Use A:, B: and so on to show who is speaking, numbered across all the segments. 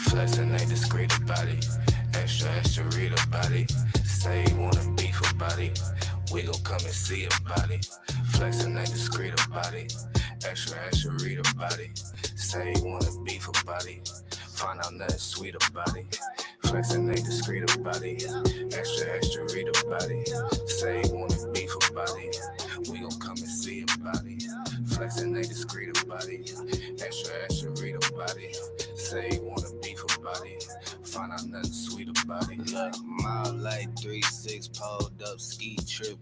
A: Flexing ain't discreet about it. Extra, extra read about it. Say you wanna beef about it. We gon' come and see about it. Flexing ain't discreet about it. Extra, extra read about it. Say you wanna beef about it. Find out nothing sweet about it. Flexing ain't discreet about it. Extra, extra read about it. Say you wanna beef about it. We gon' come and see about it. Flexing ain't discreet about it. Extra, extra read about it. Say you wanna beef about it. Find out nothing sweet about it. Look, mile like 3-6 pulled up ski trip.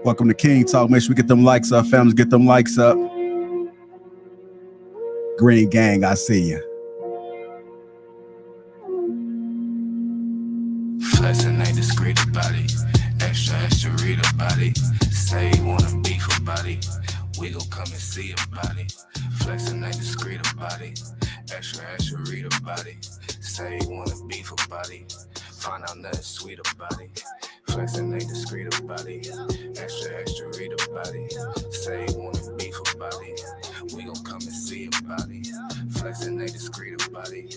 B: Welcome to King Talk. Make sure we get them likes up, families. Get them likes up. Green Gang, I see you.
A: Flexing ain't discreet about it. Extra, extra read about it. Say you wanna beef about it. We gon' come and see about it. Flexing ain't discreet about it. Extra, extra read about it. Say you wanna beef about it. Find out nothing sweet about it. Flexing ain't discreet about it. Extra, extra read about it. Say you wanna beef about it. We gon' come and see about it. Flexing ain't discreet about it.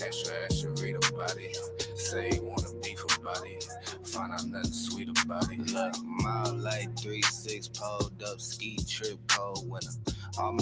A: Extra, extra read about it. Say you wanna beef about it. Find out nothing sweet about it. Look, mile like 3-6 pulled up ski trip cold winter. I'm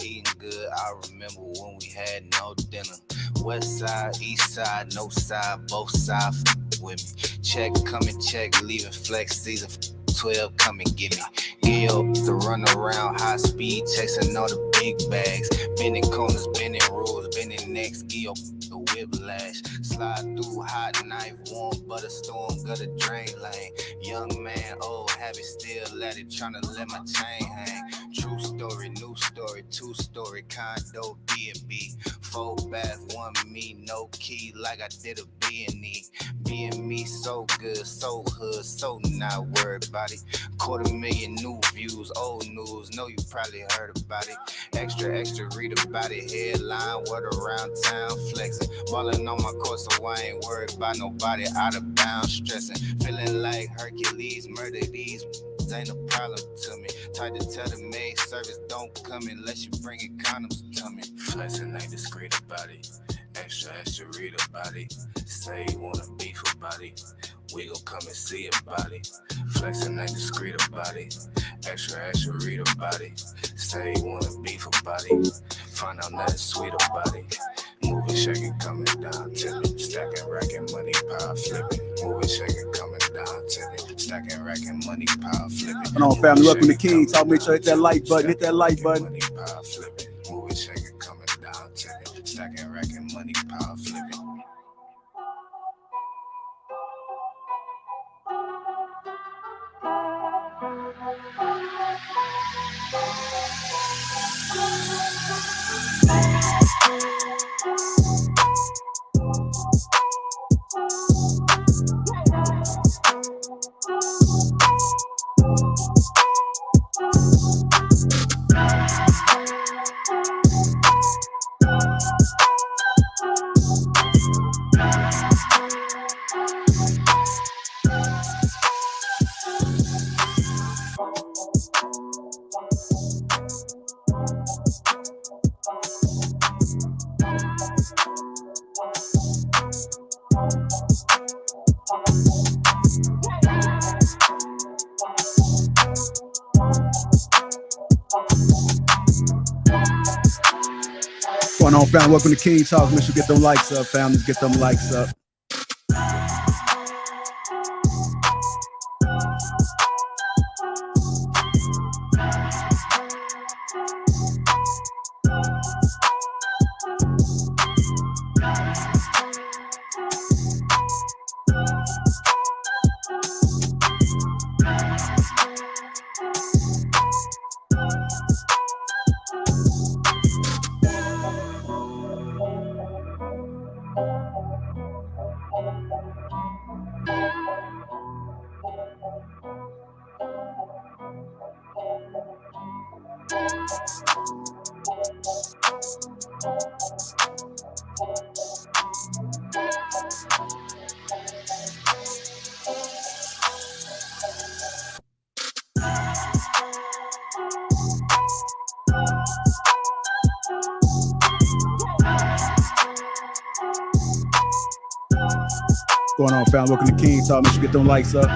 A: eating good. I remember when we had no dinner. West side, east side, no side, both sides with me. Check, come and check, leaving flex season 12, come and get me. Gil, to run around high speed, chasing all the big bags. Bending corners, bending rules, bending necks, Gil, the whiplash. Slide through hot knife, warm butter storm, gutter drain lane. Young man, old habit, still at it, trying to let my chain hang. True story, new story, 2-story condo, B&B. 4 bath, 1 me, no key, like I did a B&E. Being me so good, so hood, so not worried about it. 250,000 new views, old news, know you probably heard about it. Extra, extra, read about it. Headline, word around town, flexing. Ballin' on my course, so I ain't worried about nobody out of bounds, stressing. Feeling like Hercules, murder these ain't a problem to me. Tried to tell the maid service don't come unless you bring it condoms to me. Flexing ain't discreet about it. Extra, extra read about it. Say you wanna beef about it. We gon' come and see about it. Flexing ain't discreet about it. Extra, extra read about it. Say you wanna beef about it. Find out nothing sweet about it. Moving, shaking, coming down to me. Stacking, racking, money, power flipping. Moving, shaking, coming down to me. Stacking, racking, money, power flipping.
B: Come on, family. Welcome to King Talk. Make sure you hit that like button. Hit that like button.
A: Money, power flipping. Moving, shaking, coming down to me. Stacking, racking, money, power flipping.
B: Going on, family. Welcome to King Talk. Make sure you get them likes up, families. Get them likes up. What's going on, fam? Welcome to King Talk. Make sure you get them likes up.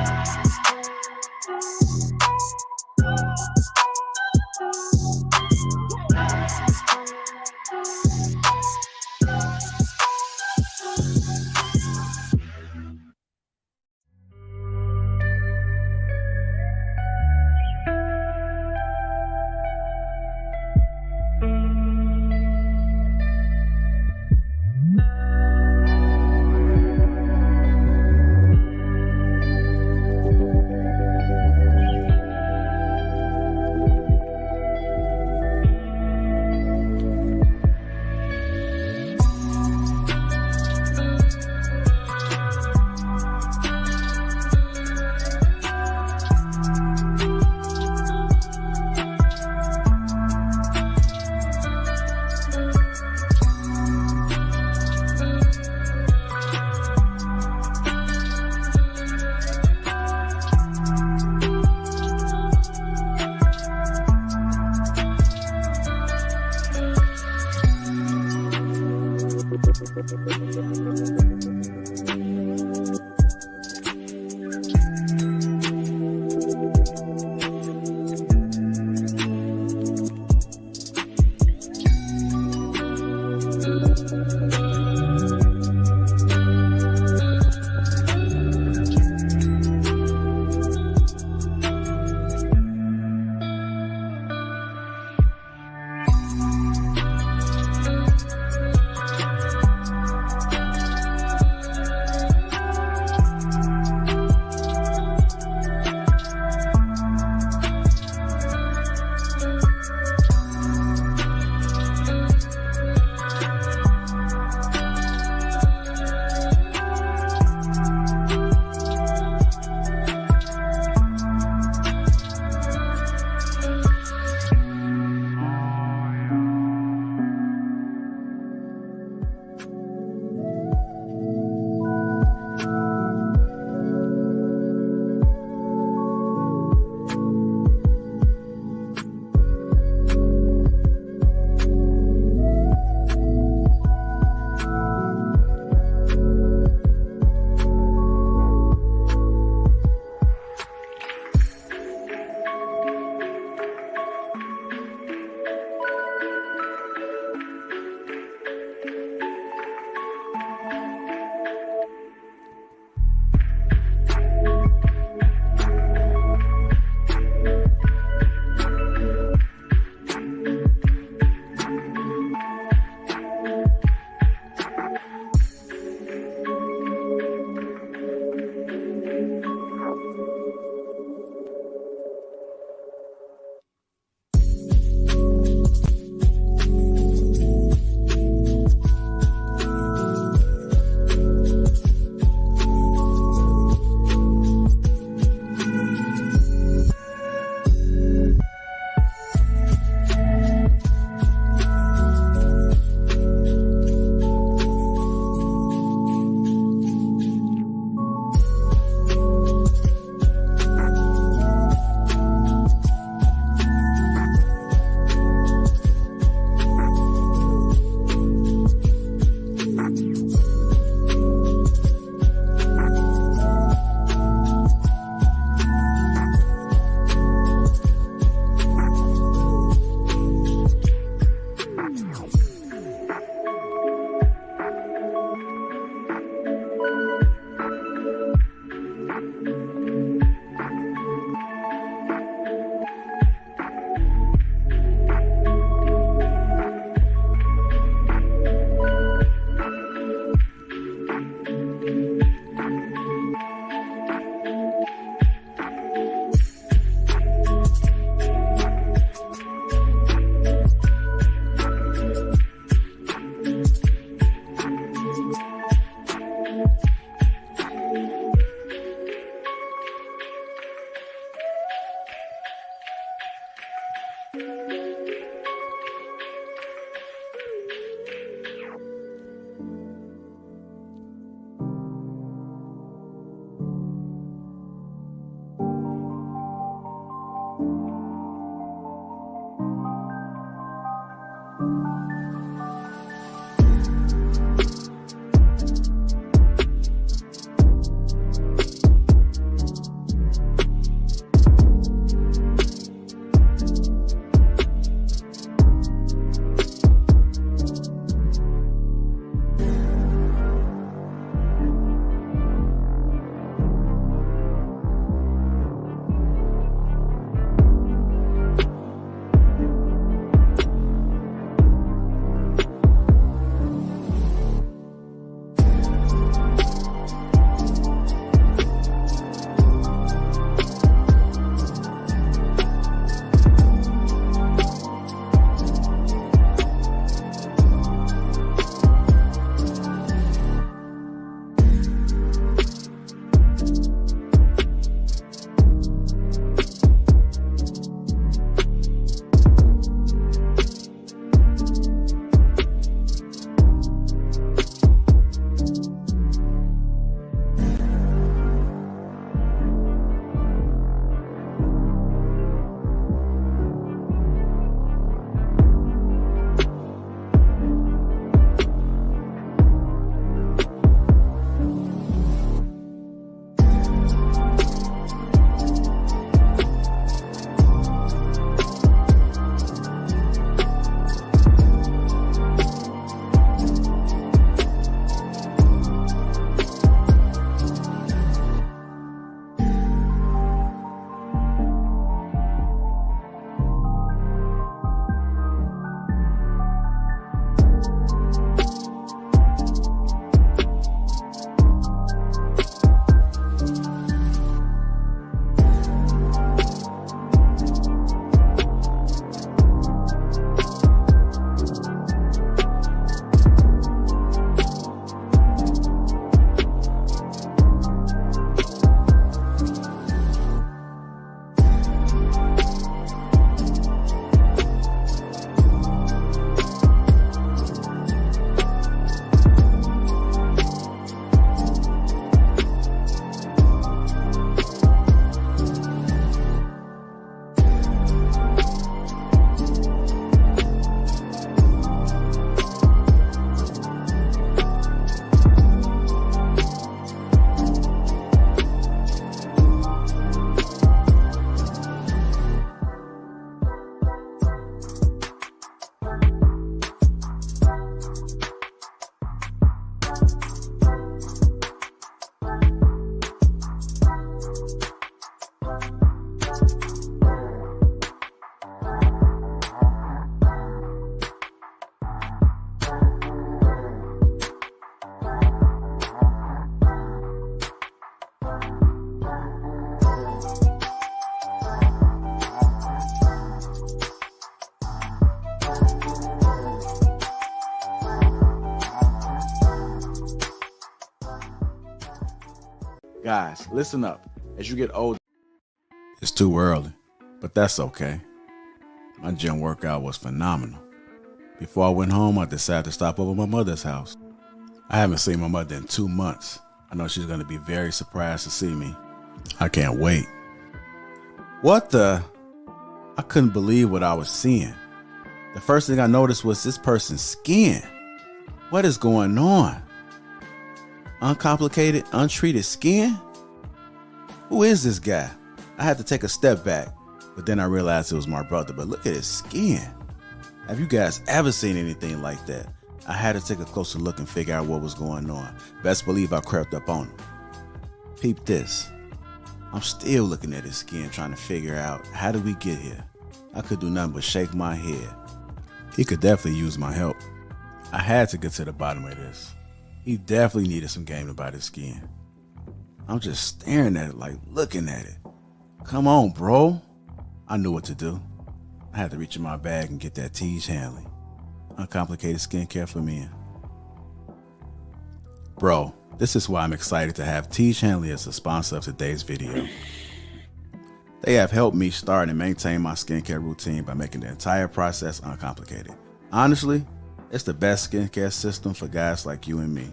C: Guys, listen up. As you get older, it's too early, but that's okay. My gym workout was phenomenal. Before I went home, I decided to stop over at my mother's house. I haven't seen my mother in 2 months. I know she's going to be very surprised to see me. I can't wait. What the? I couldn't believe what I was seeing. The first thing I noticed was this person's skin. What is going on? Uncomplicated, untreated skin? Who is this guy? I had to take a step back, but then I realized it was my brother. But look at his skin. Have you guys ever seen anything like that? I had to take a closer look and figure out what was going on. Best believe I crept up on him. Peep this. I'm still looking at his skin, trying to figure out, how did we get here? I could do nothing but shake my head. He could definitely use my help. I had to get to the bottom of this. He definitely needed some game about his skin. I'm just staring at it, like looking at it. Come on, bro. I knew what to do. I had to reach in my bag and get that Tiege Hanley. Uncomplicated skincare for men. Bro, this is why I'm excited to have Tiege Hanley as a sponsor of today's video. They have helped me start and maintain my skincare routine by making the entire process uncomplicated. Honestly, it's the best skincare system for guys like you and me.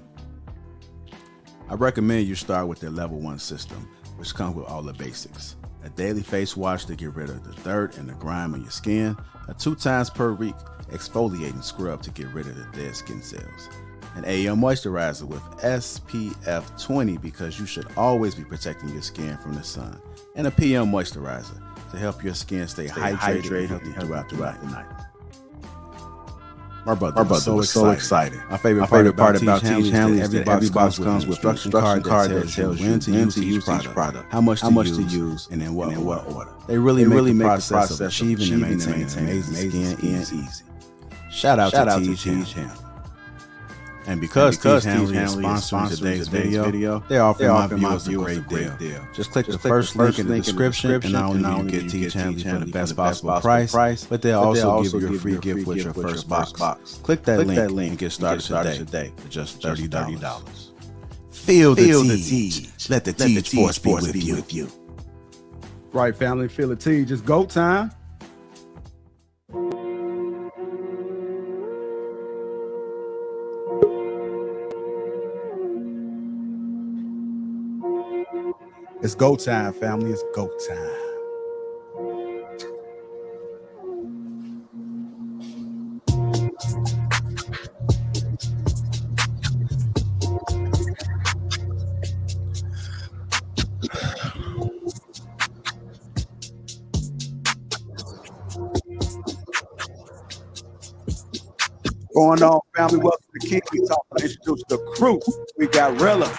C: I recommend you start with their level 1 system, which comes with all the basics. A daily face wash to get rid of the dirt and the grime on your skin, a 2 times per week exfoliating scrub to get rid of the dead skin cells, an AM moisturizer with SPF 20 because you should always be protecting your skin from the sun, and a PM moisturizer to help your skin stay hydrated and healthy throughout the night. My brother was so excited. My favorite part about Tiege Hanley is that every box comes with an instruction card that tells you when to use each product, how much to use, and in what order. They really make the process of achieving and maintaining amazing skin easy. Shout out to Tiege Hanley. And because Tiege Hanley is sponsoring today's video, they're offering my viewers a great deal. Just click the first link in the description, and not only do you get Tiege Hanley for the best possible price, but they'll also give you a free gift with your first box. Click that link and get started today for just $30. Feel the Tiege. Let the Tiege force be with you.
B: Right, family, feel the Tiege. It's go time. It's go time, family. It's go time. Going on, family. Welcome to King Talk. I introduce the crew. We got Rilla.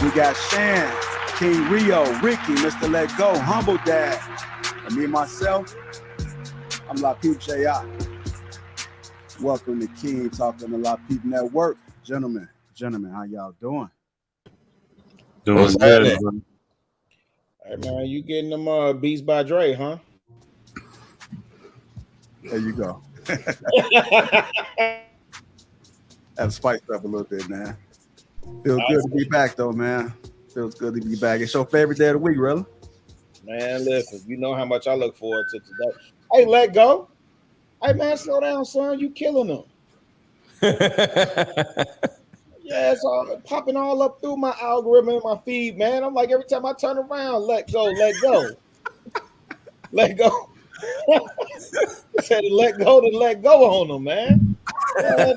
B: We got Shan. King Rio, Ricky, Mr. Let Go, Humble Dad, and me myself, I'm Lapeef J.I. Welcome to King Talking the Lapeef Network. Gentlemen, how y'all doing?
D: Doing good. Hey man, you getting them beats by Dre, huh?
B: There you go. Have spiced up a little bit, man. Feels good to be back though, man. Feels good to be back. It's your favorite day of the week, really?
D: Man, listen, you know how much I look forward to today. Hey, Let Go. Hey, man, slow down, son. You killing them. Yeah, it's all popping all up through my algorithm and my feed, man. I'm like, every time I turn around, let go. Let go. I said let go on them, man. Man.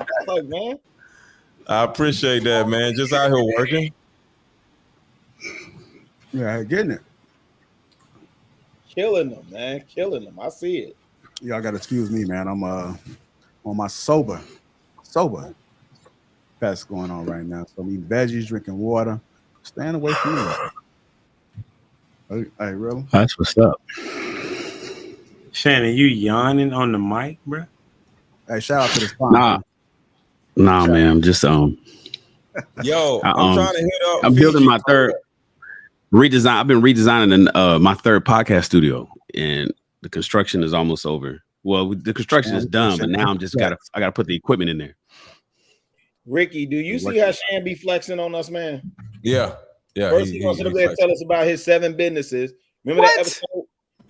E: I appreciate that, man. Just out here working.
B: Yeah, getting it.
D: Killing them, man. Killing them. I see it.
B: Y'all got to excuse me, man. I'm on my sober fest going on right now. So I'm eating veggies, drinking water, staying away from you. Hey, really?
F: That's what's up. Shannon, you yawning on the mic, bro?
B: Hey, shout out to the sponsor.
F: Nah, man. I'm just
E: Yo, I'm trying to hit up.
F: I'm building my third redesign. I've been redesigning my third podcast studio, and the construction is almost over. Well, the construction is done, but now I gotta put the equipment in there.
D: Ricky, do you see how Shan be flexing on us, man?
E: Yeah. Yeah,
D: First, he wants to tell us about his 7 businesses. Remember that episode?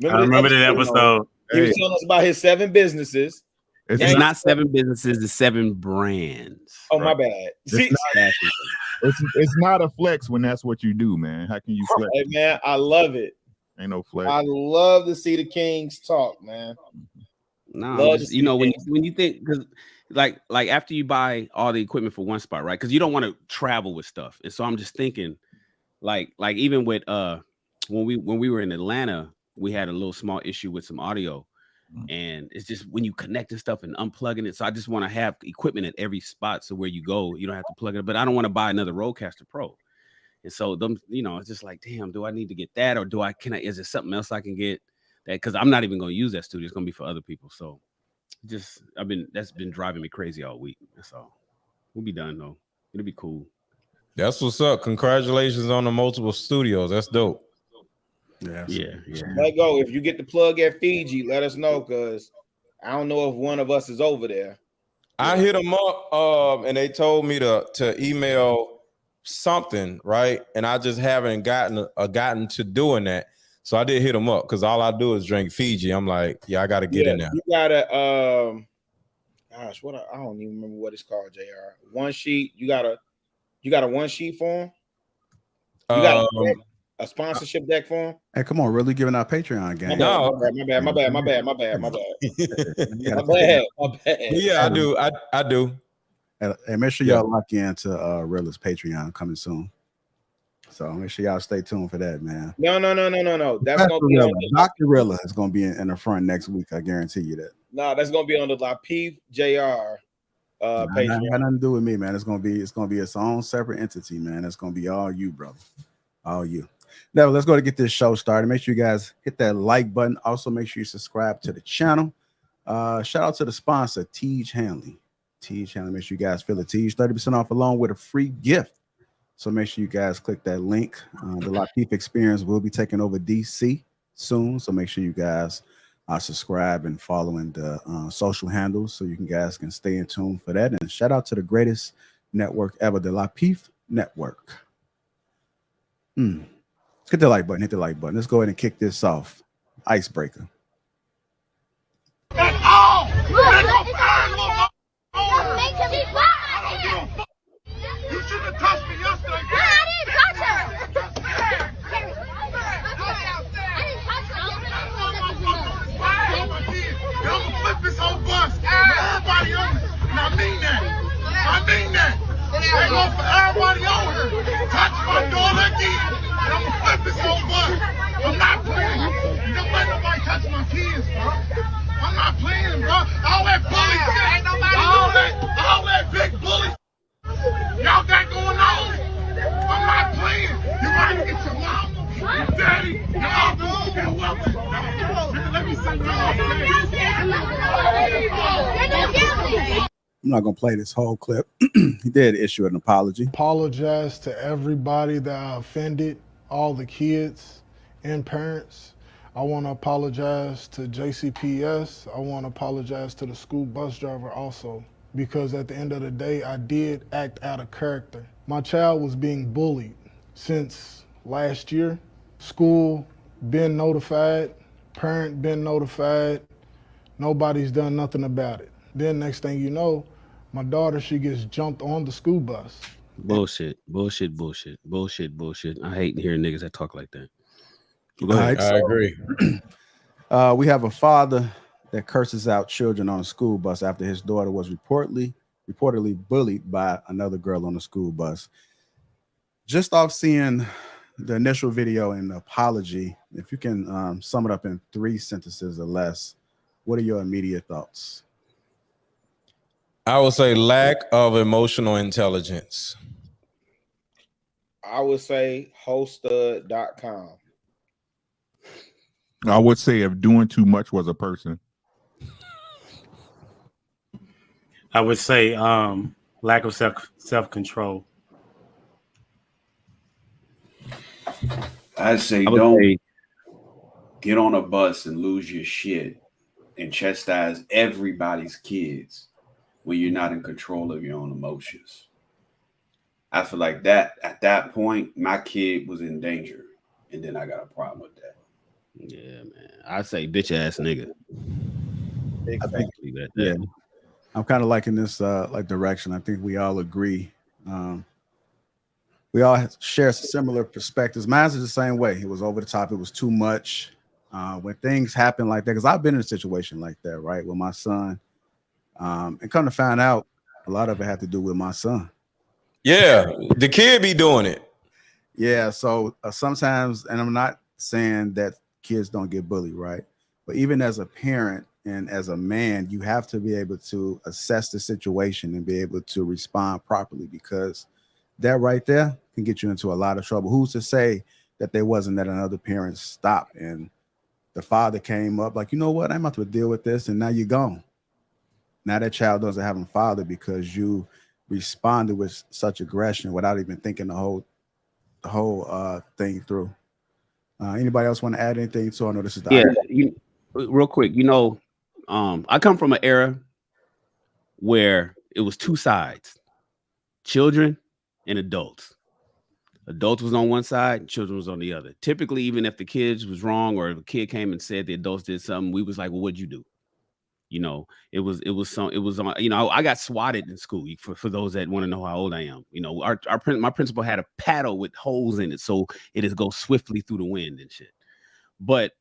G: I remember that episode.
D: He was telling us about his 7 businesses.
F: It's not 7 businesses, it's 7 brands.
D: Oh, my bad.
H: It's not a flex when that's what you do, man. How can you flex?
D: Hey, man, I love it.
H: Ain't no flex.
D: I love to see the Kings talk, man.
F: No, you know, when you think, because like after you buy all the equipment for one spot, right? Because you don't want to travel with stuff. And so I'm just thinking, like even with when we were in Atlanta, we had a little small issue with some audio. And it's just when you connecting stuff and unplugging it. So I just want to have equipment at every spot. So where you go, you don't have to plug it. But I don't want to buy another Rodecaster Pro. And so them, you know, it's just like, damn, do I need to get that? Or is there something else I can get that? Because I'm not even going to use that studio. It's going to be for other people. So that's been driving me crazy all week. That's all. We'll be done though. It'll be cool.
E: That's what's up. Congratulations on the multiple studios. That's dope.
F: Yeah.
D: Let go. If you get the plug at Fiji, let us know, because I don't know if one of us is over there.
E: I hit them up and they told me to email something, right? And I just haven't gotten to doing that. So I did hit them up because all I do is drink Fiji. I'm like, yeah, I got to get in there.
D: You gotta I don't even remember what it's called, JR. One sheet. You got a one sheet form? You got a sponsorship deck form?
B: Hey, come on, really giving out Patreon game.
E: No,
D: my bad. My bad.
E: Yeah, I do.
B: And make sure y'all lock into Rilla's Patreon coming soon. So make sure y'all stay tuned for that, man.
D: No. That's gonna be on
B: Dr. Rilla is gonna be in the front next week. I guarantee you that.
D: No, that's gonna be on the Lapeef JR Patreon.
B: Got nothing to do with me, man. It's gonna be its own separate entity, man. It's gonna be all you, brother. All you. Now let's go to get this show started. Make sure you guys hit that like button. Also, make sure you subscribe to the channel. Shout out to the sponsor, Teej Hanley. Teej Hanley. Make sure you guys feel the Teej 30% off along with a free gift. So make sure you guys click that link. The Lapeef Experience will be taking over DC soon. So make sure you guys subscribe and following the social handles so you guys can stay in tune for that. And shout out to the greatest network ever, the Lapeef Network. Hit the like button. Hit the like button. Let's go ahead and kick this off. Icebreaker.
I: That's all. You shouldn't have touched me yesterday. I didn't touch her. I'm gonna flip this whole bus. Everybody on it. And I mean that. They go for everybody on her. Touch my daughter again. And I'm gonna flip this whole bus. I'm not playing. You don't let nobody touch my kids, bro. I'm not playing, bro. All that bully shit. All that big bully. Y'all got going on. I'm not playing. You gotta get your mama, your daddy, your uncle, and whoever. Let me say
B: I'm not gonna play this whole clip. He did issue an apology.
J: Apologize to everybody that I offended, all the kids and parents. I want to apologize to JCPS. I want to apologize to the school bus driver also, because at the end of the day, I did act out of character. My child was being bullied since last year. School been notified, parent been notified. Nobody's done nothing about it. Then next thing you know, my daughter, she gets jumped on the school bus.
F: Bullshit. I hate hearing niggas that talk like that.
B: Go ahead.
E: I agree.
B: We have a father that curses out children on a school bus after his daughter was reportedly bullied by another girl on the school bus. Just off seeing the initial video and the apology, if you can sum it up in 3 sentences or less, what are your immediate thoughts?
E: I would say lack of emotional intelligence.
D: I would say hosted.com.
H: I would say if doing too much was a person.
G: I would say lack of self-control.
K: I'd say don't get on a bus and lose your shit and chastise everybody's kids when you're not in control of your own emotions. I feel like that at that point, my kid was in danger, and then I got a problem with that.
F: Yeah, man. I say bitch ass nigga.
B: I think,
F: Leave it at
B: yeah,
F: that.
B: I'm kind of liking this like direction. I think we all agree. We all share similar perspectives. Mine's is the same way. It was over the top. It was too much. When things happen like that, because I've been in a situation like that, right, with my son. And come to find out, a lot of it had to do with my son.
E: Yeah, the kid be doing it.
B: Yeah, so sometimes, and I'm not saying that kids don't get bullied, right? But even as a parent and as a man, you have to be able to assess the situation and be able to respond properly, because that right there can get you into a lot of trouble. Who's to say that there wasn't that another parent stopped and the father came up like, you know what, I'm about to deal with this, and now you're gone. Now that child doesn't have a father because you responded with such aggression without even thinking the whole thing through. Anybody else want to add anything? So I know this is the
F: real quick. I come from an era where it was two sides: children and adults. Adults was on one side, children was on the other. Typically, even if the kids was wrong or if a kid came and said the adults did something, we was like, well, what'd you do? It was on, I got swatted in school. For those that want to know how old I am, my principal had a paddle with holes in it, so it is go swiftly through the wind and shit. But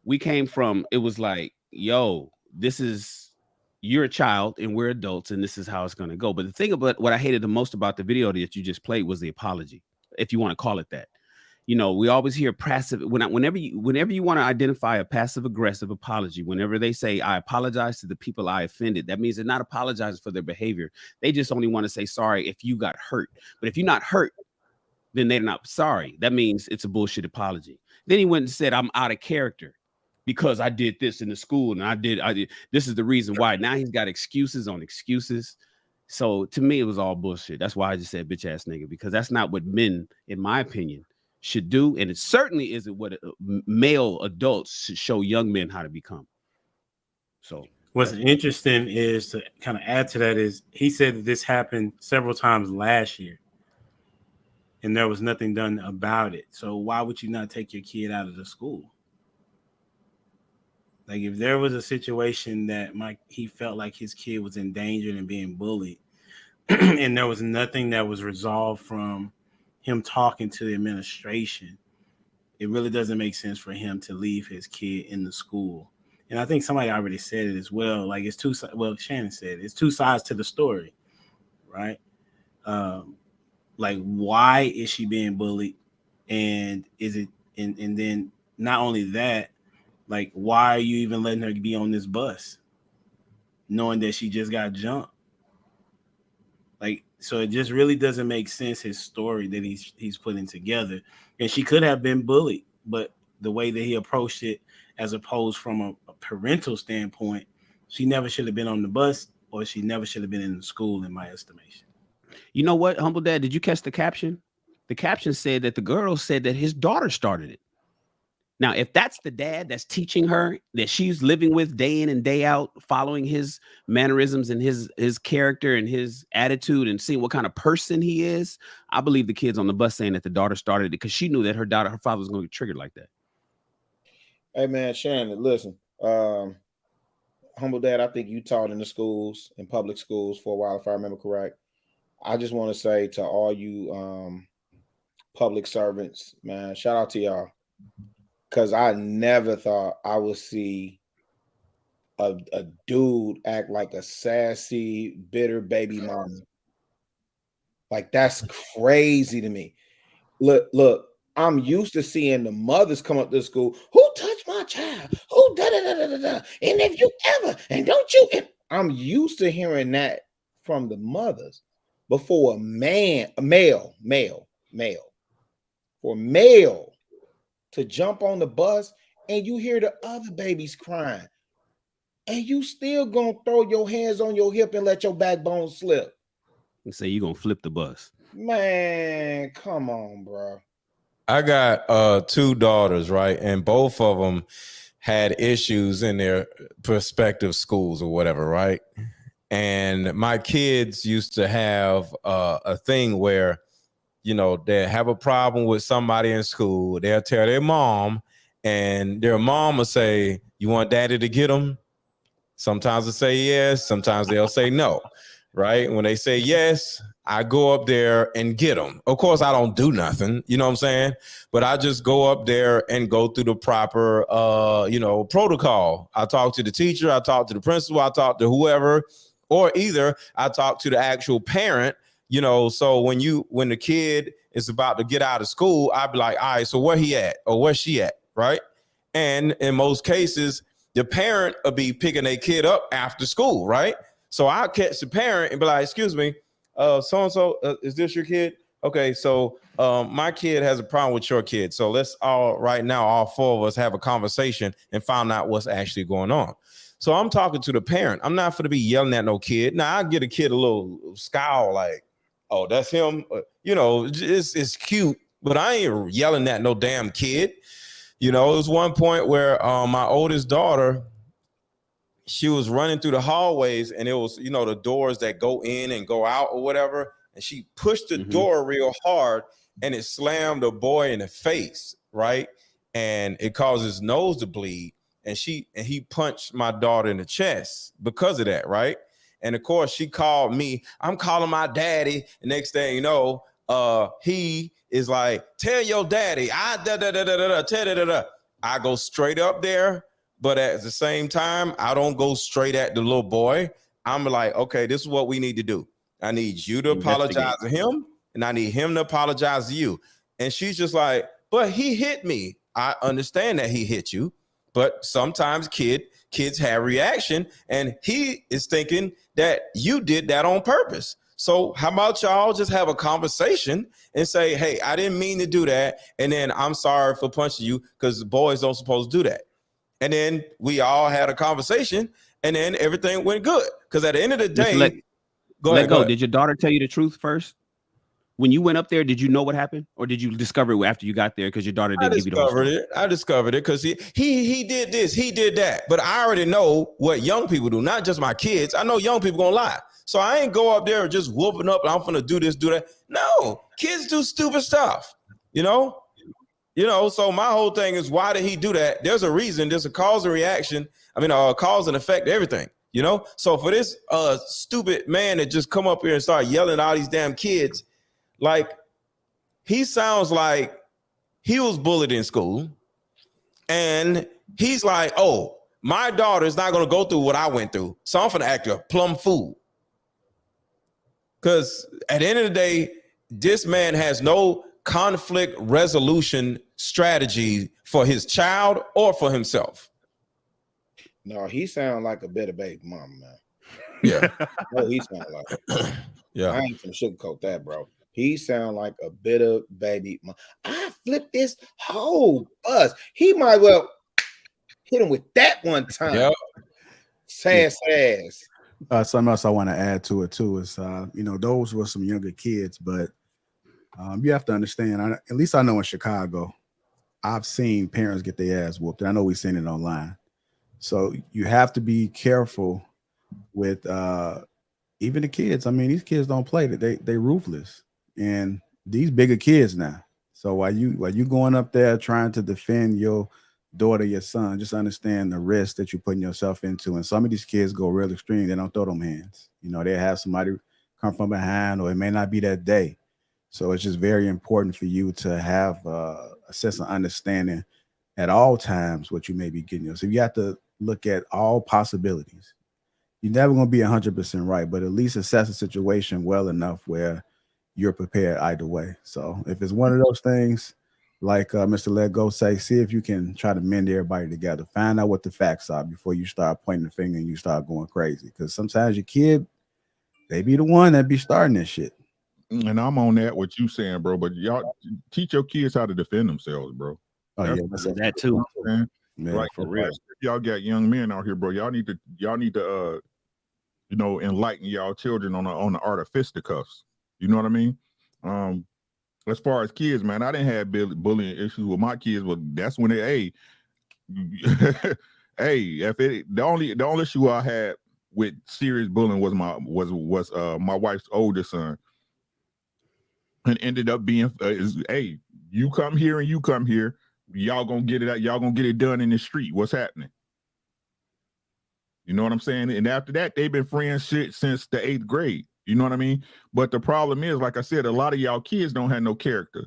F: we came from, it was like, yo, you're a child and we're adults and this is how it's going to go. But the thing about what I hated the most about the video that you just played was the apology, if you want to call it that. We always hear passive whenever you want to identify a passive aggressive apology. Whenever they say I apologize to the people I offended, that means they're not apologizing for their behavior. They just only want to say sorry if you got hurt. But if you're not hurt, then they're not sorry. That means it's a bullshit apology. Then he went and said I'm out of character because I did this in the school and I did this is the reason why. Now he's got excuses on excuses. So to me, it was all bullshit. That's why I just said bitch ass nigga, because that's not what men, in my opinion, should do, and it certainly isn't what male adults should show young men how to become. So
G: what's interesting is, to kind of add to that, is he said that this happened several times last year and there was nothing done about it. So why would you not take your kid out of the school? Like, if there was a situation that he felt like his kid was endangered and being bullied and there was nothing that was resolved from him talking to the administration, it really doesn't make sense for him to leave his kid in the school. And I think somebody already said it as well. Like, it's two. Well, Shannon said it's two sides to the story, right? Like, why is she being bullied, and is it? And then not only that, like, why are you even letting her be on this bus, knowing that she just got jumped? Like, so it just really doesn't make sense, his story that he's putting together. And she could have been bullied, but the way that he approached it, as opposed from a parental standpoint, she never should have been on the bus, or she never should have been in the school, in my estimation.
F: You know what, Humble Dad? Did you catch the caption? The caption said that the girl said that his daughter started it. Now, if that's the dad that's teaching her, that she's living with day in and day out, following his mannerisms and his character and his attitude and seeing what kind of person he is, I believe the kid's on the bus saying that the daughter started it because she knew that her father was going to get triggered like that.
D: Hey, man, Shannon, listen. Humble Dad, I think you taught in the schools, in public schools for a while, if I remember correct. I just want to say to all you public servants, man, shout out to y'all. Because I never thought I would see a dude act like a sassy, bitter baby mama. Like, that's crazy to me. Look, I'm used to seeing the mothers come up to school. Who touched my child? Who da-da-da-da-da-da? And if you ever, and don't you? And I'm used to hearing that from the mothers. But for a male, to jump on the bus and you hear the other babies crying and you still gonna throw your hands on your hip and let your backbone slip
F: and say you're gonna flip the bus.
D: Man, come on, bro.
E: I got 2 daughters, right? And both of them had issues in their prospective schools or whatever, right? And my kids used to have a thing where you know, they have a problem with somebody in school, they'll tell their mom, and their mom will say, "You want daddy to get them?" Sometimes they'll say yes, sometimes they'll say no, right? When they say yes, I go up there and get them. Of course, I don't do nothing, you know what I'm saying? But I just go up there and go through the proper, protocol. I talk to the teacher, I talk to the principal, I talk to whoever, or either I talk to the actual parent, you know. So when the kid is about to get out of school, I'll be like, all right, so where he at or where she at, right? And in most cases, the parent will be picking their kid up after school, right? So I'll catch the parent and be like, excuse me, so-and-so, is this your kid? Okay, so my kid has a problem with your kid. So let's all four of us have a conversation and find out what's actually going on. So I'm talking to the parent. I'm not going to be yelling at no kid. Now I get a kid a little scowl like, oh, that's him. It's cute, but I ain't yelling at no damn kid. You know, it was one point where my oldest daughter, she was running through the hallways, and it was, you know, the doors that go in and go out or whatever. And she pushed the door real hard, and it slammed a boy in the face, right? And it caused his nose to bleed. And he punched my daughter in the chest because of that, right? And of course, she called me. I'm calling my daddy. And next thing you know, he is like, tell your daddy. I go straight up there, but at the same time, I don't go straight at the little boy. I'm like, okay, this is what we need to do. I need you to apologize to him, and I need him to apologize to you. And she's just like, but he hit me. I understand that he hit you, but sometimes kids have reaction, and he is thinking that you did that on purpose. So how about y'all just have a conversation and say, hey, I didn't mean to do that. And then I'm sorry for punching you, because boys don't supposed to do that. And then we all had a conversation, and then everything went good. Because at the end of the day, go ahead.
F: Did your daughter tell you the truth first? When you went up there, did you know what happened? Or did you discover it after you got there because your daughter didn't give you the whole story?
E: I discovered it because he did this, he did that. But I already know what young people do, not just my kids. I know young people gonna lie. So I ain't go up there just whooping up, I'm gonna do this, do that. No, kids do stupid stuff, you know? So my whole thing is, why did he do that? There's a reason, there's a cause and reaction. Cause and effect, everything, you know? So for this stupid man that just come up here and start yelling at all these damn kids, like, he sounds like he was bullied in school, and he's like, oh, my daughter is not going to go through what I went through, so I'm going to act a plumb fool. Because at the end of the day, this man has no conflict resolution strategy for his child or for himself.
D: No, he sounds like a better baby mama, man.
E: Yeah.
D: Oh, he sounds like
E: yeah.
D: I ain't gonna sugarcoat that, bro. He sound like a bitter baby mama. I flipped this whole bus. He might well hit him with that one time.
E: Yep.
D: Sass.
B: Something else I want to add to it too is, those were some younger kids, but you have to understand. At least I know in Chicago, I've seen parents get their ass whooped, and I know we've seen it online. So you have to be careful with even the kids. I mean, these kids don't play that. They ruthless, and these bigger kids now. So while you going up there trying to defend your daughter, your son, just understand the risk that you're putting yourself into. And some of these kids go real extreme. They don't throw them hands. They have somebody come from behind, or it may not be that day. So it's just very important for you to have a sense of understanding at all times what you may be getting. So you have to look at all possibilities. You're never going to be 100% right, but at least assess the situation well enough where you're prepared either way. So if it's one of those things, like Mr. Let Go say, see if you can try to mend everybody together. Find out what the facts are before you start pointing the finger and you start going crazy. Because sometimes your kid, they be the one that be starting this shit.
H: And I'm on that, what you saying, bro. But y'all teach your kids how to defend themselves, bro.
B: That's
F: that too.
H: Man.
B: Yeah,
H: right,
F: for real.
H: Y'all got young men out here, bro. Y'all need to enlighten y'all children on the art of fisticuffs. You know what I mean? As far as kids, man, I didn't have bullying issues with my kids. But that's when the only issue I had with serious bullying was my wife's oldest son. and ended up being, hey, you come here and you come here, y'all gonna get it out, y'all gonna get it done in the street. What's happening? You know what I'm saying? And after that, they've been friends shit since the 8th grade. You know what I mean? But the problem is, like I said, a lot of y'all kids don't have no character.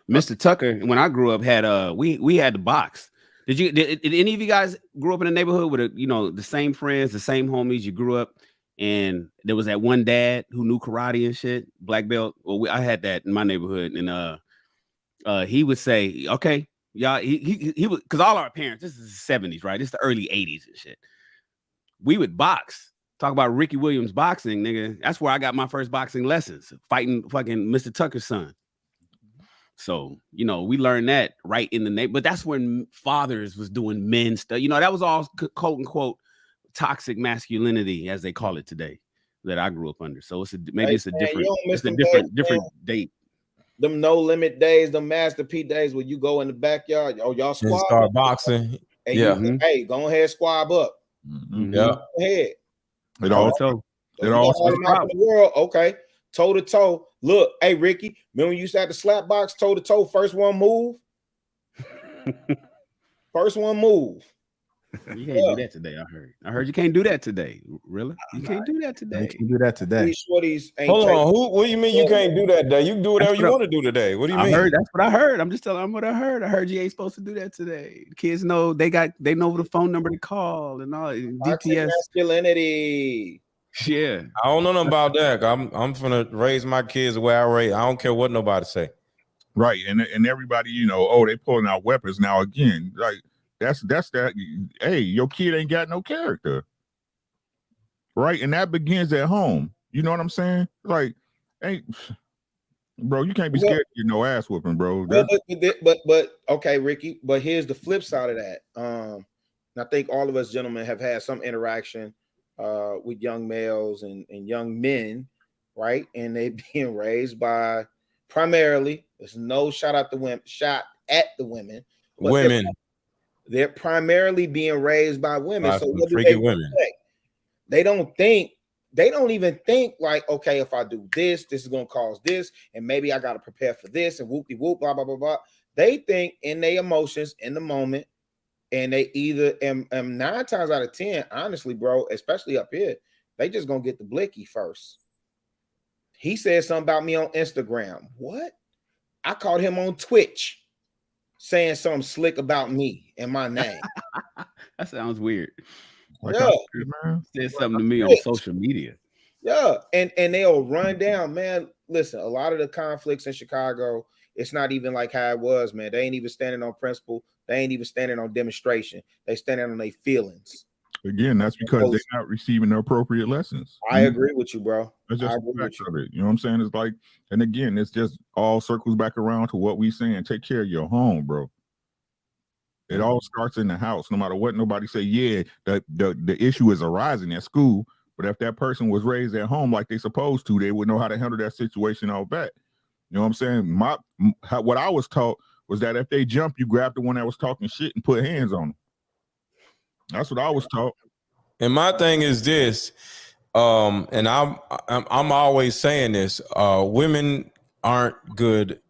F: Mr. Tucker, when I grew up, had we had the box. Did any of you guys grow up in a neighborhood with the same friends, the same homies? You grew up, and there was that one dad who knew karate and shit, black belt. Well, I had that in my neighborhood, and he would say, "Okay, y'all." He was, because all our parents, this is the 70s, right? This is the early 80s and shit. We would box. Talk about Ricky Williams boxing, nigga. That's where I got my first boxing lessons, fighting fucking Mr. Tucker's son. So, we learned that right in the name, but that's when fathers was doing men stuff. That was all quote unquote toxic masculinity, as they call it today, that I grew up under. So it's a different date.
D: Them no limit days, them Master P days where you go in the backyard, y'all squab,
E: start boxing.
D: And
E: yeah,
D: hey, go ahead, squab up.
E: Yeah,
D: go ahead.
H: It all
D: the world, okay. Toe to toe. Look, hey Ricky, remember when you used to have the slap box toe to toe? First one move. First one move.
F: You can't do that today. I heard you can't do that today. Really? You can't do that today.
C: You can do that today.
D: These shorties ain't
E: hold on. What do you mean you can't do that today? You can do whatever you want to do today. What do you mean?
F: That's what I heard. I'm just telling them what I heard. I heard you ain't supposed to do that today. Kids know they know the phone number to call and all. DPS
D: masculinity.
F: Yeah,
E: I don't know nothing about that. I'm gonna raise my kids the way I raise. I don't care what nobody say.
H: Right, and everybody, they pulling out weapons now again. Like that's that. Hey, your kid ain't got no character, right? And that begins at home. You know what I'm saying? Like, hey, bro, you can't be scared to get no ass whooping, bro.
D: But okay, Ricky. But here's the flip side of that. And I think all of us gentlemen have had some interaction with young males and young men, right? And they being raised by primarily, there's no shot at the women.
E: Women.
D: They're primarily being raised by women. So what do
E: women.
D: Say? They don't even think like, okay, if I do this is gonna cause this, and maybe I gotta prepare for this and whoop-de-whoop, blah, blah, blah, blah. They think in their emotions in the moment. And they either 9 times out of 10, honestly, bro, especially up here, they just gonna get the blicky first. He said something about me on Instagram. What? I caught him on Twitch saying something slick about me and my name.
F: That sounds weird.
D: Yeah.
F: Said something to me on social media.
D: Yeah, and they'll run down, man. Listen, a lot of the conflicts in Chicago, it's not even like how it was, man. They ain't even standing on principle. They ain't even standing on demonstration. They standing on their feelings.
H: Again, that's because they're not receiving the appropriate lessons.
D: I agree with you, bro.
H: That's just a fact of it. You know what I'm saying? It's like, and again, it's just all circles back around to what we saying. Take care of your home, bro. It all starts in the house. No matter what nobody say, yeah, the issue is arising at school. But if that person was raised at home like they supposed to, they would know how to handle that situation all back. You know what I'm saying? What I was taught was that if they jump, you grab the one that was talking shit and put hands on them. That's what I was taught.
E: And my thing is this, and I'm always saying this: women aren't good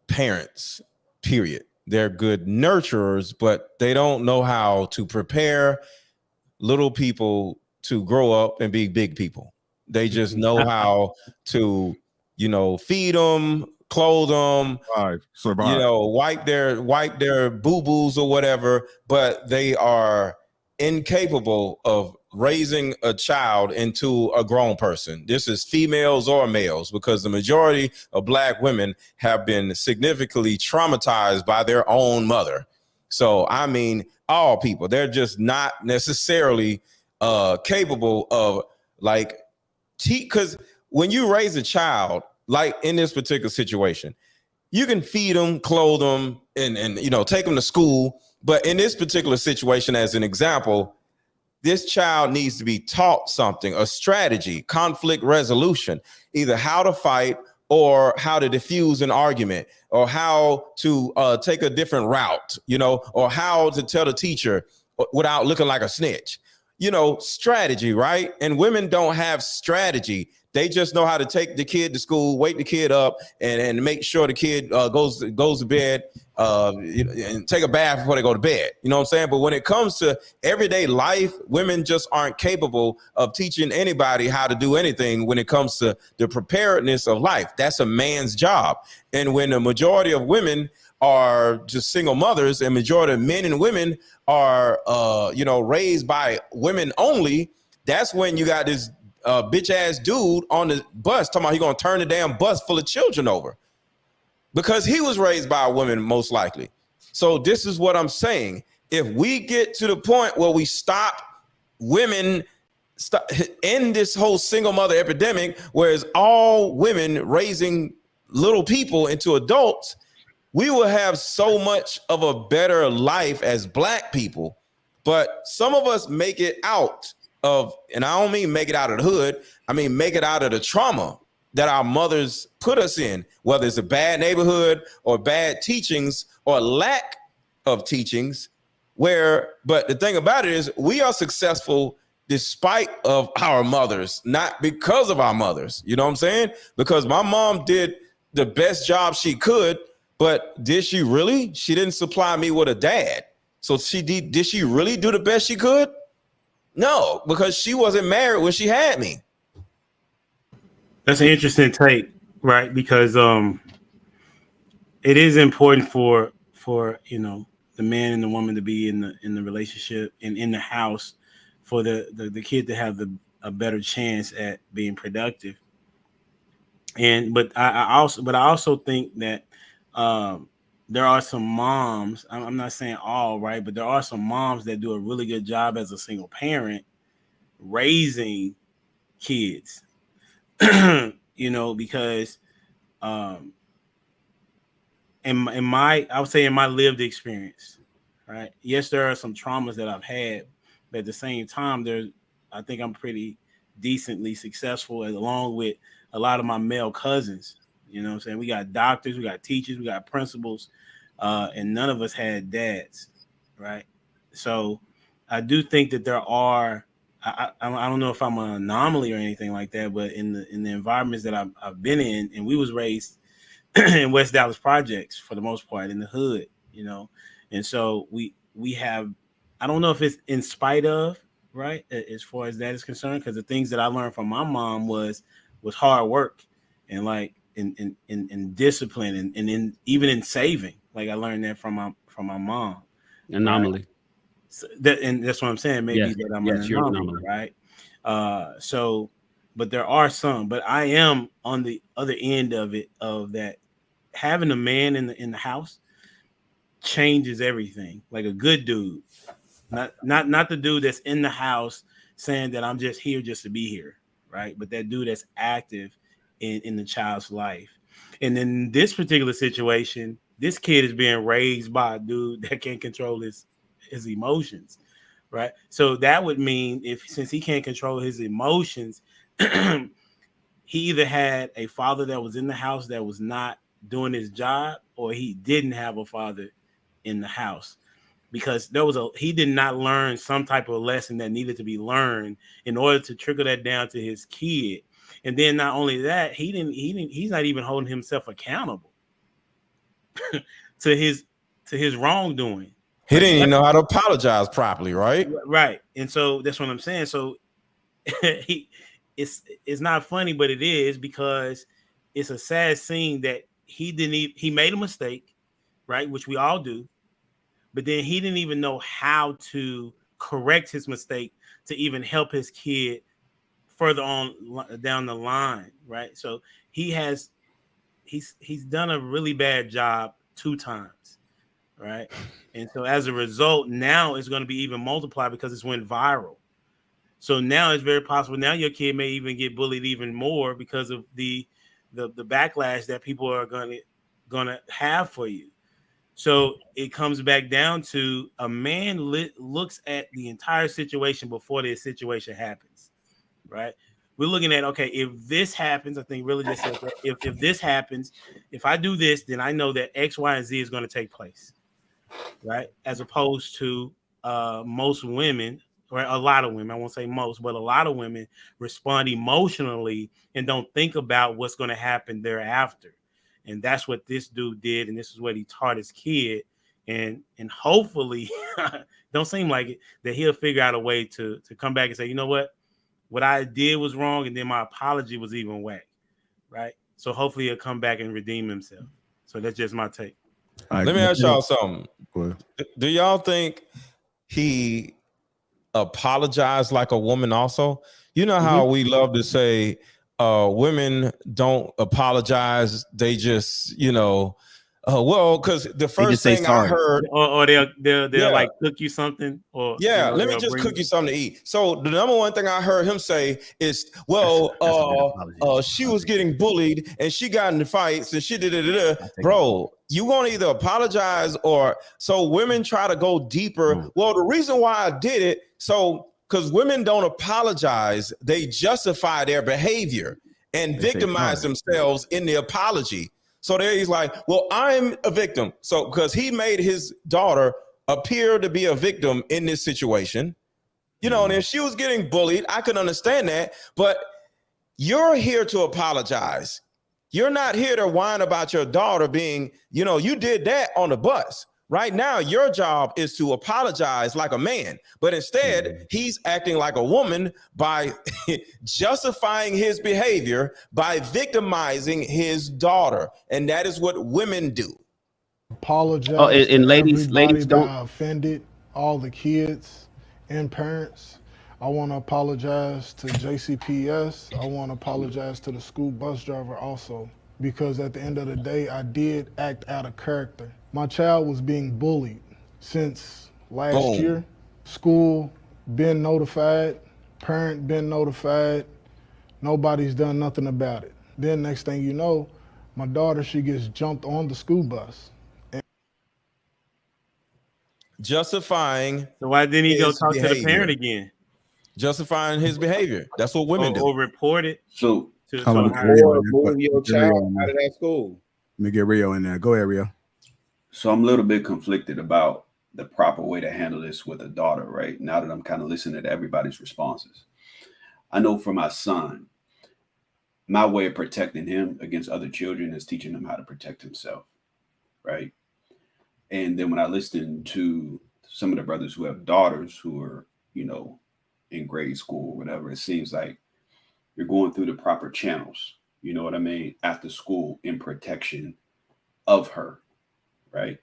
E: parents. Period. They're good nurturers, but they don't know how to prepare little people to grow up and be big people. They just know how to, feed them, clothe them,
H: survive.
E: wipe their boo-boos or whatever, but they are incapable of raising a child into a grown person. This is females or males, because the majority of Black women have been significantly traumatized by their own mother. So, I mean, all people, they're just not necessarily capable of because when you raise a child, like in this particular situation, you can feed them, clothe them, and take them to school. But in this particular situation, as an example, this child needs to be taught something, a strategy, conflict resolution, either how to fight or how to diffuse an argument, or how to take a different route, or how to tell the teacher without looking like a snitch. strategy, right? And women don't have strategy. They just know how to take the kid to school, wake the kid up, and make sure the kid goes to bed, and take a bath before they go to bed. You know what I'm saying? But when it comes to everyday life, women just aren't capable of teaching anybody how to do anything when it comes to the preparedness of life. That's a man's job. And when the majority of women are just single mothers and majority of men and women are raised by women only, that's when you got this bitch ass dude on the bus talking about he gonna turn the damn bus full of children over because he was raised by a woman most likely. So this is what I'm saying. If we get to the point where we stop women end this whole single mother epidemic, where it's all women raising little people into adults, we will have so much of a better life as Black people. But some of us make it out of, and I don't mean make it out of the hood, I mean make it out of the trauma that our mothers put us in, whether it's a bad neighborhood or bad teachings or lack of teachings. But the thing about it is we are successful despite of our mothers, not because of our mothers. You know what I'm saying? Because my mom did the best job she could, but did she really? She didn't supply me with a dad. So did she really do the best she could? No, because she wasn't married when she had me.
G: That's an interesting take, right? Because it is important for the man and the woman to be in the relationship and in the house for the kid to have a better chance at being productive. But I also think that there are some moms, I'm not saying all, right, but there are some moms that do a really good job as a single parent raising kids, because in my lived experience, right? Yes, there are some traumas that I've had, but at the same time, I think I'm pretty decently successful along with a lot of my male cousins. You know what I'm saying? We got doctors, we got teachers, we got principals, and none of us had dads, right? So I do think that there are, I don't know if I'm an anomaly or anything like that, but in the environments that I've been in, and we was raised in West Dallas projects for the most part, in the hood, and so we have, I don't know if it's in spite of, right, as far as that is concerned, because the things that I learned from my mom was hard work and like in discipline and even in saving. Like I learned that from my mom.
F: Anomaly.
G: Right? So that's what I'm saying. Maybe that I'm an anomaly, right? But there are some. But I am on the other end of it, of that having a man in the house changes everything. Like a good dude, not the dude that's in the house saying that I'm just here just to be here, right? But that dude that's active in the child's life. And in this particular situation, this kid is being raised by a dude that can't control his emotions, right? So that would mean since he can't control his emotions, he either had a father that was in the house that was not doing his job, or he didn't have a father in the house, because he did not learn some type of lesson that needed to be learned in order to trickle that down to his kid. And then not only that, he's not even holding himself accountable to his wrongdoing.
E: He didn't even know how to apologize properly, right?
G: Right. And so that's what I'm saying. So it's not funny, but it is, because it's a sad scene that he made a mistake, right? Which we all do. But then he didn't even know how to correct his mistake to even help his kid further on down the line, right? So he's done a really bad job 2 times, right? And so as a result, now it's going to be even multiplied because it's went viral. So now it's very possible now your kid may even get bullied even more because of the backlash that people are gonna have for you. So it comes back down to a man looks at the entire situation before the situation happens, right? We're looking at, okay, if this happens, I think really just said that, if this happens, if I do this, then I know that X, Y, and Z is going to take place, right? As opposed to most women or a lot of women, I won't say most, but a lot of women respond emotionally and don't think about what's going to happen thereafter. And that's what this dude did, and this is what he taught his kid. And hopefully, don't seem like it, that he'll figure out a way to come back and say, you know what I did was wrong, and then my apology was even whack, right? So hopefully he'll come back and redeem himself. So that's just my take.
E: Let me ask y'all something. Do y'all think he apologized like a woman also? You know how we love to say women don't apologize. They just, well, because the first thing I heard,
G: or they'll like cook you something, or
E: let me just cook you something to eat. So the number one thing I heard him say is, well, she was getting bullied and she got in fights and she did. Bro, you gonna either apologize or so women try to go deeper. Well, the reason why I did it, because women don't apologize, they justify their behavior and victimize themselves in the apology. So there he's like, well, I'm a victim. So because he made his daughter appear to be a victim in this situation, and if she was getting bullied, I can understand that. But you're here to apologize. You're not here to whine about your daughter being, you did that on the bus. Right now, your job is to apologize like a man, but instead he's acting like a woman by justifying his behavior, by victimizing his daughter. And that is what women do.
J: Apologize
F: and
J: to
F: ladies
J: everybody
F: don't.
J: that I offended, all the kids and parents. I want to apologize to JCPS. I want to apologize to the school bus driver also, because at the end of the day, I did act out of character. My child was being bullied since last year. School been notified, parent been notified. Nobody's done nothing about it. Then next thing you know, my daughter, she gets jumped on the school bus.
E: Justifying.
G: So why didn't he go talk
E: behavior.
G: to the parent again?
E: Justifying his behavior. That's what women do.
G: Or report it.
K: So
B: move
D: your child out of that school.
B: Let me get Rio in there. Go ahead, Rio.
K: So I'm a little bit conflicted about the proper way to handle this with a daughter, right? Now that I'm kind of listening to everybody's responses. I know for my son, my way of protecting him against other children is teaching him how to protect himself, right? And then when I listen to some of the brothers who have daughters who are, in grade school or whatever, it seems like you're going through the proper channels, you know what I mean, after school in protection of her, right?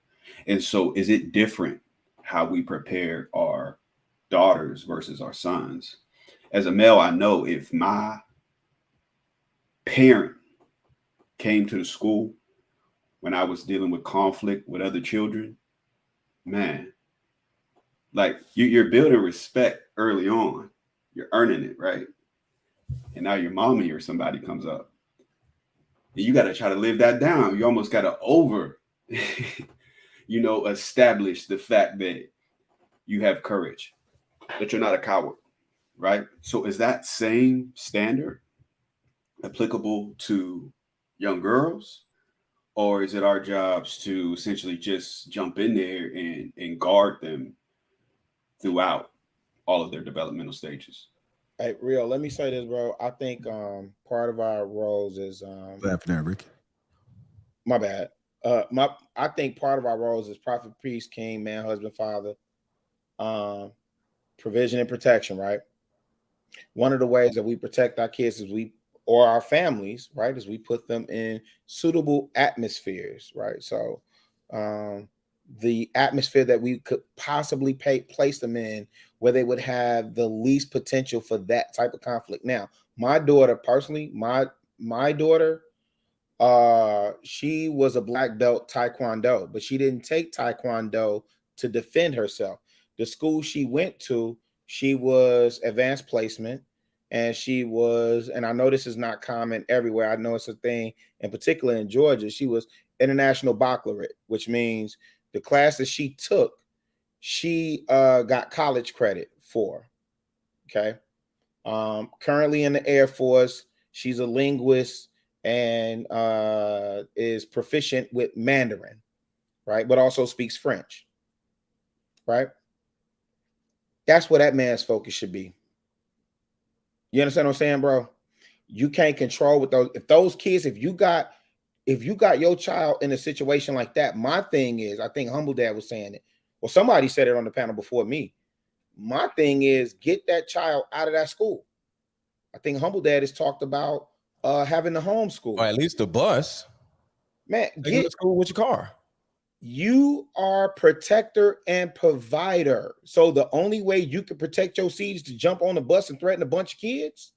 K: And so is it different how we prepare our daughters versus our sons? As a male, I know if my parent came to the school when I was dealing with conflict with other children, man, like you're building respect early on. You're earning it, right? And now your mommy or somebody comes up. And you got to try to live that down. You almost got to establish the fact that you have courage, that you're not a coward, right? So is that same standard applicable to young girls? Or is it our jobs to essentially just jump in there and guard them throughout all of their developmental stages?
D: Hey, Rio, let me say this, bro. I think part of our roles is
B: Ricky.
D: My bad. I think part of our roles is prophet, priest, king, man, husband, father, provision and protection, right? One of the ways that we protect our kids or our families, right, is we put them in suitable atmospheres, right? So the atmosphere that we could possibly place them in where they would have the least potential for that type of conflict. Now, my daughter personally, my daughter, she was a black belt Taekwondo, but she didn't take Taekwondo to defend herself. The school she went to, she was advanced placement, and and I know this is not common everywhere. I know it's a thing, in particular in Georgia, she was international baccalaureate, which means the classes she took, she got college credit for. Okay. Currently in the Air Force, she's a linguist and is proficient with Mandarin, right? But also speaks French, right? That's where that man's focus should be. You understand what I'm saying, bro? You can't control with those. If those kids, if you got your child in a situation like that, my thing is, I think Humble Dad was saying it. Well, somebody said it on the panel before me. My thing is, get that child out of that school. I think Humble Dad has talked about having the homeschool.
E: Or at least the bus.
D: Man,
E: get to school with your car.
D: You are protector and provider. So the only way you can protect your seed is to jump on the bus and threaten a bunch of kids.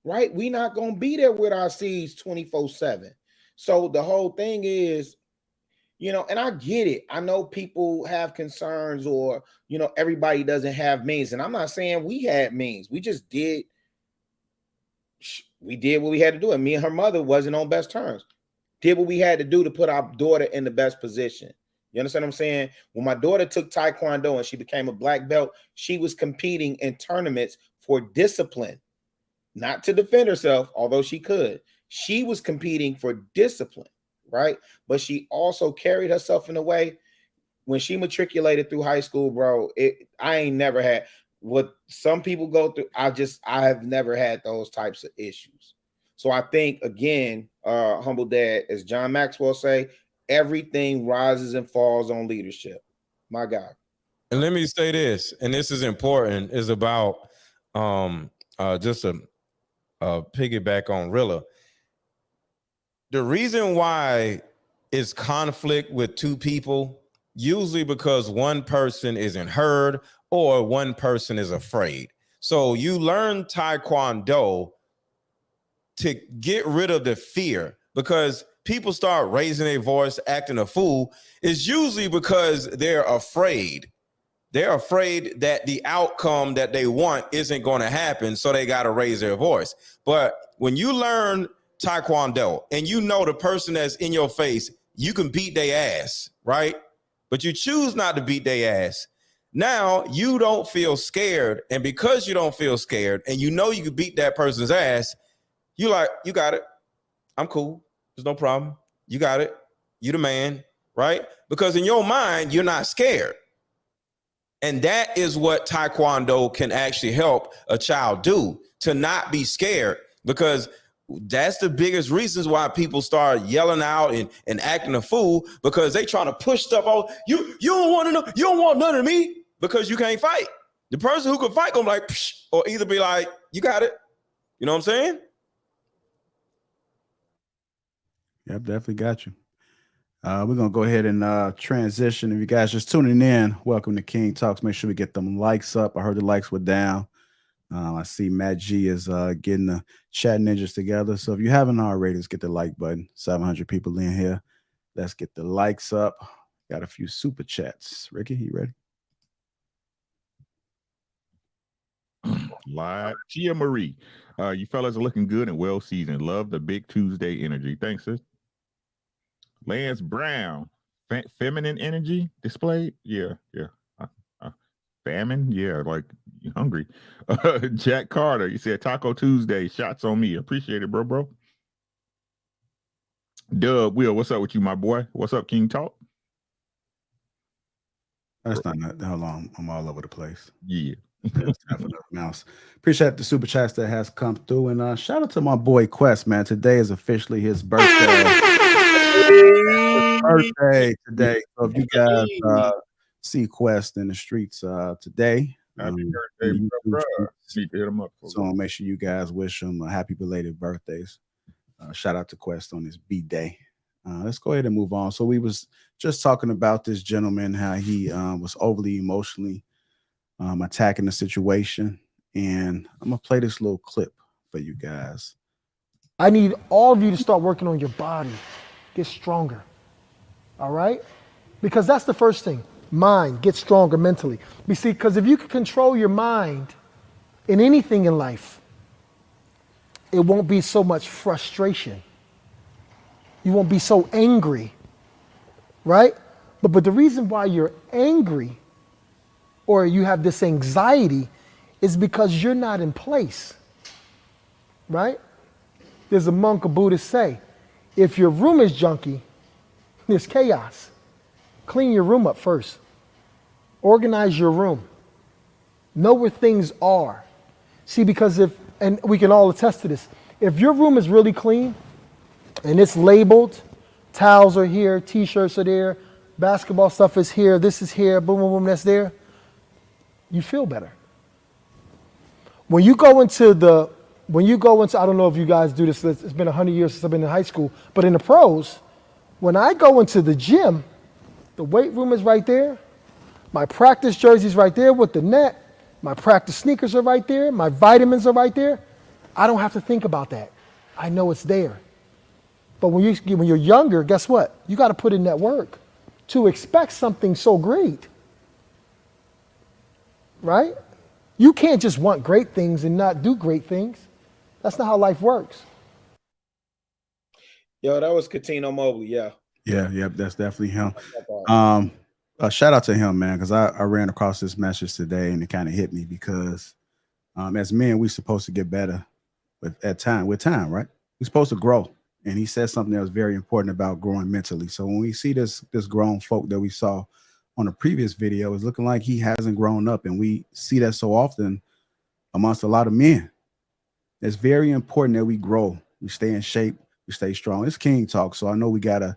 D: Right? We're not going to be there with our seeds 24/7. So the whole thing is, and I get it. I know people have concerns or, everybody doesn't have means. And I'm not saying we had means. We just did. We did what we had to do. And me and her mother wasn't on best terms. Did what we had to do to put our daughter in the best position. You understand what I'm saying? When my daughter took Taekwondo and she became a black belt, she was competing in tournaments for discipline, not to defend herself, although she could. She was competing for discipline, right? But she also carried herself in a way when she matriculated through high school, bro. I ain't never had what some people go through. I have never had those types of issues. So I think, again, Humble Dad, as John Maxwell say, everything rises and falls on leadership. My God.
E: And let me say this, and this is important, is about just a piggyback on Rilla. The reason why it's conflict with two people, usually because one person isn't heard or one person is afraid. So you learn Taekwondo to get rid of the fear, because people start raising their voice, acting a fool, is usually because they're afraid. They're afraid that the outcome that they want isn't going to happen, so they got to raise their voice. But when you learn Taekwondo and you know the person that's in your face, you can beat their ass, right? But you choose not to beat their ass. Now you don't feel scared, and because you don't feel scared and you know you can beat that person's ass, you like, you got it. I'm cool. There's no problem. You got it. You the man, right? Because in your mind, you're not scared. And that is what Taekwondo can actually help a child do, to not be scared, because that's the biggest reasons why people start yelling out and acting a fool, because they trying to push stuff out. You don't want to know. You don't want none of me because you can't fight. The person who can fight gonna be like, psh, or either be like, you got it. You know what I'm saying?
C: Yep, definitely got you. We're going to go ahead and transition. If you guys just tuning in, welcome to King Talks. Make sure we get them likes up. I heard the likes were down. I see Matt G is getting the chat ninjas together. So if you haven't already, let's get the like button. 700 people in here. Let's get the likes up. Got a few super chats. Ricky, you ready?
H: Live. Tia Marie. You fellas are looking good and well seasoned. Love the big Tuesday energy. Thanks, sis. Lance Brown. Feminine energy displayed? Yeah. Famine? Yeah, like you hungry. Jack Carter. You said Taco Tuesday. Shots on me. Appreciate it, bro. Dub Will, what's up with you, my boy? What's up, King Talk?
C: That's not hold on. I'm all over the place.
H: Yeah.
C: Mouse. Appreciate the super chats that has come through, and shout out to my boy Quest, man. Today is officially his birthday. Birthday today. So if you guys see Quest in the streets today,
H: happy birthday, bro. Hit him up.
C: So make sure you guys wish him a happy belated birthdays. Shout out to Quest on his B-Day. Let's go ahead and move on. So we was just talking about this gentleman, how he was overly emotionally attacking the situation, and I'm gonna play this little clip for you guys.
L: I need all of you to start working on your body, get stronger, all right? Because that's the first thing. Mind, get stronger mentally. You see, because if you can control your mind in anything in life, it won't be so much frustration. You won't be so angry, right? But the reason why you're angry or you have this anxiety is because you're not in place, right? There's a monk, a Buddhist say, if your room is junky, there's chaos. Clean your room up first. Organize your room. Know where things are. See, because and we can all attest to this, if your room is really clean and it's labeled, towels are here, t-shirts are there, basketball stuff is here, this is here, boom, boom, boom, that's there, you feel better. When you go into, I don't know if you guys do this, it's been 100 years since I've been in high school, but in the pros, when I go into the gym, the weight room is right there, my practice jersey's right there with the net, my practice sneakers are right there, my vitamins are right there. I don't have to think about that. I know it's there. But when you're younger, guess what? You got to put in that work to expect something so great, right? You can't just want great things and not do great things. That's not how life works.
D: Yo, that was Katino Mobley, yeah.
C: Yeah, yep, that's definitely him. Shout out to him, man, because I ran across this message today and it kind of hit me because as men, we're supposed to get better with time, right? We're supposed to grow. And he said something that was very important about growing mentally. So when we see this grown folk that we saw on the previous video, it's looking like he hasn't grown up. And we see that so often amongst a lot of men. It's very important that we grow. We stay in shape. We stay strong. It's King Talk. So I know we got to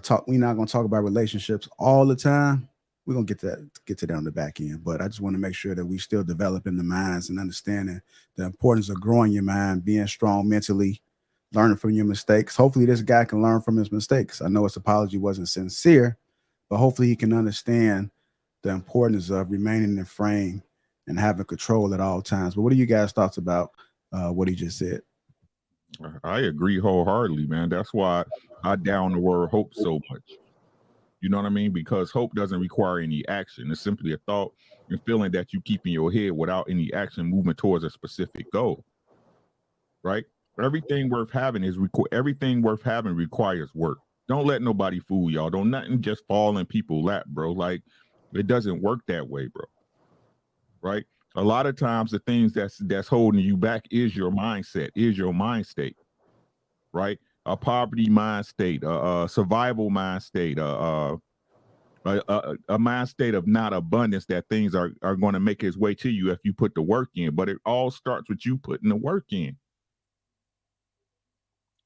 C: talk. We're not going to talk about relationships all the time. We're going to get to that on the back end. But I just want to make sure that we still developing the minds and understanding the importance of growing your mind, being strong mentally, learning from your mistakes. Hopefully this guy can learn from his mistakes. I know his apology wasn't sincere, but hopefully he can understand the importance of remaining in frame and having control at all times. But what are you guys' thoughts about what he just said?
H: I agree wholeheartedly, man. That's why I down the word hope so much. You know what I mean? Because hope doesn't require any action. It's simply a thought and feeling that you keep in your head without any action movement towards a specific goal. Right? Everything worth having requires work. Don't let nobody fool y'all. Don't nothing just fall in people's lap, bro. Like, it doesn't work that way, bro. Right? A lot of times the things that's holding you back is your mindset, is your mind state. Right? A poverty mind state, a survival mind state, a mind state of not abundance, that things are going to make its way to you if you put the work in. But it all starts with you putting the work in.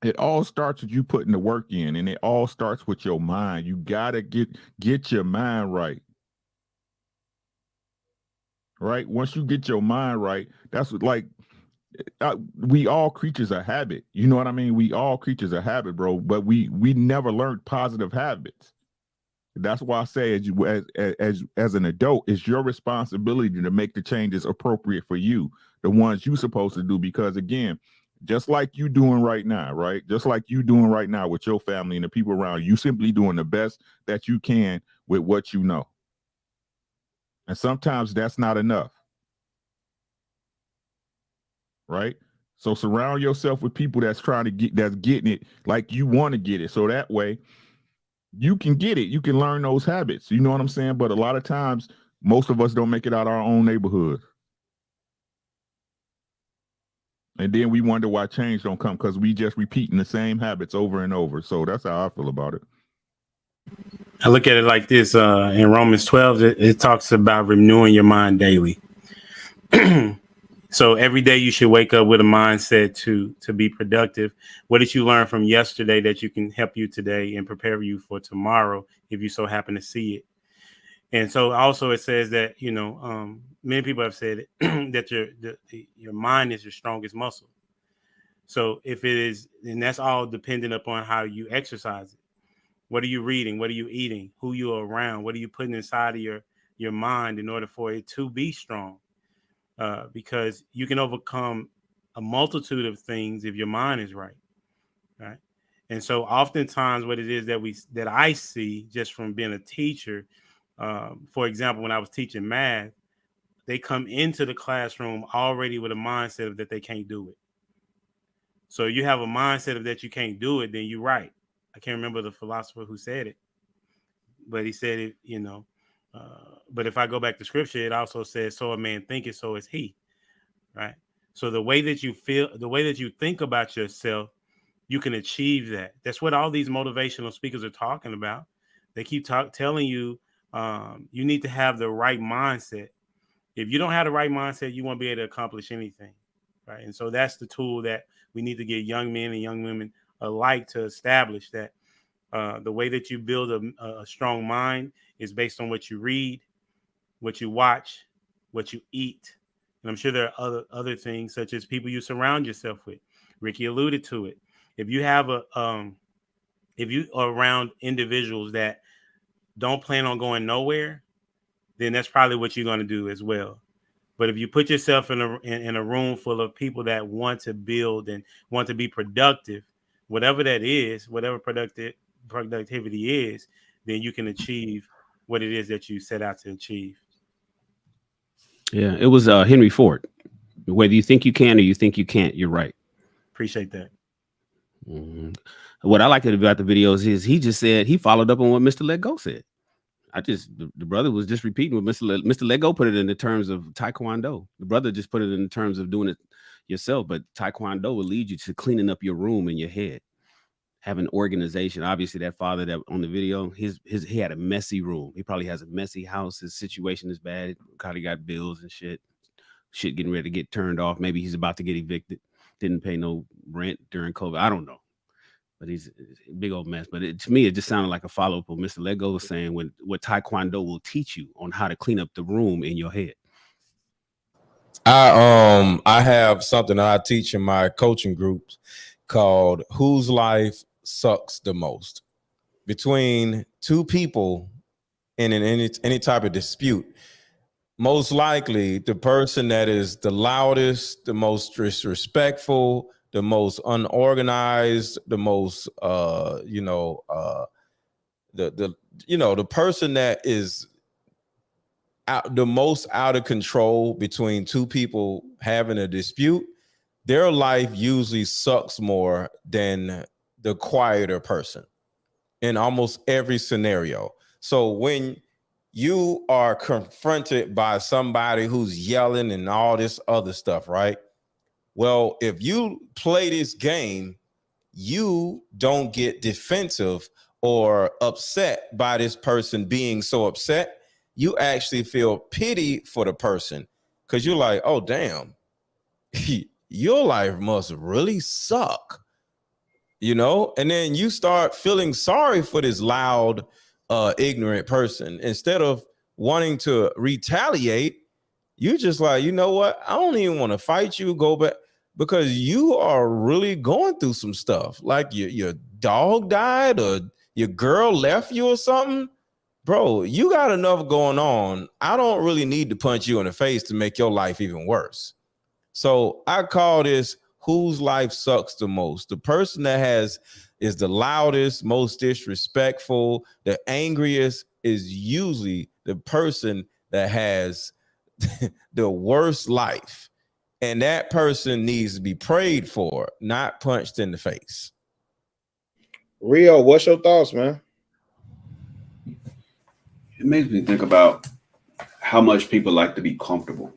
H: It all starts with you putting the work in, and it all starts with your mind. You gotta get your mind right. Right? Once you get your mind right, that's what, like, we all creatures of habit. You know what I mean? We all creatures of habit, bro. But we never learned positive habits. That's why I say, as an adult, it's your responsibility to make the changes appropriate for you, the ones you're supposed to do. Because again, just like you doing right now, right? Just like you doing right now with your family and the people around you, simply doing the best that you can with what you know. And sometimes that's not enough. Right? So surround yourself with people that's getting it like you want to get it. So that way you can get it. You can learn those habits. You know what I'm saying? But a lot of times, most of us don't make it out our own neighborhood. And then we wonder why change don't come, because we just repeating the same habits over and over. So that's how I feel about it.
G: I look at it like this. In Romans 12, it talks about renewing your mind daily. So every day you should wake up with a mindset to be productive. What did you learn from yesterday that you can help you today and prepare you for tomorrow if you so happen to see it? And so also it says that, many people have said it, that your mind is your strongest muscle. So if it is, and that's all dependent upon how you exercise it. What are you reading? What are you eating? Who you're around? What are you putting inside of your mind in order for it to be strong? Because you can overcome a multitude of things if your mind is right. Right. And so oftentimes what it is that I see just from being a teacher, for example, when I was teaching math, they come into the classroom already with a mindset of that they can't do it. So you have a mindset of that you can't do it, then you're right. I can't remember the philosopher who said it, but he said it, but if I go back to scripture, it also says, so a man thinketh, so is he, right? So the way that you feel, the way that you think about yourself, you can achieve that. That's what all these motivational speakers are talking about. They keep telling you, you need to have the right mindset. If you don't have the right mindset, you won't be able to accomplish anything, right? And so that's the tool that we need to get young men and young women alike to establish, that the way that you build a strong mind is based on what you read, what you watch, what you eat. And I'm sure there are other things, such as people you surround yourself with. Ricky alluded to it. If you have if you are around individuals that don't plan on going nowhere, then that's probably what you're going to do as well. But if you put yourself in a room full of people that want to build and want to be productive, whatever that is, whatever productivity is, then you can achieve what it is that you set out to achieve.
F: Yeah, it was Henry Ford. Whether you think you can or you think you can't, you're right.
G: Appreciate that.
F: Mm-hmm. What I liked about the videos is he just said he followed up on what Mr. Let Go said. The brother was just repeating what Mr. Let Go put it in the terms of Taekwondo. The brother just put it in terms of doing it yourself, but Taekwondo will lead you to cleaning up your room and your head, having organization. Obviously, that father that on the video, he had a messy room. He probably has a messy house. His situation is bad. Probably got bills and shit getting ready to get turned off. Maybe he's about to get evicted. Didn't pay no rent during COVID. I don't know. But he's a big old mess. But to me, it just sounded like a follow-up of Mr. Lego was saying what Taekwondo will teach you on how to clean up the room in your head.
E: I have something that I teach in my coaching groups called Whose Life Sucks the Most. Between two people in any type of dispute, most likely the person that is the loudest, the most disrespectful, the most unorganized, the most the person that is the most out of control between two people having a dispute, their life usually sucks more than the quieter person in almost every scenario. So when you are confronted by somebody who's yelling and all this other stuff, right? Well, if you play this game, you don't get defensive or upset by this person being so upset. You actually feel pity for the person because you're like, oh, damn, your life must really suck, and then you start feeling sorry for this loud, ignorant person. Instead of wanting to retaliate, you're just like, you know what? I don't even want to fight you, go back, because you are really going through some stuff. Like your dog died or your girl left you or something. Bro, you got enough going on. I don't really need to punch you in the face to make your life even worse. So I call this whose life sucks the most. The person that is the loudest, most disrespectful, the angriest is usually the person that has the worst life. And that person needs to be prayed for, not punched in the face.
D: Rio, what's your thoughts, man?
K: It makes me think about how much people like to be comfortable,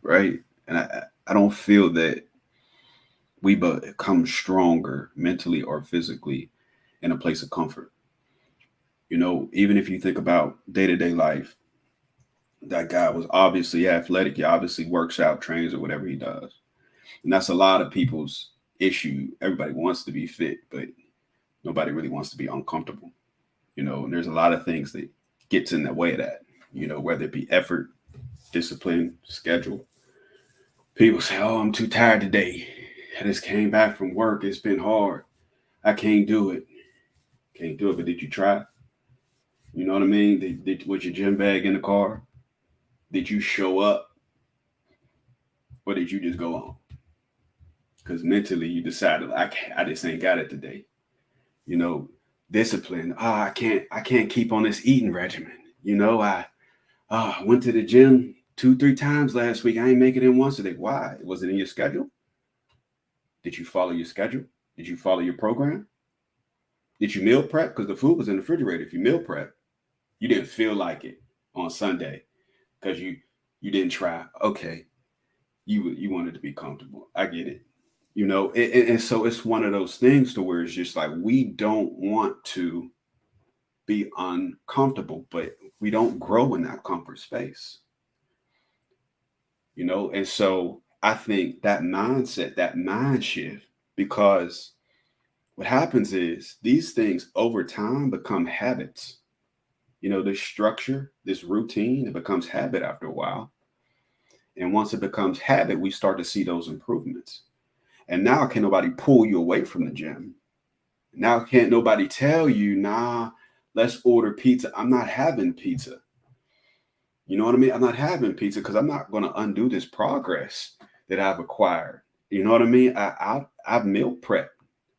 K: right? And I don't feel that we become stronger mentally or physically in a place of comfort. Even if you think about day-to-day life, that guy was obviously athletic. He obviously works out, trains, or whatever he does. And that's a lot of people's issue. Everybody wants to be fit, but nobody really wants to be uncomfortable. And there's a lot of things that gets in the way of that, whether it be effort, discipline, schedule. People say, oh, I'm too tired today. I just came back from work. It's been hard. I can't do it. Can't do it, but did you try? You know what I mean? Was your gym bag in the car? Did you show up? Or did you just go on? Because mentally you decided, I just ain't got it today. Discipline. I can't keep on this eating regimen. I went to the gym 2-3 times last week. I ain't make it in once today. Why? Was it in your schedule? Did you follow your schedule? Did you follow your program? Did you meal prep? Because the food was in the refrigerator. If you meal prep, you didn't feel like it on Sunday because you didn't try. Okay, you wanted to be comfortable. I get it. And so it's one of those things to where it's just like we don't want to be uncomfortable, but we don't grow in that comfort space. you know. And so I think that mindset, that mind shift, because what happens is these things over time become habits. You know, this structure, this routine, it becomes habit after a while. And once it becomes habit, we start to see those improvements. And now can nobody pull you away from the gym. Now can't nobody tell you, nah, let's order pizza. I'm not having pizza. You know what I mean? I'm not having pizza because I'm not going to undo this progress that I've acquired. You know what I mean? I've meal prepped.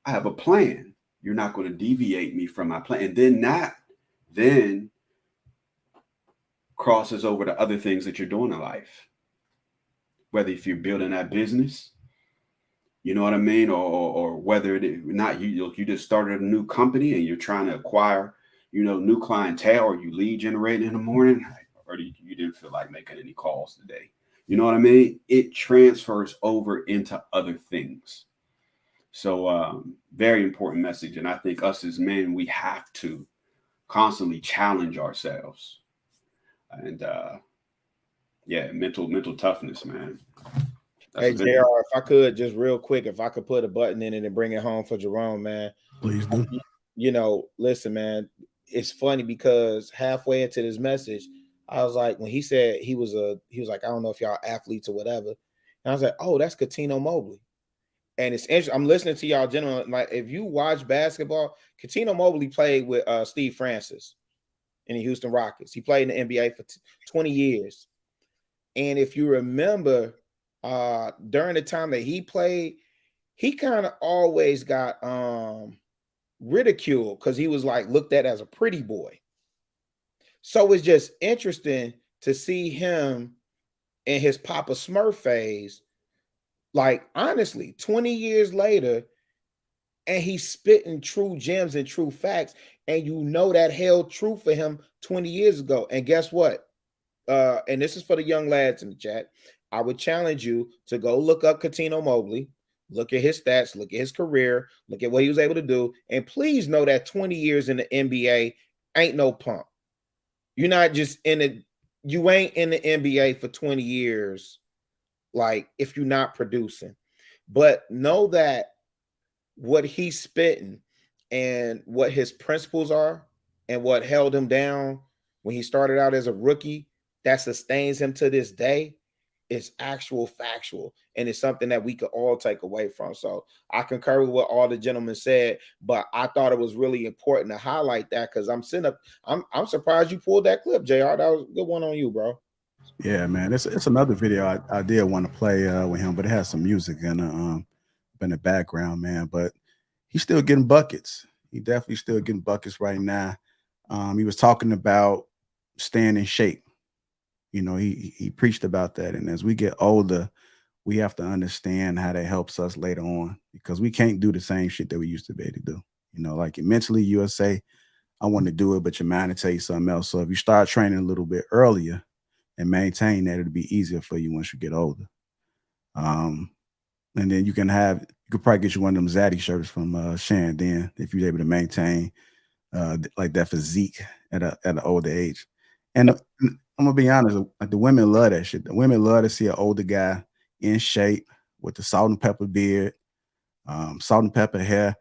K: I have a plan. You're not going to deviate me from my plan. And then that then crosses over to other things that you're doing in life. Whether if you're building that business, you know what I mean? Or whether it not you just started a new company and you're trying to acquire, you know, new clientele, or you lead generating in the morning, or you didn't feel like making any calls today. You know what I mean? It transfers over into other things. So very important message. And I think us as men, we have to constantly challenge ourselves. And yeah, mental toughness, man. That's
D: Hey, JR, if I could just real quick, if I could put a button in it and bring it home for Jerome, man.
C: Please do.
D: You know, listen, man, it's funny because halfway into this message, I was like, when he said he was like, I don't know if y'all athletes or whatever. And I was like, oh, that's Cuttino Mobley. And it's interesting. I'm listening to y'all gentlemen. Like, if you watch basketball, Cuttino Mobley played with Steve Francis in the Houston Rockets. He played in the NBA for 20 years. And if you remember, during the time that he played, he kind of always got ridiculed because he was like looked at as a pretty boy. So it's just interesting to see him in his Papa Smurf phase, like honestly, 20 years later, and he's spitting true gems and true facts, and you know that held true for him 20 years ago. And guess what? And this is for the young lads in the chat. I would challenge you to go look up Cuttino Mobley, look at his stats, look at his career, look at what he was able to do, and please know that 20 years in the NBA ain't no pump. You're not just in it. You ain't in the NBA for 20 years, like if you're not producing. But know that what he's spitting and what his principles are and what held him down when he started out as a rookie, that sustains him to this day, is actual factual, and it's something that we could all take away from. So I concur with what all the gentlemen said, but I thought it was really important to highlight that because I'm surprised you pulled that clip, JR. That was a good one on you, bro.
C: Yeah, man. It's another video I did want to play with him, but it has some music in the background, man. But he's still getting buckets. He definitely still getting buckets right now. He was talking about staying in shape. You know, he preached about that. And as we get older, we have to understand how that helps us later on, because we can't do the same shit that we used to be able to do. You know, like mentally, you'll say, I want to do it, but your mind will tell you something else. So if you start training a little bit earlier and maintain that, it'll be easier for you once you get older. And then you could probably get you one of them Zaddy shirts from Shan then, if you're able to maintain like that physique at an older age. And I'm gonna be honest, like the women love that shit. The women love to see an older guy in shape with the salt and pepper beard, salt and pepper hair.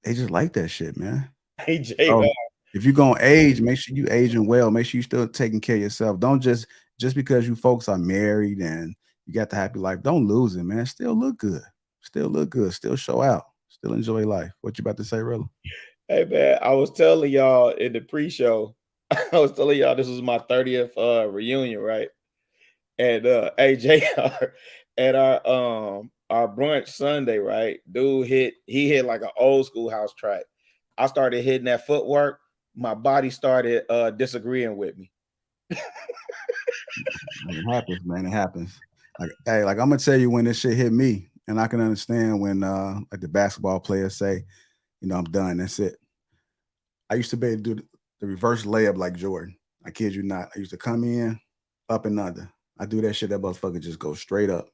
C: They just like that shit, man.
D: Hey, J.
C: So if you're gonna age, make sure you aging well. Make sure you still taking care of yourself. Don't just because you folks are married and you got the happy life, don't lose it, man. Still look good. Still look good. Still show out. Still enjoy life. What you about to say, Rilla?
D: Hey, man, I was telling y'all in the pre-show, I was telling y'all this was my 30th reunion, right? And hey, JR, at our brunch Sunday, right? Dude he hit like an old school house track. I started hitting that footwork. My body started disagreeing with me.
C: It happens, man. It happens. Like, hey, like I'm gonna tell you when this shit hit me, and I can understand when like the basketball players say, you know, I'm done. That's it. I used to be able to do the reverse layup like Jordan. I kid you not. I used to come in, up and under. I do that shit, that motherfucker just go straight up.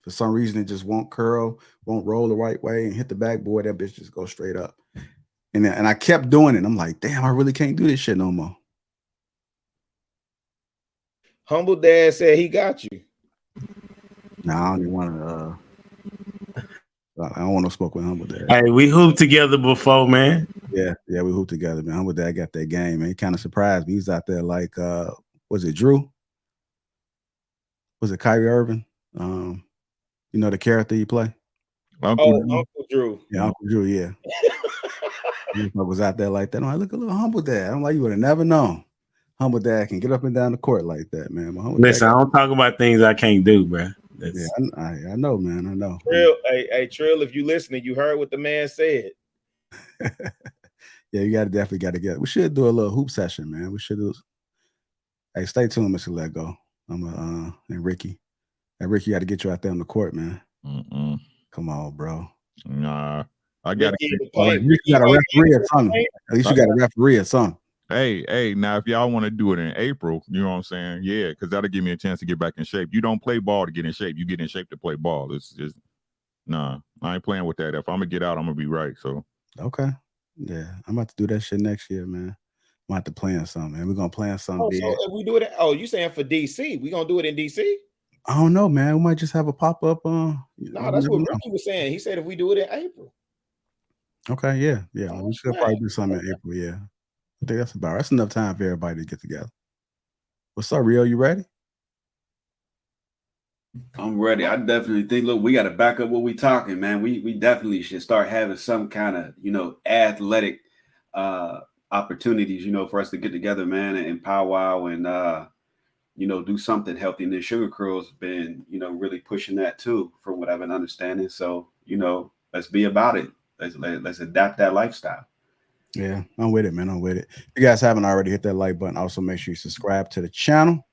C: For some reason, it just won't curl, won't roll the right way, and hit the backboard. That bitch just go straight up. And I kept doing it. I'm like, damn, I really can't do this shit no more.
D: Humble Dad said he got you.
C: Nah, I don't even want to. I don't want to smoke with Humble Dad.
G: Hey, we hooped together before, man.
C: Yeah, we hooped together, man. Humble Dad got that game, man. He kind of surprised me. He's out there like, was it Drew? Was it Kyrie Irving? You know the character you play?
D: Uncle Drew.
C: Yeah, Uncle Drew, yeah. He was out there like that. I'm like, look, a little Humble Dad. I'm like, you would have never known. Humble Dad can get up and down the court like that, man.
G: Listen, I don't talk about things I can't do, bro.
C: Yeah, I know, man. I know.
D: Trill, hey, Trill, if you listening, you heard what the man said.
C: Yeah, you definitely got to get. We should do a little hoop session, man. We should do. Hey, stay tuned, Mr. Let Go. And Ricky. Hey, Ricky, got to get you out there on the court, man. Come on, bro.
H: Nah, I got to.
C: You got a referee or something. At least you got a referee or something.
H: Hey, now if y'all want to do it in April, you know what I'm saying? Yeah, because that'll give me a chance to get back in shape. You don't play ball to get in shape. You get in shape to play ball. It's just, nah, I ain't playing with that. If I'm going to get out, I'm going to be right. So,
C: okay. Yeah, I'm about to do that shit next year, man. I'm about to play in something, man. We're going to play in something big.
D: So if we do it, you saying for DC? We going to do it in DC?
C: I don't know, man. We might just have a pop-up.
D: No, that's what Ricky was saying. He said if we do it in April.
C: Okay, yeah. We should probably do something in April, yeah. I think that's enough time for everybody to get together. What's up, Rio? You ready?
K: I'm ready. I definitely think, look, we got to back up what we talking, man. We definitely should start having some kind of, athletic opportunities, for us to get together, man, and powwow and, do something healthy. And then Sugar Curl's been, really pushing that too, from what I've been understanding. So, let's be about it. Let's adapt that lifestyle.
C: Yeah, I'm with it, man. I'm with it. If you guys haven't already, hit that like button. Also, make sure you subscribe to the channel.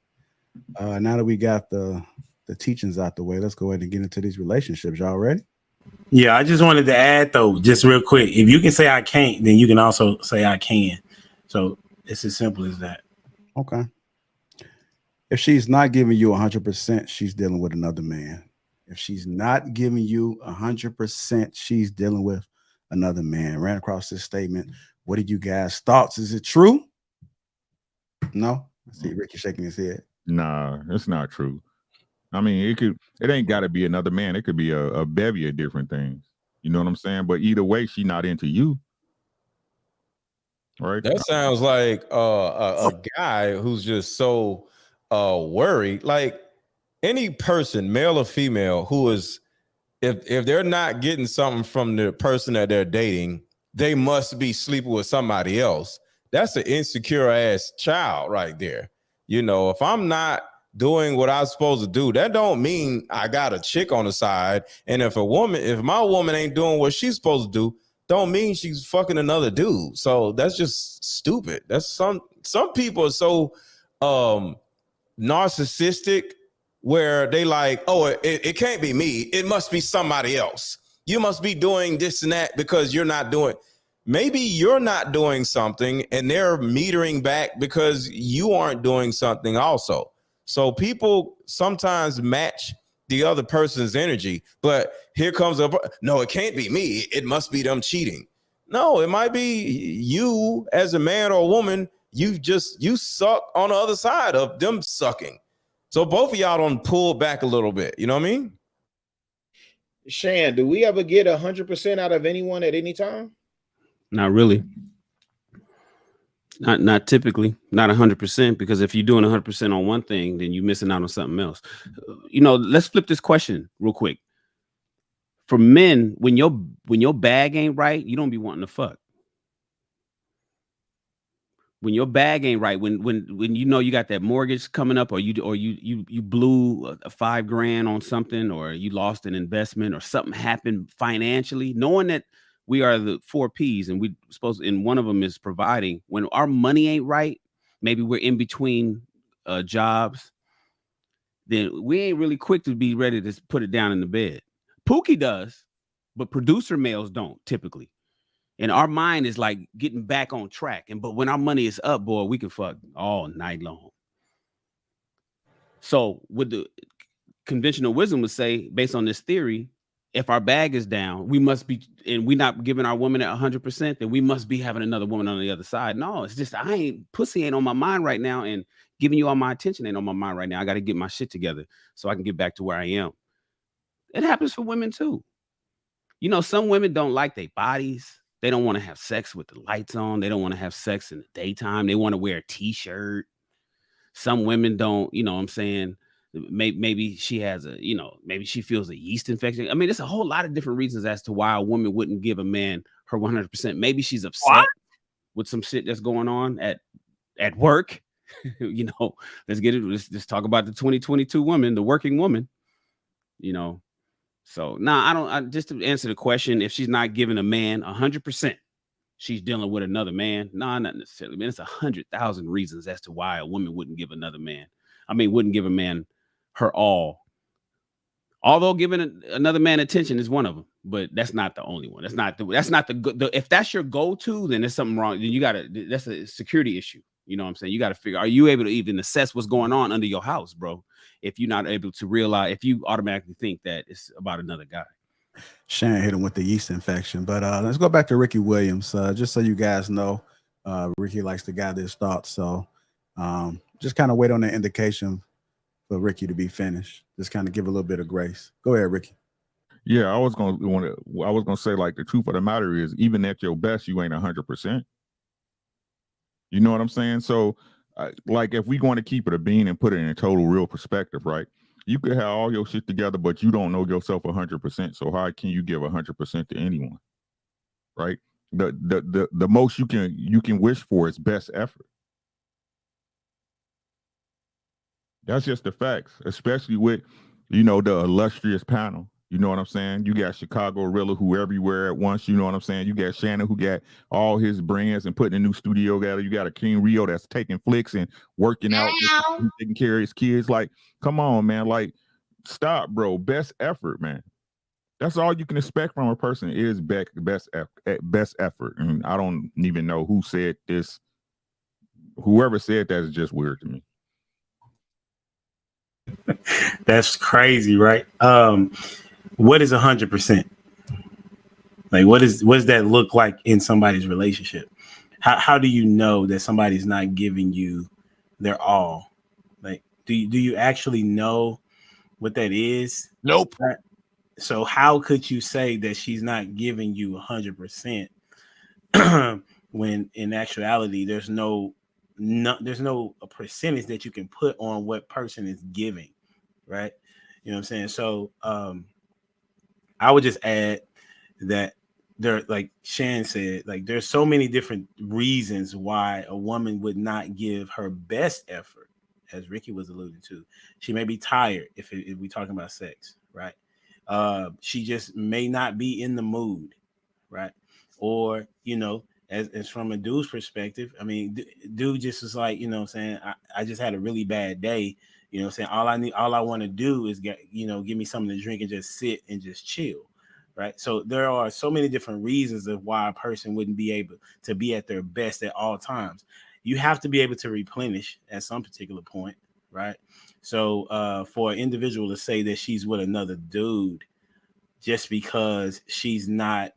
C: Now that we got the teachings out the way, let's go ahead and get into these relationships. Y'all ready?
G: Yeah, I just wanted to add, though, just real quick. If you can say I can't, then you can also say I can. So it's as simple as that.
C: Okay. If she's not giving you 100%, she's dealing with another man. If she's not giving you 100%, she's dealing with another man. Ran across this statement. What are you guys' thoughts? Is it true? No? I see Ricky shaking his head.
H: Nah, it's not true. I mean, it ain't got to be another man. It could be a bevy of different things. You know what I'm saying? But either way, she not into you. Right?
E: That sounds like a guy who's just so worried. Like any person, male or female, who is, if they're not getting something from the person that they're dating, they must be sleeping with somebody else. That's an insecure ass child right there. If I'm not doing what I'm supposed to do, that don't mean I got a chick on the side. And if my woman ain't doing what she's supposed to do, don't mean she's fucking another dude. So that's just stupid. That's some people are so narcissistic where they like, oh, it can't be me. It must be somebody else. You must be doing this and that because you're not doing. Maybe you're not doing something and they're metering back because you aren't doing something also. So people sometimes match the other person's energy, but here comes no, it can't be me. It must be them cheating. No, it might be you as a man or a woman. You suck on the other side of them sucking. So both of y'all don't pull back a little bit. You know what I mean?
D: Shan, do we ever get 100% out of anyone at any time?
F: Not really. Not typically, not 100%, because if you're doing 100% on one thing, then you're missing out on something else. Let's flip this question real quick. For men, when your bag ain't right, you don't be wanting to fuck. When your bag ain't right, when you got that mortgage coming up, or you blew a $5,000 on something, or you lost an investment, or something happened financially, knowing that we are the 4 P's and and one of them is providing. When our money ain't right, maybe we're in between jobs, then we ain't really quick to be ready to put it down in the bed. Pookie does, but producer males don't typically. And our mind is like getting back on track. But when our money is up, boy, we can fuck all night long. So with the conventional wisdom would say, based on this theory, if our bag is down, we must be, and we're not giving our woman at 100%, then we must be having another woman on the other side. No, it's just, pussy ain't on my mind right now, and giving you all my attention ain't on my mind right now. I got to get my shit together so I can get back to where I am. It happens for women too. You know, some women don't like their bodies. They don't want to have sex with the lights on. They don't want to have sex in the daytime. They want to wear a t-shirt. Some women don't, you know what I'm saying? Maybe she has a, you know, maybe she feels a yeast infection. I mean, there's a whole lot of different reasons as to why a woman wouldn't give a man her 100%. Maybe she's upset with some shit that's going on at work. You know, let's get it. Let's talk about the 2022 woman, the working woman, you know. So just to answer the question, if she's not giving a man 100%, she's dealing with another man. No, not necessarily. Man, it's 100,000 reasons as to why a woman wouldn't give wouldn't give a man her all. Although giving another man attention is one of them, but that's not the only one. That's not the if that's your go-to, then there's something wrong. Then that's a security issue. You know what I'm saying? You got to figure, are you able to even assess what's going on under your house, bro? If you're not able to realize, if you automatically think that it's about another guy.
C: Shannon hit him with the yeast infection. But let's go back to Ricky Williams. Just so you guys know, Ricky likes to gather his thoughts. So just kind of wait on the indication for Ricky to be finished. Just kind of give a little bit of grace. Go ahead, Ricky.
H: Yeah, I was gonna say, like, the truth of the matter is, even at your best, you ain't 100%. You know what I'm saying? So, like, if we going to keep it a bean and put it in a total real perspective, right? You could have all your shit together, but you don't know yourself 100%. So how can you give 100% to anyone, right? The most you can wish for is best effort. That's just the facts, especially with, you know, the illustrious panel. You know what I'm saying? You got Chicago Rilla, who everywhere at once. You know what I'm saying? You got Shannon, who got all his brands and putting a new studio together. You got a King Rio that's taking flicks and working out, taking care of his kids. Like, come on, man. Like, stop, bro. Best effort, man. That's all you can expect from a person is best effort. And I don't even know who said this. Whoever said that is just weird to me.
G: That's crazy, right? What is 100%? Like, what does that look like in somebody's relationship? How do you know that somebody's not giving you their all? Like, do you actually know what that is?
C: Nope.
G: So how could you say that she's not giving you 100% when in actuality there's no percentage that you can put on what person is giving, right? You know what I'm saying? So I would just add that there, like Shan said, like, there's so many different reasons why a woman would not give her best effort, as Ricky was alluding to. She may be tired if we're talking about sex, right? She just may not be in the mood, right? Or, you know, as from a dude's perspective, I mean, dude just is like, you know what I'm saying, I just had a really bad day. You know what I'm saying? All I want to do is give me something to drink and just sit and just chill. Right. So there are so many different reasons of why a person wouldn't be able to be at their best at all times. You have to be able to replenish at some particular point. Right. So for an individual to say that she's with another dude just because she's not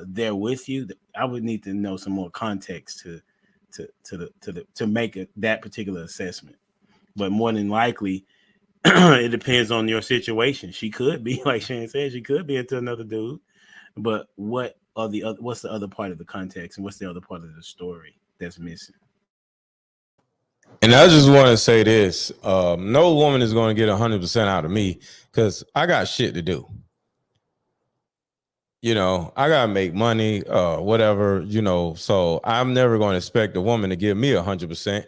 G: there with you, I would need to know some more context to make that particular assessment. But more than likely, it depends on your situation. She could be, like Shane said, she could be into another dude. But what's the other part of the context, and what's the other part of the story that's missing?
E: And I just want to say this: no woman is going to get 100% out of me because I got shit to do. You know, I gotta make money, whatever. You know, so I'm never going to expect a woman to give me 100%.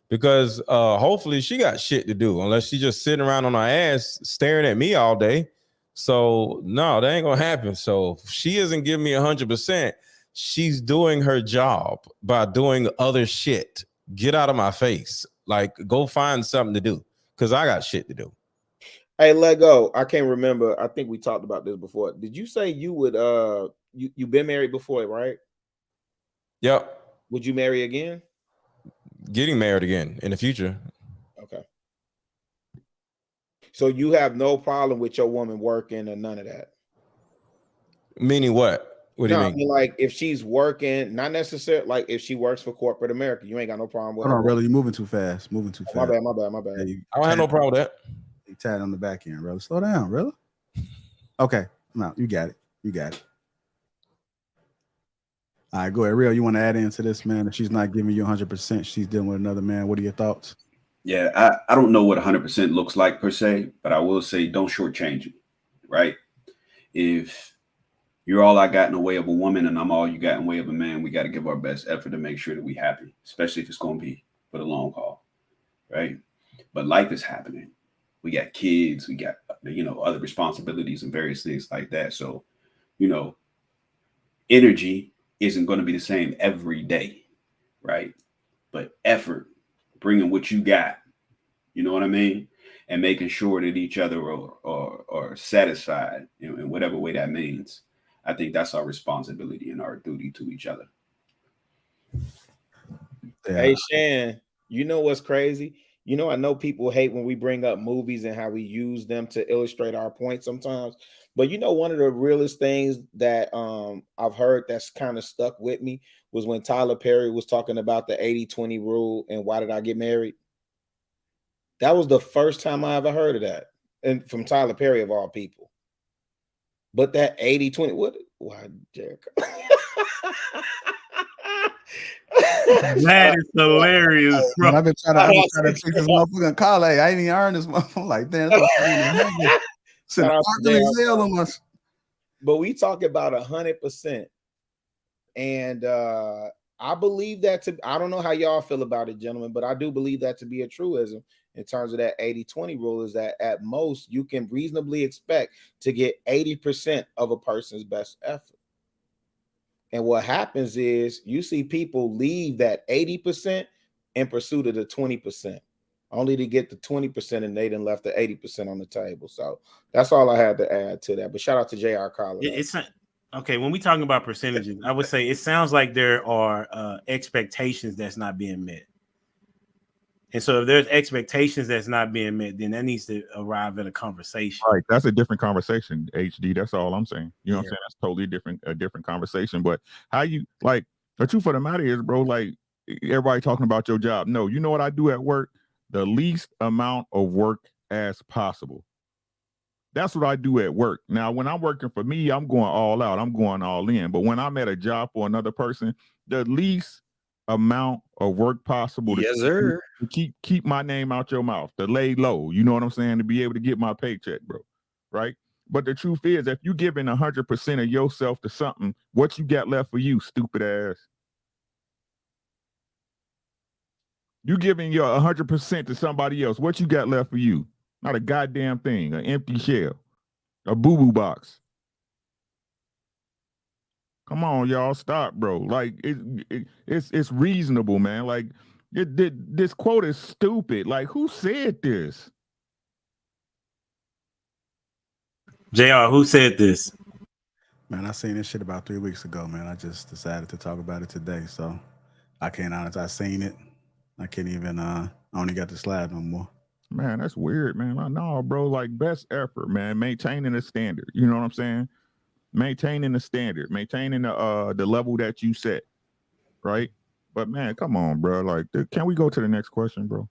E: Because hopefully she got shit to do, unless she just sitting around on her ass staring at me all day. So no, that ain't gonna happen. So if she isn't giving me 100%, she's doing her job by doing other shit. Get out of my face. Like, go find something to do, because I got shit to do.
D: Hey, let go. I can't remember. I think we talked about this before. Did you say you would you been married before, right?
E: Yep.
D: Would you marry again?
E: Getting married again in the future.
D: Okay. So you have no problem with your woman working or none of that?
E: Meaning what? What do you mean?
D: I mean, like, if she's working, not necessarily, like, if she works for corporate America, you ain't got no problem with her.
C: Hold on, really, you're moving too fast.
D: My bad.
E: I don't have no problem with that.
C: You tied on the back end, brother. Slow down, brother. Okay, no, you got it. You got it. All right, go ahead. Real, you want to add into this, man? If she's not giving you 100%, she's dealing with another man. What are your thoughts?
K: Yeah, I don't know what 100% looks like per se, but I will say don't shortchange it, right? If you're all I got in the way of a woman and I'm all you got in the way of a man, we got to give our best effort to make sure that we're happy, especially if it's going to be for the long haul, right? But life is happening. We got kids, we got, other responsibilities and various things like that. So, energy isn't going to be the same every day, right? But effort, bringing what you got, you know what I mean? And making sure that each other are satisfied in whatever way that means. I think that's our responsibility and our duty to each other.
C: Yeah.
D: Hey, Shan, you know what's crazy? I know people hate when we bring up movies and how we use them to illustrate our point sometimes. But one of the realest things that I've heard that's kind of stuck with me was when Tyler Perry was talking about the 80-20 rule and why did I get married? That was the first time I ever heard of that. And from Tyler Perry of all people. But that 80-20, why, Jericho?
G: That is hilarious, bro.
C: I've been trying to fix this motherfucking collar. I ain't even earned this motherfucker. I'm like, damn,
D: but we talk about 100%. And I believe that I don't know how y'all feel about it, gentlemen, but I do believe that to be a truism in terms of that 80-20 rule is that at most you can reasonably expect to get 80% of a person's best effort. And what happens is you see people leave that 80% in pursuit of the 20%, only to get the 20% and they done left the 80% on the table. So that's all I had to add to that. But shout out to JR Collins.
G: It's not okay. When we talking about percentages, I would say it sounds like there are expectations that's not being met. And so if there's expectations that's not being met, then that needs to arrive at a conversation.
H: Right. That's a different conversation, HD. That's all I'm saying. You know what I'm saying? That's totally a different conversation. But how you the truth of the matter is, bro, everybody talking about your job. No, you know what I do at work? The least amount of work as possible. That's what I do at work. Now, when I'm working for me, I'm going all out. I'm going all in. But when I'm at a job for another person, the least amount of work possible to keep my name out your mouth, to lay low, you know what I'm saying, to be able to get my paycheck, bro, right? But the truth is, if you giving 100% of yourself to something, what you got left for you, stupid ass? You giving your 100% to somebody else, what you got left for you? Not a goddamn thing, an empty shell, a boo-boo box. Come on, y'all, stop, bro. It's reasonable, man. This quote is stupid. Who said this?
G: JR, who said this?
C: Man, I seen this shit about 3 weeks ago, man. I just decided to talk about it today. So I can't honestly, I seen it. I can't even, I only got the slide no more.
H: Man, that's weird, man. No, bro, best effort, man. Maintaining the standard. You know what I'm saying? Maintaining the standard, maintaining the level that you set, right? But man, come on, bro. Can we go to the next question, bro?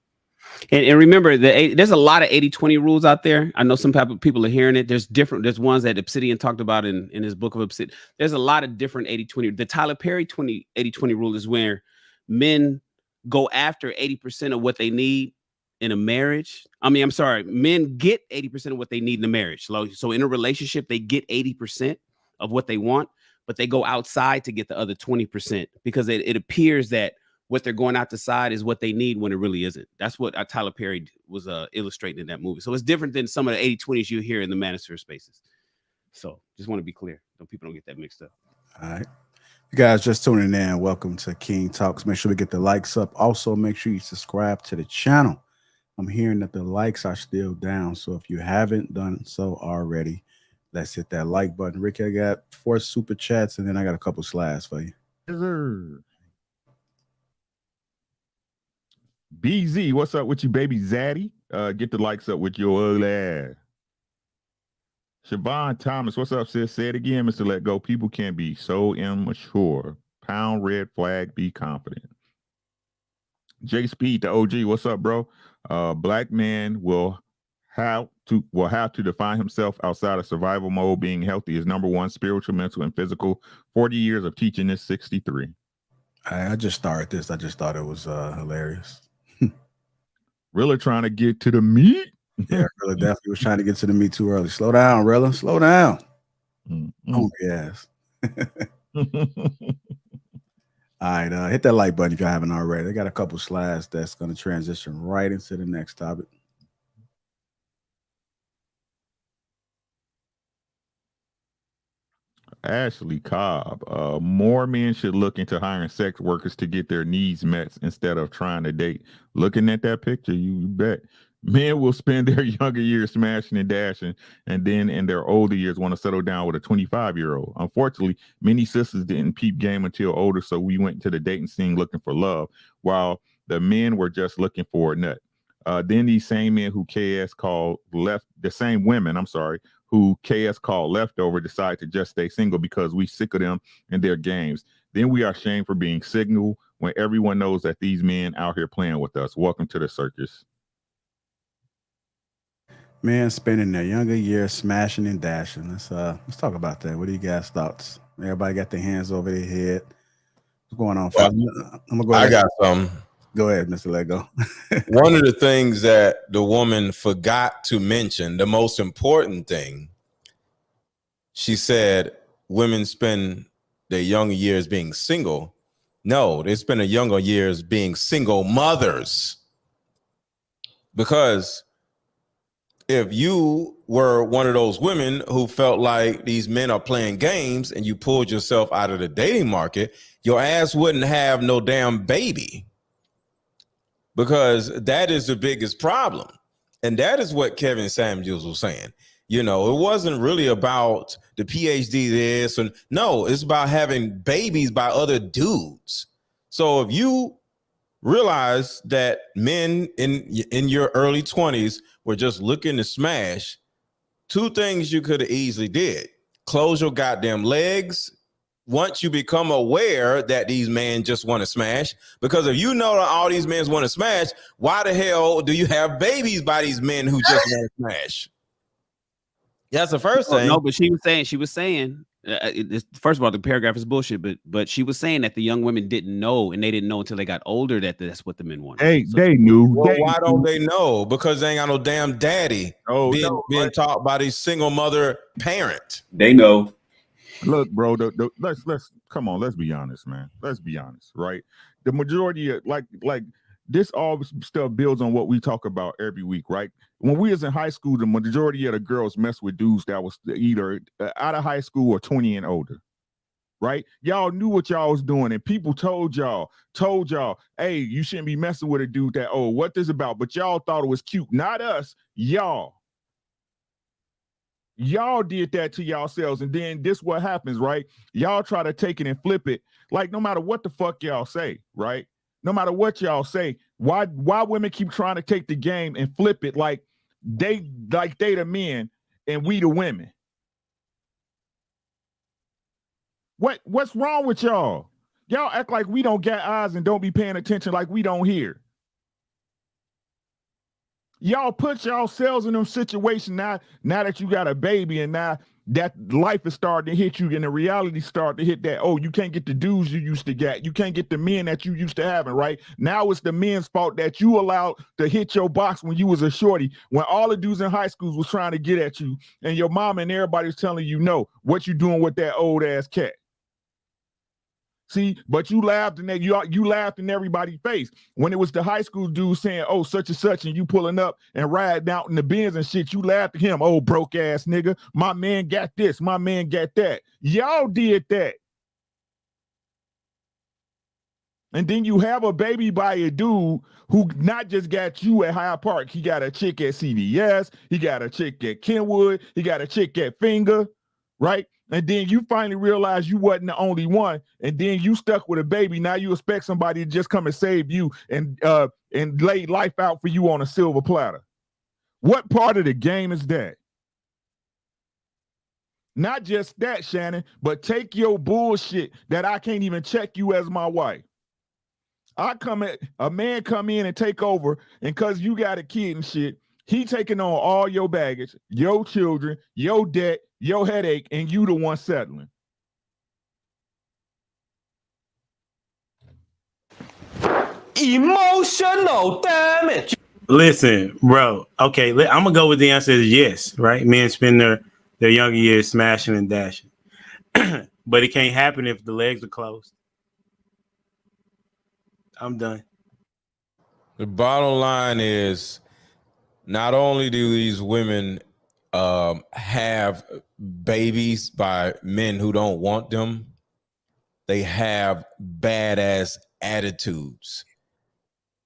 F: And remember, there's a lot of 80-20 rules out there. I know some people are hearing it. There's ones that Obsidian talked about in his book of Obsidian. There's a lot of different 80-20. The Tyler Perry 80-20 rule is where men go after 80% of what they need in a marriage. Men get 80% of what they need in a marriage. So in a relationship, they get 80% of what they want, but they go outside to get the other 20% because it appears that what they're going out the side is what they need when it really isn't. That's what Tyler Perry was illustrating in that movie. So it's different than some of the 80-20s you hear in the manosphere spaces. So just want to be clear, so people don't get that mixed up.
C: All right. You guys just tuning in, welcome to King Talks. Make sure to get the likes up. Also, make sure you subscribe to the channel. I'm hearing that the likes are still down, so if you haven't done so already, let's hit that like button. Ricky, I got 4 super chats, and then I got a couple slides for you.
H: Yes, sir. BZ, what's up with you, baby Zaddy? Get the likes up with your ugly ass. Siobhan Thomas, what's up, sis? Say it again, Mr. Let Go. People can be so immature. Pound red flag, be confident. J Speed, the OG, what's up, bro? Black men will how to define himself outside of survival mode. Being healthy is number one, spiritual, mental, and physical. 40 years of teaching this, 63.
C: I just started this. I just thought it was hilarious.
H: Really trying to get to the meat.
C: Yeah, Rilla definitely was trying to get to the meat too early. Slow down, Rilla. Slow down. Oh, yes. All right, hit that like button if you haven't already. They got a couple slides that's going to transition right into the next topic.
H: Ashley Cobb. More men should look into hiring sex workers to get their needs met instead of trying to date. Looking at that picture, you bet. Men will spend their younger years smashing and dashing, and then in their older years want to settle down with a 25-year-old. Unfortunately, many sisters didn't peep game until older, so we went to the dating scene looking for love, while the men were just looking for a nut. Then these same men who KS called left, the same women, I'm sorry, who KS called leftover, decide to just stay single because we sick of them and their games. Then we are ashamed for being single when everyone knows that these men out here playing with us. Welcome to the circus.
C: Men spending their younger years smashing and dashing. Let's talk about that. What do you guys' thoughts? Everybody got their hands over their head. What's going on?
E: Well,
C: I'm gonna go
E: I
C: ahead.
E: got some.
C: Go ahead, Mr. Lego.
E: One of the things that the woman forgot to mention, the most important thing, she said women spend their younger years being single. No, they spend their younger years being single mothers. Because if you were one of those women who felt like these men are playing games and you pulled yourself out of the dating market, your ass wouldn't have no damn baby. Because that is the biggest problem. And that is what Kevin Samuels was saying. You know, it wasn't really about the PhD this, and no, it's about having babies by other dudes. So if you realize that men in your early 20s were just looking to smash, two things you could have easily did. Close your goddamn legs once you become aware that these men just want to smash. Because if you know that all these men want to smash, why the hell do you have babies by these men who just want to smash? That's the first thing.
F: No, but she was saying first of all, the paragraph is bullshit, but she was saying that the young women didn't know, and they didn't know until they got older that that's what the men wanted.
H: Hey, so, they knew.
E: Well, why don't they know? Because they ain't got no damn daddy being taught by these single mother parent.
K: They know.
H: Look, bro, let's come on, let's be honest, man. Let's be honest, right? The majority of like this all stuff builds on what we talk about every week, right? When we was in high school, the majority of the girls messed with dudes that was either out of high school or 20 and older, right? Y'all knew what y'all was doing, and people told y'all, hey, you shouldn't be messing with a dude that old. What this about? But y'all thought it was cute. Not us, y'all. Y'all did that to yourselves, and then this what happens, right? Y'all try to take it and flip it, like no matter what the fuck y'all say, right? No matter what y'all say, why women keep trying to take the game and flip it like they the men and we the women? What's wrong with y'all? Y'all act like we don't get eyes and don't be paying attention, like we don't hear. Y'all put yourselves in them situations now that you got a baby and now that life is starting to hit you and the reality start to hit that, oh, you can't get the dudes you used to get. You can't get the men that you used to having, right? Now it's the men's fault that you allowed to hit your box when you was a shorty, when all the dudes in high schools was trying to get at you and your mom and everybody's telling you, no, what you doing with that old ass cat? See, but you laughed and you laughed in everybody's face when it was the high school dude saying, "Oh, such and such," and you pulling up and riding out in the Benz and shit. You laughed at him, "Oh, broke ass nigga. My man got this. My man got that." Y'all did that, and then you have a baby by a dude who not just got you at Hyde Park. He got a chick at CVS. He got a chick at Kenwood. He got a chick at Finger, right? And then you finally realize you wasn't the only one, and then you stuck with a baby. Now you expect somebody to just come and save you and lay life out for you on a silver platter. What part of the game is that? Not just that, Shannon, but take your bullshit that I can't even check you as my wife. A man come in and take over, and cause you got a kid and shit, He taking on all your baggage, your children, your debt, your headache, and you the one settling.
M: Emotional damage.
G: Listen, bro. Okay, I'm gonna go with the answer is yes. Right? Men spend their younger years smashing and dashing, but it can't happen if the legs are closed. I'm done.
E: The bottom line is, not only do these women have babies by men who don't want them, they have badass attitudes.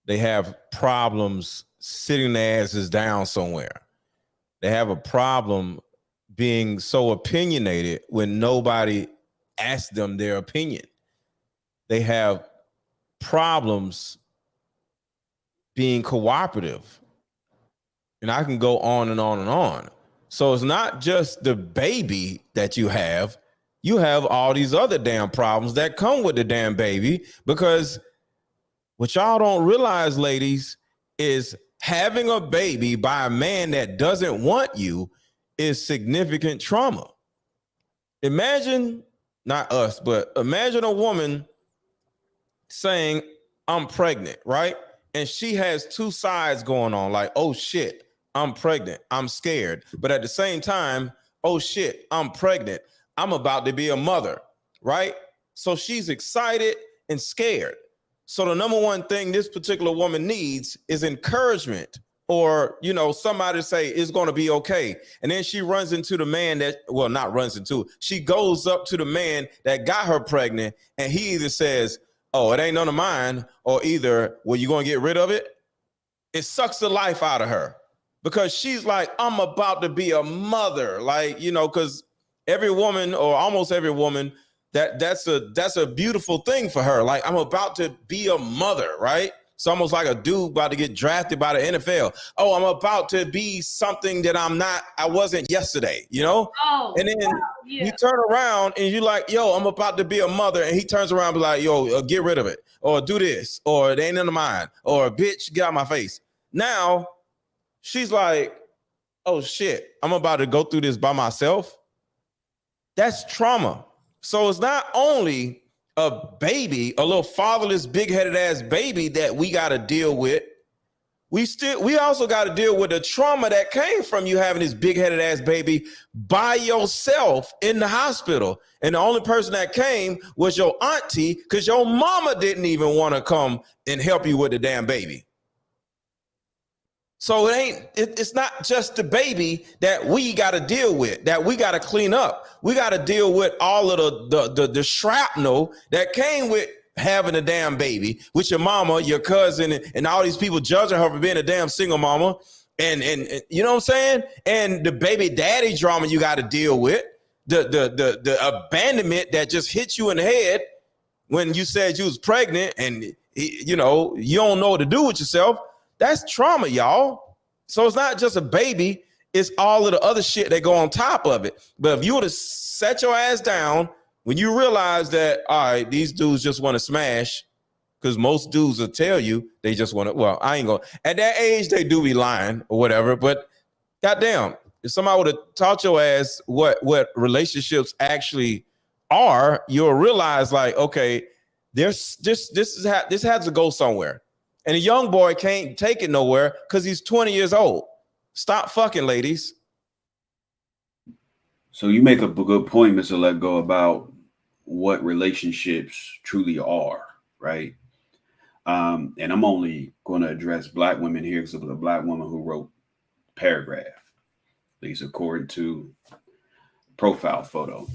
E: They have problems sitting their asses down somewhere. They have a problem being so opinionated when nobody asks them their opinion. They have problems being cooperative. And I can go on and on and on. So it's not just the baby that you have all these other damn problems that come with the damn baby, because what y'all don't realize, ladies, is having a baby by a man that doesn't want you is significant trauma. Imagine, not us, but imagine a woman saying, I'm pregnant, right? And she has two sides going on, like, oh shit, I'm pregnant, I'm scared. But at the same time, oh shit, I'm pregnant, I'm about to be a mother, right? So she's excited and scared. So the number one thing this particular woman needs is encouragement, or, you know, somebody to say it's going to be okay. And then she runs into the man that, well, not runs into, she goes up to the man that got her pregnant, and he either says, oh, it ain't none of mine, or either, well, you going to get rid of it? It sucks the life out of her, because she's like, I'm about to be a mother. Like, you know, because every woman, or almost every woman, that's a beautiful thing for her. Like, I'm about to be a mother, right? It's almost like a dude about to get drafted by the NFL. Oh, I'm about to be something that I wasn't yesterday, you know? Oh, and then you turn around and you're like, yo, I'm about to be a mother. And he turns around and be like, yo, get rid of it, or do this, or it ain't none of mine, or bitch, get out of my face. Now she's like, oh shit, I'm about to go through this by myself. That's trauma. So it's not only a baby, a little fatherless, big-headed ass baby that we got to deal with. We also got to deal with the trauma that came from you having this big-headed ass baby by yourself in the hospital. And the only person that came was your auntie, because your mama didn't even want to come and help you with the damn baby. So it's not just the baby that we got to deal with, that we got to clean up. We got to deal with all of the shrapnel that came with having a damn baby, with your mama, your cousin, and all these people judging her for being a damn single mama. And you know what I'm saying? And the baby daddy drama you got to deal with, the abandonment that just hit you in the head when you said you was pregnant, and you know, you don't know what to do with yourself. That's trauma, y'all. So it's not just a baby, it's all of the other shit that go on top of it. But if you would have set your ass down when you realize that, all right, these dudes just want to smash, because most dudes will tell you they just want to, well, I ain't gonna, at that age, they do be lying or whatever, but goddamn, if somebody would have taught your ass what relationships actually are, you'll realize, like, okay, this has to go somewhere. And a young boy can't take it nowhere because he's 20 years old. Stop fucking, ladies.
K: So you make a good point, Mr. Let Go, about what relationships truly are, right? And I'm only going to address Black women here because it was a Black woman who wrote paragraph, at least according to profile photo.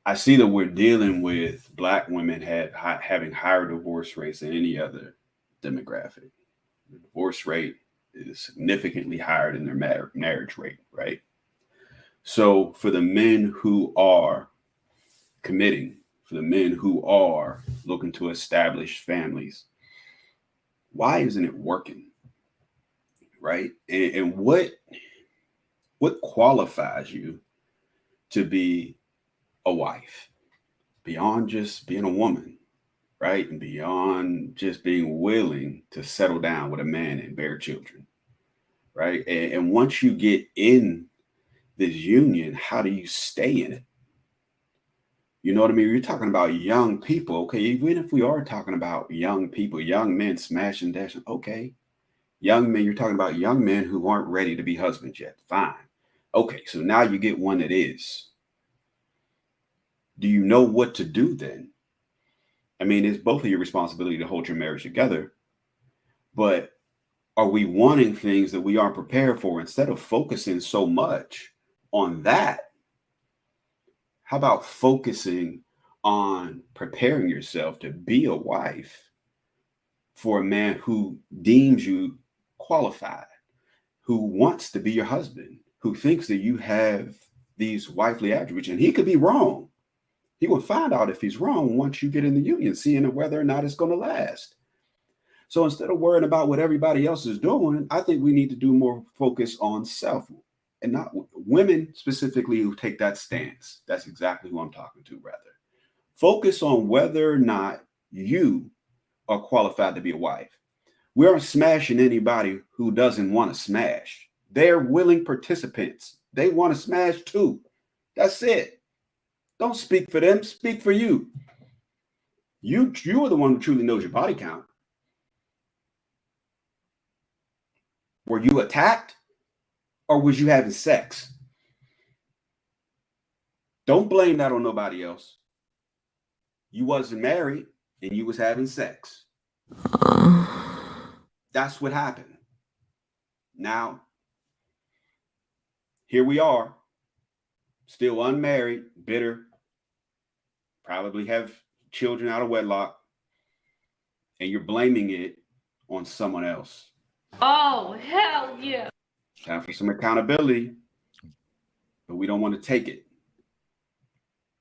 K: I see that we're dealing with Black women having higher divorce rates than any other demographic. The divorce rate is significantly higher than their marriage rate, right? So for the men who are committing, for the men who are looking to establish families, why isn't it working, right? And what qualifies you to be a wife beyond just being a woman, right? And beyond just being willing to settle down with a man and bear children? right? And once you get in this union, how do you stay in it? You know what I mean? You're talking about young people. Okay, even if we are talking about young people, young men smashing, dashing, okay. Young men, you're talking about young men who aren't ready to be husbands yet. Fine. Okay, so now you get one that is. Do you know what to do then? I mean, it's both of your responsibility to hold your marriage together, but are we wanting things that we aren't prepared for? Instead of focusing so much on that, how about focusing on preparing yourself to be a wife for a man who deems you qualified, who wants to be your husband, who thinks that you have these wifely attributes? And he could be wrong. He will find out if he's wrong once you get in the union, seeing whether or not it's going to last. So instead of worrying about what everybody else is doing, I think we need to do more focus on self, and not women specifically who take that stance. That's exactly who I'm talking to, rather. Focus on whether or not you are qualified to be a wife. We aren't smashing anybody who doesn't want to smash. They're willing participants. They want to smash too. That's it. Don't speak for them. Speak for you. You are the one who truly knows your body count. Were you attacked or was you having sex? Don't blame that on nobody else. You wasn't married and you was having sex. That's what happened. Now, here we are, still unmarried, bitter, probably have children out of wedlock, and you're blaming it on someone else.
N: Oh, hell yeah.
K: Time for some accountability, but we don't want to take it.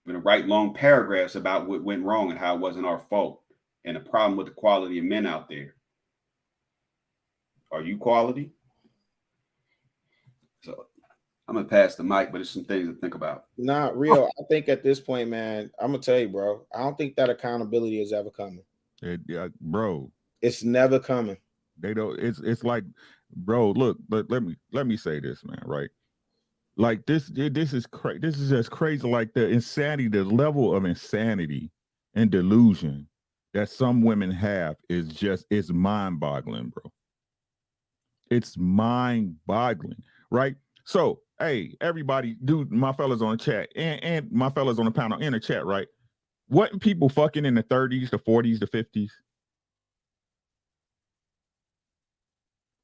K: We're going to write long paragraphs about what went wrong and how it wasn't our fault and the problem with the quality of men out there. Are you quality? So I'm going to pass the mic, but it's some things to think about.
D: Not real. I think at this point, man, I'm going to tell you, bro, I don't think that accountability is ever coming.
H: Bro.
D: It's never coming.
H: They don't, it's like, bro, look, but let me say this, man, right? Like this is crazy. This is just crazy. Like the insanity, the level of insanity and delusion that some women have it's mind-boggling, bro. It's mind-boggling, right? So, hey, everybody, dude, my fellas on the chat and my fellas on the panel in the chat, right? Wasn't people fucking in the 30s, the 40s, the 50s?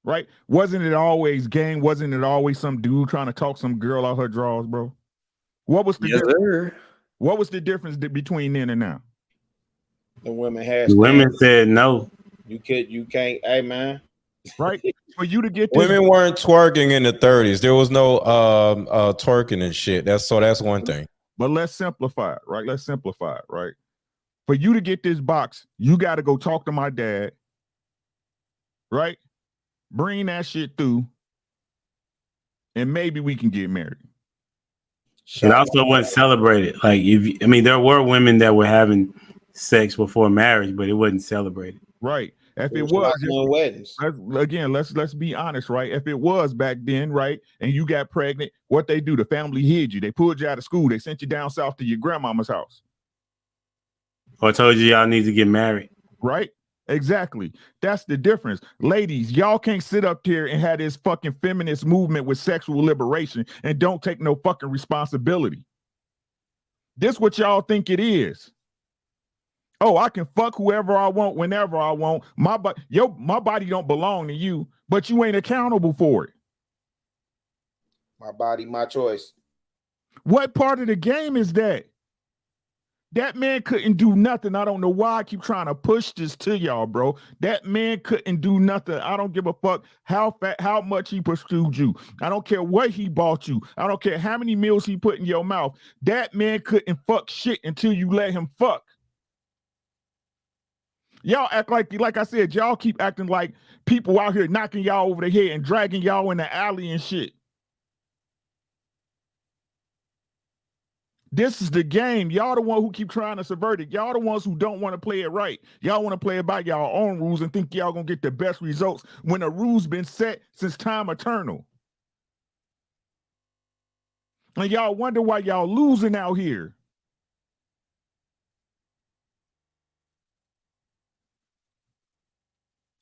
H: Right? Wasn't it always game? Wasn't it always some dude trying to talk some girl out her drawers, bro? What was the difference?
O: Sir.
H: What was the difference between then and now?
D: The women had
G: women said no.
D: You can't, hey man.
H: Right? For you to get this,
E: women weren't twerking in the 30s. There was no twerking and shit. That's one thing.
H: But let's simplify it, right? Let's simplify it, right? For you to get this box, you got to go talk to my dad, right? Bring that shit through, and maybe we can get married.
G: It also wasn't celebrated. Like there were women that were having sex before marriage, but it wasn't celebrated.
H: Right. If it was
D: weddings.
H: Again, let's be honest, right? If it was back then, right, and you got pregnant, what they do? The family hid you. They pulled you out of school. They sent you down south to your grandmama's house.
G: Or told you y'all need to get married.
H: Right? Exactly. That's the difference. Ladies, y'all can't sit up here and have this fucking feminist movement with sexual liberation and don't take no fucking responsibility. This what y'all think it is. Oh, I can fuck whoever I want, whenever I want. My body don't belong to you, but you ain't accountable for it.
D: My body, my choice.
H: What part of the game is that? That man couldn't do nothing. I don't know why I keep trying to push this to y'all, bro. That man couldn't do nothing. I don't give a fuck how much he pursued you. I don't care what he bought you. I don't care how many meals he put in your mouth. That man couldn't fuck shit until you let him fuck. Y'all act like I said, y'all keep acting like people out here knocking y'all over the head and dragging y'all in the alley and shit. This is the game. Y'all the one who keep trying to subvert it. Y'all the ones who don't want to play it right. Y'all want to play it by y'all own rules and think y'all gonna get the best results when the rules been set since time eternal. And y'all wonder why y'all losing out here.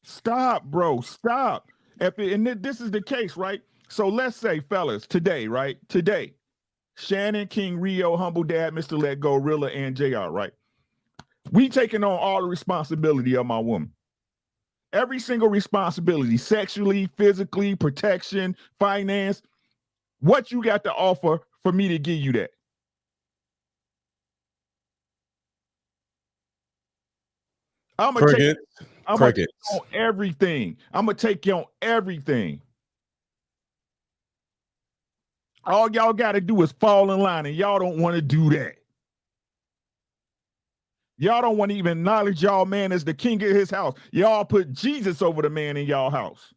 H: Stop, bro. Stop. And this is the case, right? So let's say, fellas, today, right? Today, Shannon, King, Rio, Humble Dad, Mr. Let Go, Rilla, and JR, right? We taking on all the responsibility of my woman. Every single responsibility, sexually, physically, protection, finance. What you got to offer for me to give you that? I'm gonna take you on everything. I'm gonna take you on everything. All y'all got to do is fall in line, and y'all don't want to do that. Y'all don't want to even acknowledge y'all man as the king of his house. Y'all put Jesus over the man in y'all house.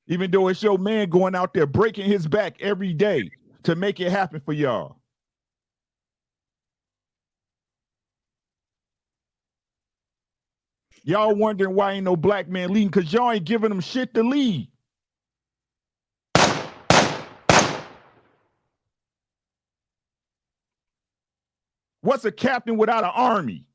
H: Even though it's your man going out there breaking his back every day to make it happen for y'all. Y'all wondering why ain't no black man leading, because y'all ain't giving them shit to lead. What's a captain without an army?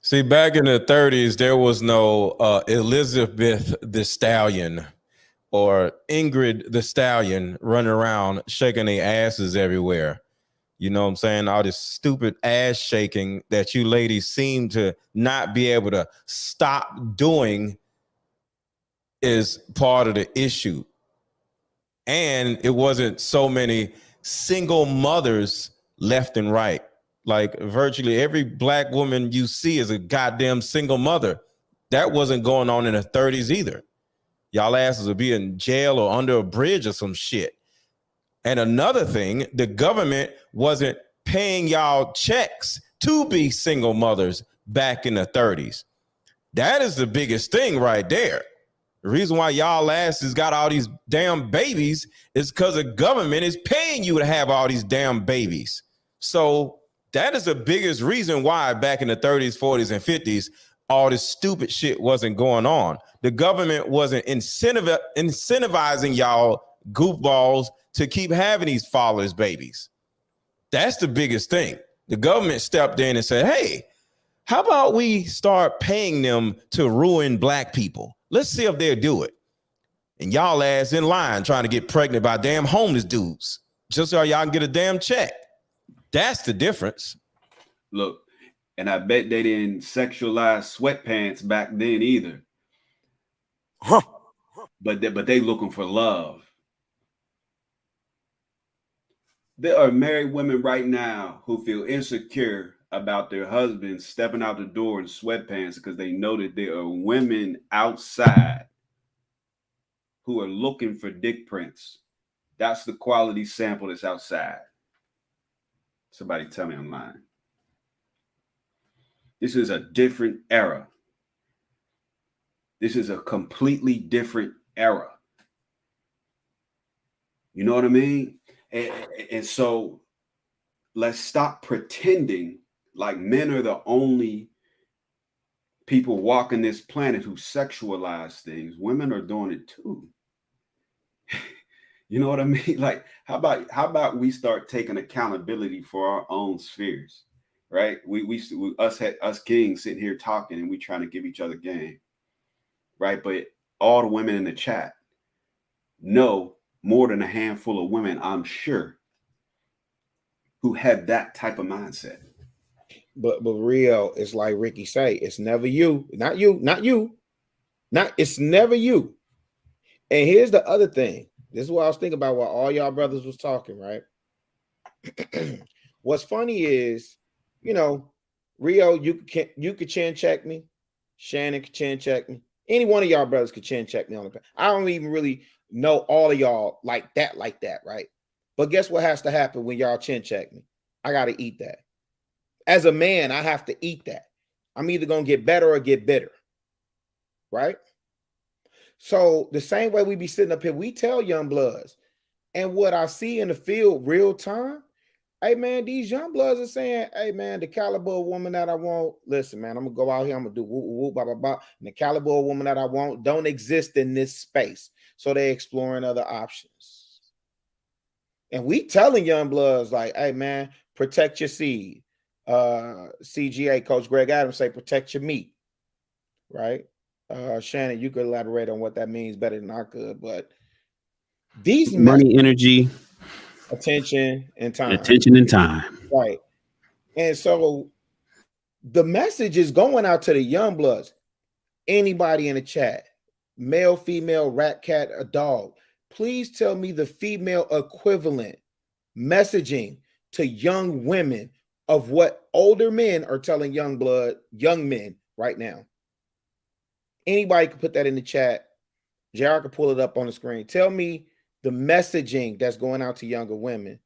E: See, back in the 30s, there was no Elizabeth the Stallion or Ingrid the Stallion running around shaking their asses everywhere. You know what I'm saying? All this stupid ass shaking that you ladies seem to not be able to stop doing is part of the issue. And it wasn't so many single mothers left and right. Like virtually every black woman you see is a goddamn single mother. That wasn't going on in the 30s either. Y'all asses would be in jail or under a bridge or some shit. And another thing, the government wasn't paying y'all checks to be single mothers back in the 30s. That is the biggest thing right there. The reason why y'all asses got all these damn babies is because the government is paying you to have all these damn babies. So that is the biggest reason why back in the 30s, 40s, and 50s, all this stupid shit wasn't going on. The government wasn't incentivizing y'all goofballs to keep having these fatherless babies. That's the biggest thing. The government stepped in and said, hey, how about we start paying them to ruin black people? Let's see if they'll do it. And y'all ass in line trying to get pregnant by damn homeless dudes just so y'all can get a damn check. That's the difference.
K: Look, and I bet they didn't sexualize sweatpants back then either. Huh. But they looking for love. There are married women right now who feel insecure about their husbands stepping out the door in sweatpants because they know that there are women outside who are looking for dick prints. That's the quality sample that's outside. Somebody tell me I'm lying. This is a different era. This is a completely different era. You know what I mean? And so let's stop pretending like men are the only people walking this planet who sexualize things. Women are doing it too. You know what I mean? Like, how about we start taking accountability for our own spheres, right? Us kings sitting here talking and we trying to give each other game, right? But all the women in the chat know more than a handful of women, I'm sure, who have that type of mindset.
D: But Rio, it's like Ricky say, it's never you, not you. It's never you. And here's the other thing. This is what I was thinking about while all y'all brothers was talking, right? What's funny is, you know, Rio, you could chin check me. Shannon could chin check me. Any one of y'all brothers could chin check me on the. I don't even really know all of y'all like that, right? But guess what has to happen when y'all chin check me? I got to eat that. As a man, I have to eat that. I'm either going to get better or get bitter. Right? So the same way we be sitting up here, we tell young bloods, and what I see in the field real time, hey man, these young bloods are saying, hey man, the caliber of woman that I want, listen man, I'm gonna go out here, I'm gonna do whoop, whoop, blah, blah, blah. And the caliber of woman that I want don't exist in this space. So they're exploring other options. And we telling young bloods like, hey man, protect your seed. CGA, Coach Greg Adams say protect your meat, right? Shannon, you could elaborate on what that means better than I could, but these
F: money, energy,
D: attention, and time.
F: Attention and time.
D: Right. And so the message is going out to the young bloods. Anybody in the chat, male, female, rat, cat, a dog, please tell me the female equivalent messaging to young women of what older men are telling young men right now. Anybody can put that in the chat. JR can pull it up on the screen. Tell me the messaging that's going out to younger women,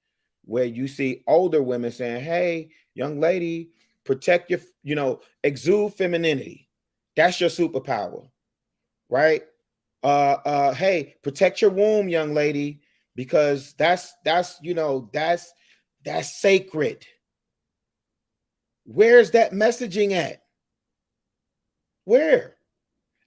D: where you see older women saying, hey, young lady, protect your, exude femininity. That's your superpower, right? Hey, protect your womb, young lady, because that's sacred. Where's that messaging at? Where?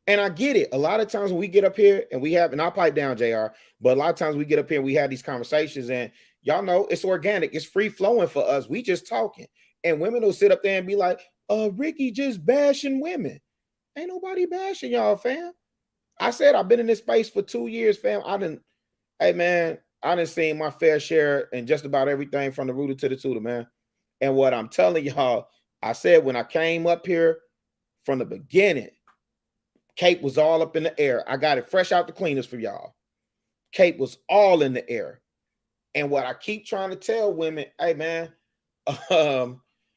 D: And I get it. A lot of times when we get up here and I'll pipe down, JR, but a lot of times we get up here and we have these conversations, and y'all know it's organic. It's free flowing for us. We just talking. And women will sit up there and be like, Ricky just bashing women. Ain't nobody bashing y'all, fam. I said I've been in this space for 2 years, fam. I done seen my fair share in just about everything from the rooter to the tutor, man. And what I'm telling y'all, I said when I came up here from the beginning, Cape was all up in the air. I got it fresh out the cleaners for y'all. Cape was all in the air. And what I keep trying to tell women, hey, man,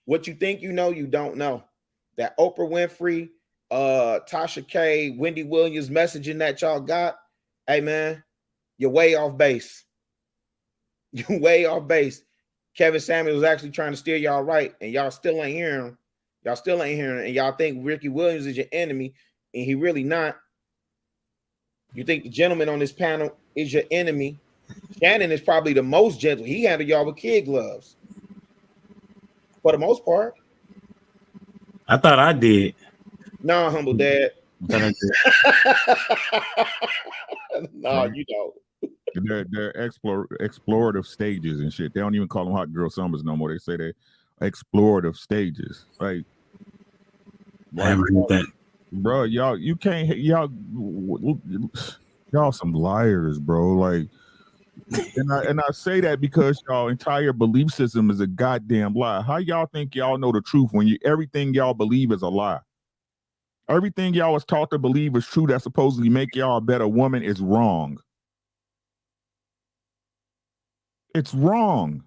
D: what you think you know, you don't know. That Oprah Winfrey, Tasha K, Wendy Williams messaging that y'all got, hey, man, you're way off base. You're way off base. Kevin Samuels was actually trying to steer y'all right, and y'all still ain't hearing him. Y'all still ain't hearing him, and y'all think Ricky Williams is your enemy, and he really not. You think the gentleman on this panel is your enemy. Shannon is probably the most gentle. He handled y'all with kid gloves for the most part.
G: I thought I did.
D: No, humble dad.
G: I
D: No, you don't.
H: They're explorative stages and shit. They don't even call them hot girl summers no more. They say they're explorative stages. Right?
G: I haven't heard that.
H: Bro, y'all some liars, bro. Like, and I say that because y'all entire belief system is a goddamn lie. How y'all think y'all know the truth when everything y'all believe is a lie? Everything y'all was taught to believe is true that supposedly make y'all a better woman is wrong. It's wrong.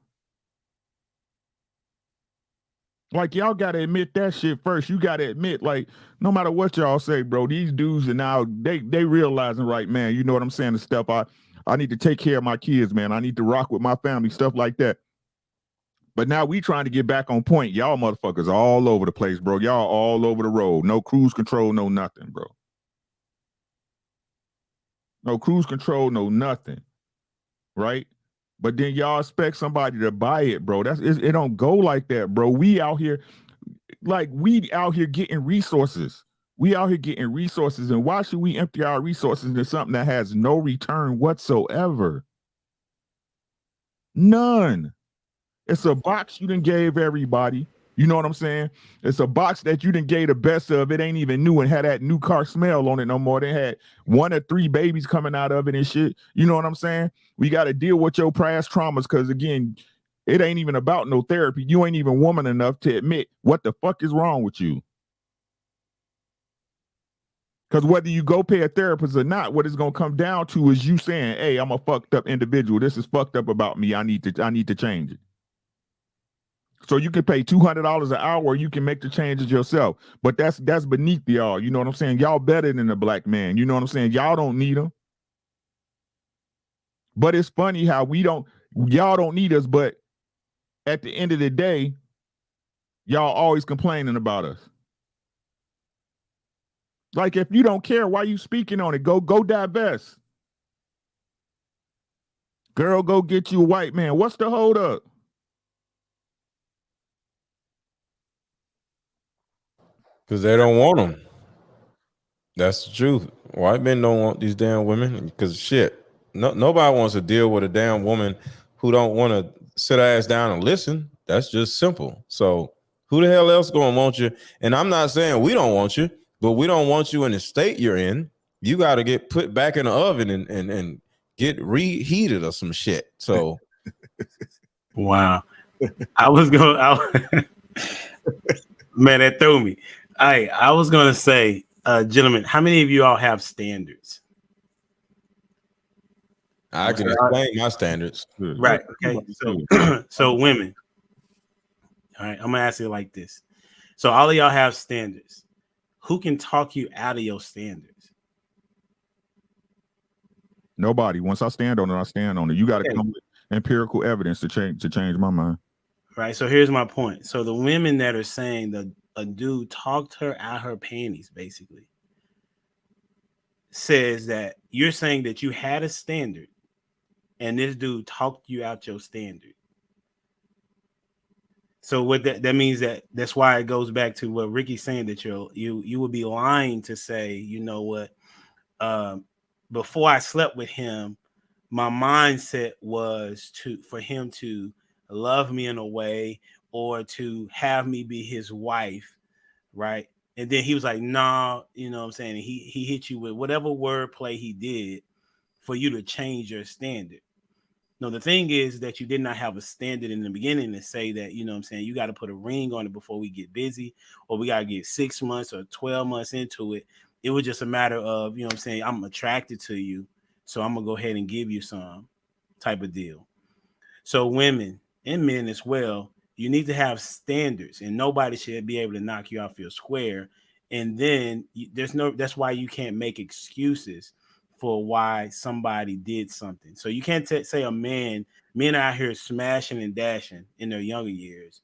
H: Like, y'all got to admit that shit first. You got to admit, like, no matter what y'all say, bro, these dudes are now, they realizing, right, man, you know what I'm saying, the stuff I need to take care of my kids, man. I need to rock with my family, stuff like that. But now we trying to get back on point. Y'all motherfuckers all over the place, bro. Y'all all over the road. No cruise control, no nothing, bro. No cruise control, no nothing. Right? But then y'all expect somebody to buy it, bro. It don't go like that, bro. We out here getting resources. We out here getting resources. And why should we empty our resources into something that has no return whatsoever? None. It's a box you done gave everybody. You know what I'm saying? It's a box that you done gave the best of. It ain't even new and had that new car smell on it no more. They had 1 or 3 babies coming out of it and shit. You know what I'm saying? We got to deal with your past traumas because, again, it ain't even about no therapy. You ain't even woman enough to admit what the fuck is wrong with you. Because whether you go pay a therapist or not, what it's going to come down to is you saying, hey, I'm a fucked up individual. This is fucked up about me. I need to change it. So you can pay $200 an hour, or you can make the changes yourself. But that's beneath y'all. You know what I'm saying? Y'all better than a black man. You know what I'm saying? Y'all don't need them. But it's funny how y'all don't need us, but at the end of the day, y'all always complaining about us. Like, if you don't care, why you speaking on it? Go divest. Girl, go get you a white man. What's the hold up?
E: Because they don't want them. That's the truth. White men don't want these damn women because shit. Nobody wants to deal with a damn woman who don't want to sit her ass down and listen. That's just simple. So who the hell else gonna want you? And I'm not saying we don't want you, but we don't want you in the state you're in. You got to get put back in the oven and get reheated or some shit. So
G: wow. I was going man, that threw me. I was gonna say, gentlemen, how many of you all have standards?
E: I can explain my standards.
G: Right. Okay. So so women. All right, I'm gonna ask you like this. So all of y'all have standards. Who can talk you out of your standards?
H: Nobody. Once I stand on it, I stand on it. You got to come with empirical evidence to change my mind.
G: Right. So here's my point. So the women that are saying that a dude talked her out her panties, basically, says that you're saying that you had a standard and this dude talked you out your standard. So what that means that's why it goes back to what Ricky's saying, that you would be lying to say, you know what, before I slept with him, my mindset was for him to love me in a way or to have me be his wife, right? And then he was like, nah, you know what I'm saying? He hit you with whatever wordplay he did for you to change your standard. No, the thing is that you did not have a standard in the beginning to say that, you know what I'm saying, you got to put a ring on it before we get busy, or we got to get 6 months or 12 months into it. It was just a matter of, you know what I'm saying, I'm attracted to you, so I'm going to go ahead and give you some type of deal. So women and men as well, you need to have standards, and nobody should be able to knock you off your square. And then that's why you can't make excuses for why somebody did something. So you can't say men out here smashing and dashing in their younger years.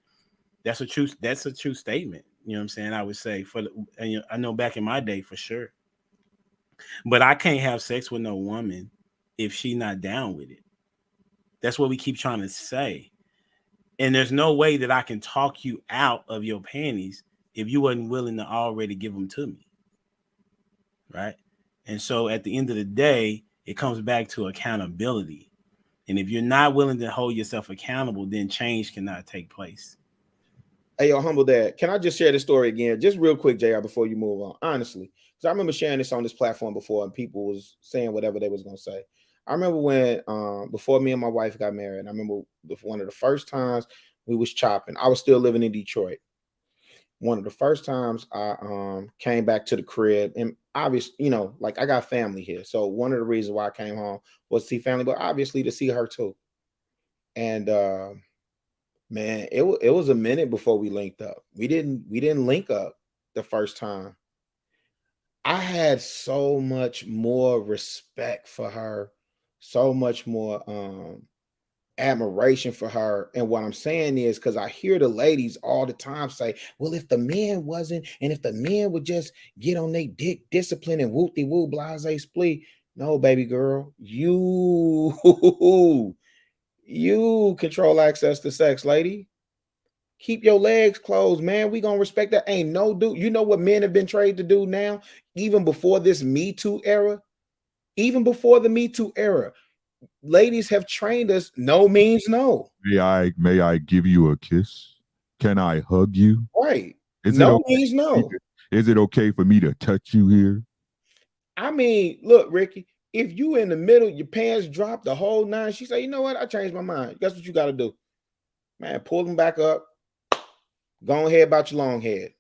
G: That's a true statement. You know what I'm saying? I would say I know back in my day for sure. But I can't have sex with no woman if she's not down with it. That's what we keep trying to say. And there's no way that I can talk you out of your panties if you wasn't willing to already give them to me. Right? And so at the end of the day, it comes back to accountability. And if you're not willing to hold yourself accountable, then change cannot take place.
D: Hey, yo, humble dad, can I just share this story again? Just real quick, JR, before you move on. Honestly, because I remember sharing this on this platform before and people was saying whatever they was going to say. I remember when, before me and my wife got married, I remember one of the first times we was chopping. I was still living in Detroit. One of the first times I came back to the crib, and obviously, you know, like I got family here. So one of the reasons why I came home was to see family, but obviously to see her too. And man, it was a minute before we linked up. We didn't link up the first time. I had so much more respect for her, so much more admiration for her. And what I'm saying is, because I hear the ladies all the time say, well, if the men wasn't, and if the men would just get on their dick discipline and whoop-de-woo, blase splee. No, baby girl, you control access to sex, lady. Keep your legs closed, man. We gonna respect that. Ain't no dude. You know what men have been trained to do now, even before this Me Too era, even before the Me Too era. Ladies have trained us. No means no.
H: May I give you a kiss? Can I hug you?
D: Right. No means no.
H: Is it okay for me to touch you here?
D: I mean, look, Ricky, if you in the middle, your pants drop, the whole nine, she say, you know what? I changed my mind. Guess what you got to do? Man, pull them back up. Go ahead about your long head.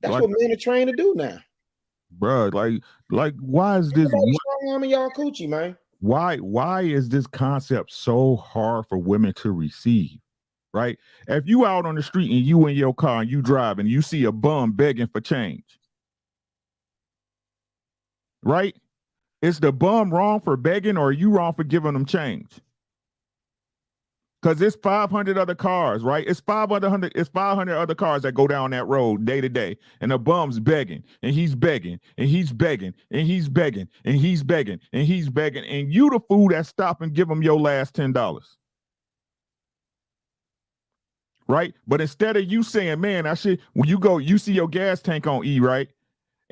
D: That's what men are trained to do now.
H: Bro, like why is this
D: strong arm in y'all coochie, man?
H: Why is this concept so hard for women to receive? Right? If you out on the street and you in your car and you drive and you see a bum begging for change, right? Is the bum wrong for begging, or are you wrong for giving them change? Because it's 500 other cars, right? It's 500 other cars that go down that road day to day. And the bum's begging, and he's begging, and he's begging, and he's begging, and he's begging, and he's begging. And you the fool that stop and give him your last $10. Right? But instead of you saying, man, I should, when you go, you see your gas tank on E, right?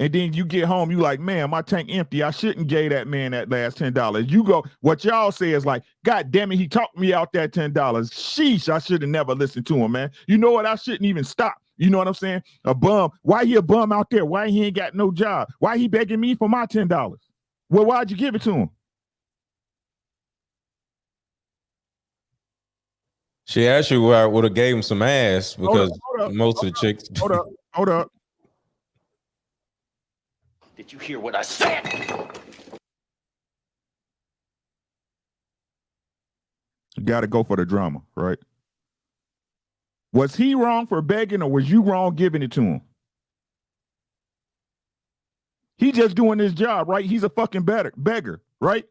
H: And then you get home, you like, man, my tank empty. I shouldn't give that man that last $10. You go, what y'all say is like, God damn it, he talked me out that $10. Sheesh, I should have never listened to him, man. You know what? I shouldn't even stop. You know what I'm saying? A bum. Why he a bum out there? Why he ain't got no job? Why he begging me for my $10? Well, why'd you give it to him?
E: She actually would have gave him some ass because most of the chicks.
H: Hold up.
M: Did you hear what I said?
H: You got to go for the drama, right? Was he wrong for begging, or was you wrong giving it to him? He just doing his job, right? He's a fucking beggar, right?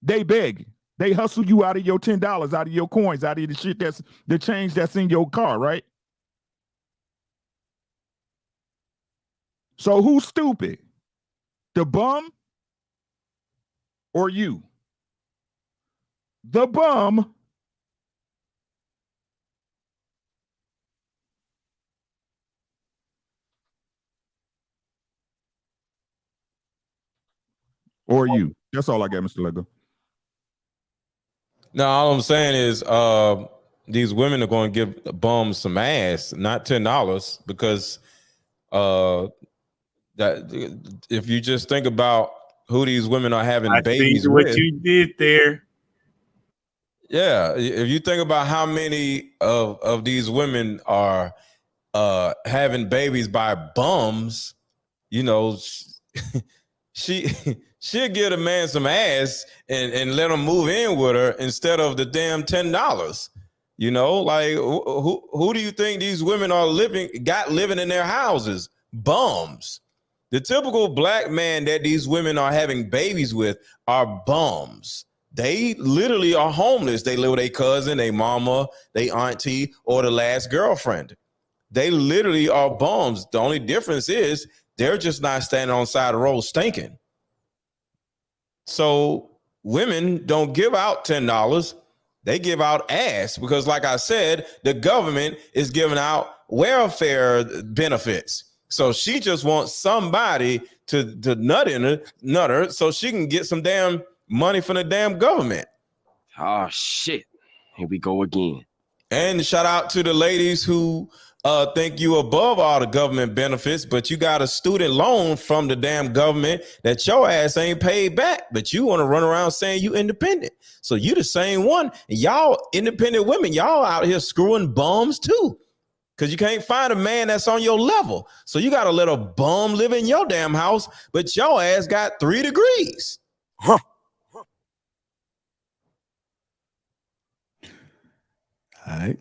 H: They beg. They hustle you out of your $10, out of your coins, out of the shit that's the change that's in your car, right? So who's stupid? The bum or you? The bum or you? That's all I got, Mr. Lego.
E: No, all I'm saying is these women are going to give the bums some ass, not $10, because that if you just think about who these women are having babies with.
G: What you did there.
E: Yeah, if you think about how many of these women are having babies by bums, you know, she'll give a man some ass and let him move in with her instead of the damn $10. You know, like who do you think these women are living in their houses? Bums. The typical black man that these women are having babies with are bums. They literally are homeless. They live with their cousin, their mama, their auntie, or the last girlfriend. They literally are bums. The only difference is they're just not standing on the side of the road stinking. So women don't give out $10. They give out ass because, like I said, the government is giving out welfare benefits. So she just wants somebody to nut her so she can get some damn money from the damn government.
O: Oh, shit. Here we go again.
E: And shout out to the ladies who think you above all the government benefits, but you got a student loan from the damn government that your ass ain't paid back, but you want to run around saying you independent. So you the same one. And y'all independent women, y'all out here screwing bums too. Because you can't find a man that's on your level. So you got to let a bum live in your damn house, but your ass got 3 degrees.
C: Huh. All right.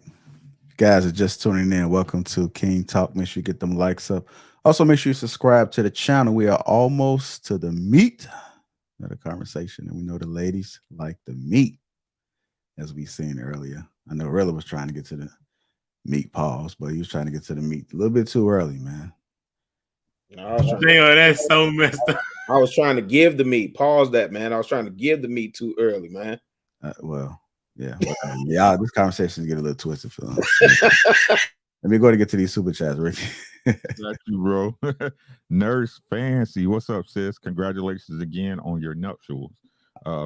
C: Guys are just tuning in. Welcome to King Talk. Make sure you get them likes up. Also, make sure you subscribe to the channel. We are almost to the meat of the conversation. And we know the ladies like the meat, as we seen earlier. I know Rilla was trying to get to the meat pause, but he was trying to get to the meat a little bit too early, man.
G: That's so messed up.
D: I was trying to give the meat. Pause that, man. I was trying to give the meat too early, man.
C: Yeah. Yeah, this conversation get a little twisted. Let me go to get to these super chats, Ricky.
H: Got you, bro. Nurse Fancy, what's up, sis? Congratulations again on your nuptials.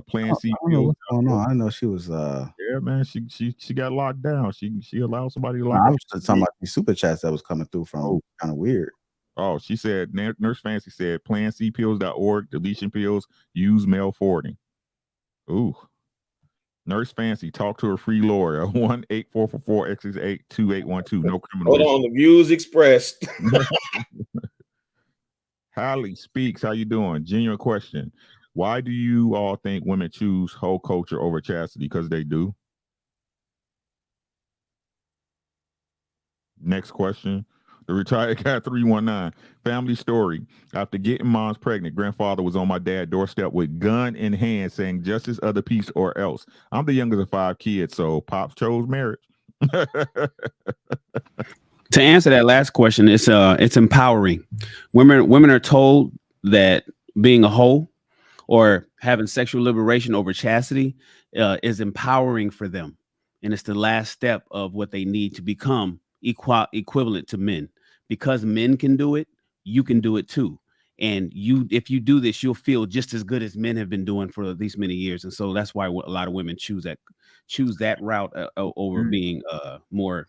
H: Playing C.
C: What's going on? I know she was.
H: Yeah, man. She got locked down. She allowed somebody to lock.
C: I'm just talking about these super chats that was coming through from kind of weird.
H: Oh, she said. Nurse Fancy said, plancpills.org, deletion pills, use mail forwarding. Ooh. Nurse Fancy, talk to a free lawyer. 1-8444-X68-2812. No criminal.
D: Hold on, the views expressed.
H: Hallie Speaks, how you doing? Genuine question. Why do you all think women choose whole culture over chastity? Because they do. Next question. The retired guy 319. Family story. After getting mom's pregnant, grandfather was on my dad's doorstep with gun in hand saying justice of the peace or else. I'm the youngest of 5 kids, so Pops chose marriage.
F: To answer that last question, it's empowering. Women are told that being a hoe or having sexual liberation over chastity is empowering for them, and it's the last step of what they need to become equivalent to men. Because men can do it, you can do it too. And if you do this, you'll feel just as good as men have been doing for these many years. And so that's why a lot of women choose that route over being more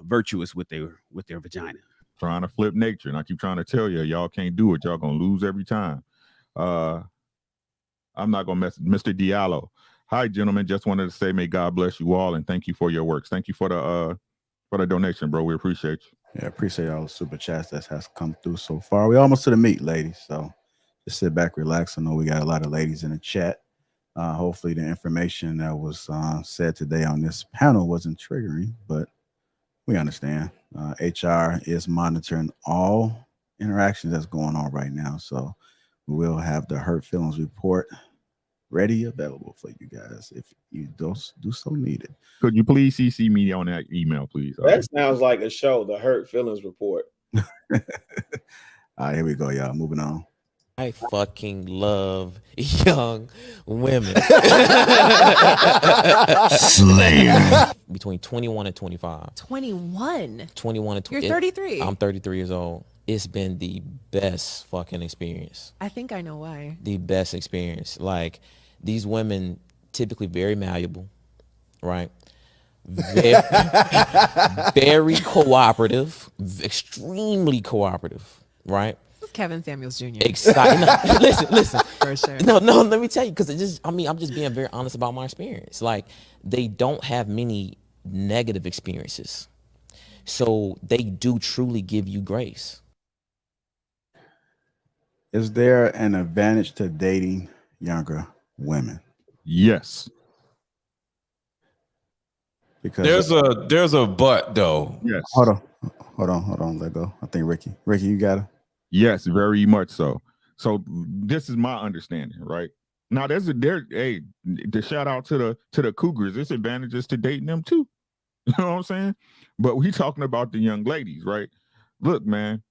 F: virtuous with their vagina.
H: Trying to flip nature, and I keep trying to tell you, y'all can't do it. Y'all gonna lose every time. I'm not gonna mess. Mr. Diallo. Hi, gentlemen. Just wanted to say, may God bless you all, and thank you for your works. Thank you for the donation, bro. We appreciate you.
C: Yeah, appreciate all the super chats that has come through so far. We almost to the meat, ladies. So just sit back, relax. I know we got a lot of ladies in the chat. Hopefully the information that was said today on this panel wasn't triggering, but we understand. HR is monitoring all interactions that's going on right now. So we will have the hurt feelings report ready, available for you guys if you do so need it.
H: Could you please CC me on that email, please?
D: That sounds like a show, the Hurt Feelings Report.
C: All right, here we go, y'all. Moving on.
P: I fucking love young women.
Q: Slayer.
P: Between 21 and 25.
R: 21?
P: 21 and 20.
R: You're 33.
P: I'm 33 years old. It's been the best fucking experience.
R: I think I know why.
P: The best experience. Like, these women, typically very malleable, right? Very cooperative, extremely cooperative, right?
R: Kevin Samuels Jr.
P: Exciting. No, listen.
R: For sure.
P: No, let me tell you, because I'm just being very honest about my experience. Like, they don't have many negative experiences. So they do truly give you grace.
C: Is there an advantage to dating younger women?
H: Yes.
C: Because
E: there's a but though.
H: Yes.
C: Hold on. Let go. I think Ricky, you got it.
H: Yes, very much so. So this is my understanding, right? Now the shout out to the Cougars. There's advantages to dating them too. You know what I'm saying? But we talking about the young ladies, right? Look, man,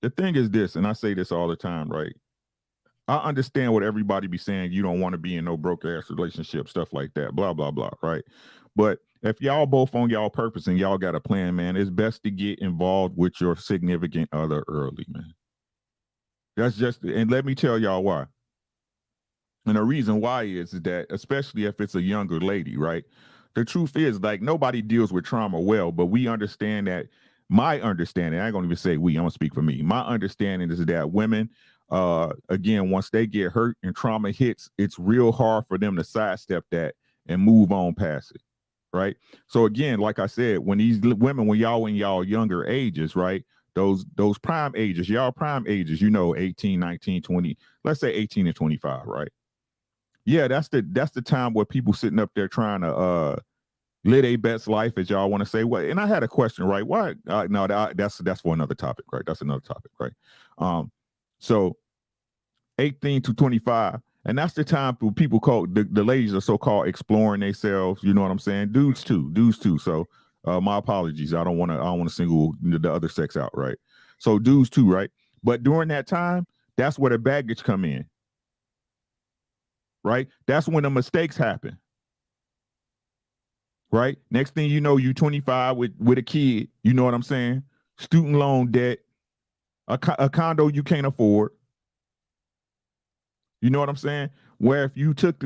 H: the thing is this, and I say this all the time, right? I understand what everybody be saying. You don't want to be in no broke ass relationship, stuff like that, blah, blah, blah, right? But if y'all both on y'all purpose and y'all got a plan, man, it's best to get involved with your significant other early, man. That's just, and let me tell y'all why. And the reason why is that, especially if it's a younger lady, right? The truth is, like, nobody deals with trauma well, but we understand that. My understanding, I ain't gonna even say we, I'm gonna speak for me. My understanding is that women, again, once they get hurt and trauma hits, it's real hard for them to sidestep that and move on past it, right? So again, like I said, when these women, when y'all in y'all younger ages, right? Those prime ages, y'all prime ages, 18, 19, 20, let's say 18 and 25, right? Yeah, that's the time where people sitting up there trying to live a best life, as y'all want to say. What? And I had a question, right? Why? No, that's for another topic, right? That's another topic, right? So 18 to 25, and that's the time for people call the ladies are so-called exploring themselves. You know what I'm saying? Dudes too. So my apologies. I don't want to single the other sex out, right? So dudes too, right? But during that time, that's where the baggage come in, right? That's when the mistakes happen. Right? Next thing you know, you 25 with a kid, you know what I'm saying? Student loan debt, a condo you can't afford. You know what I'm saying? Where if you took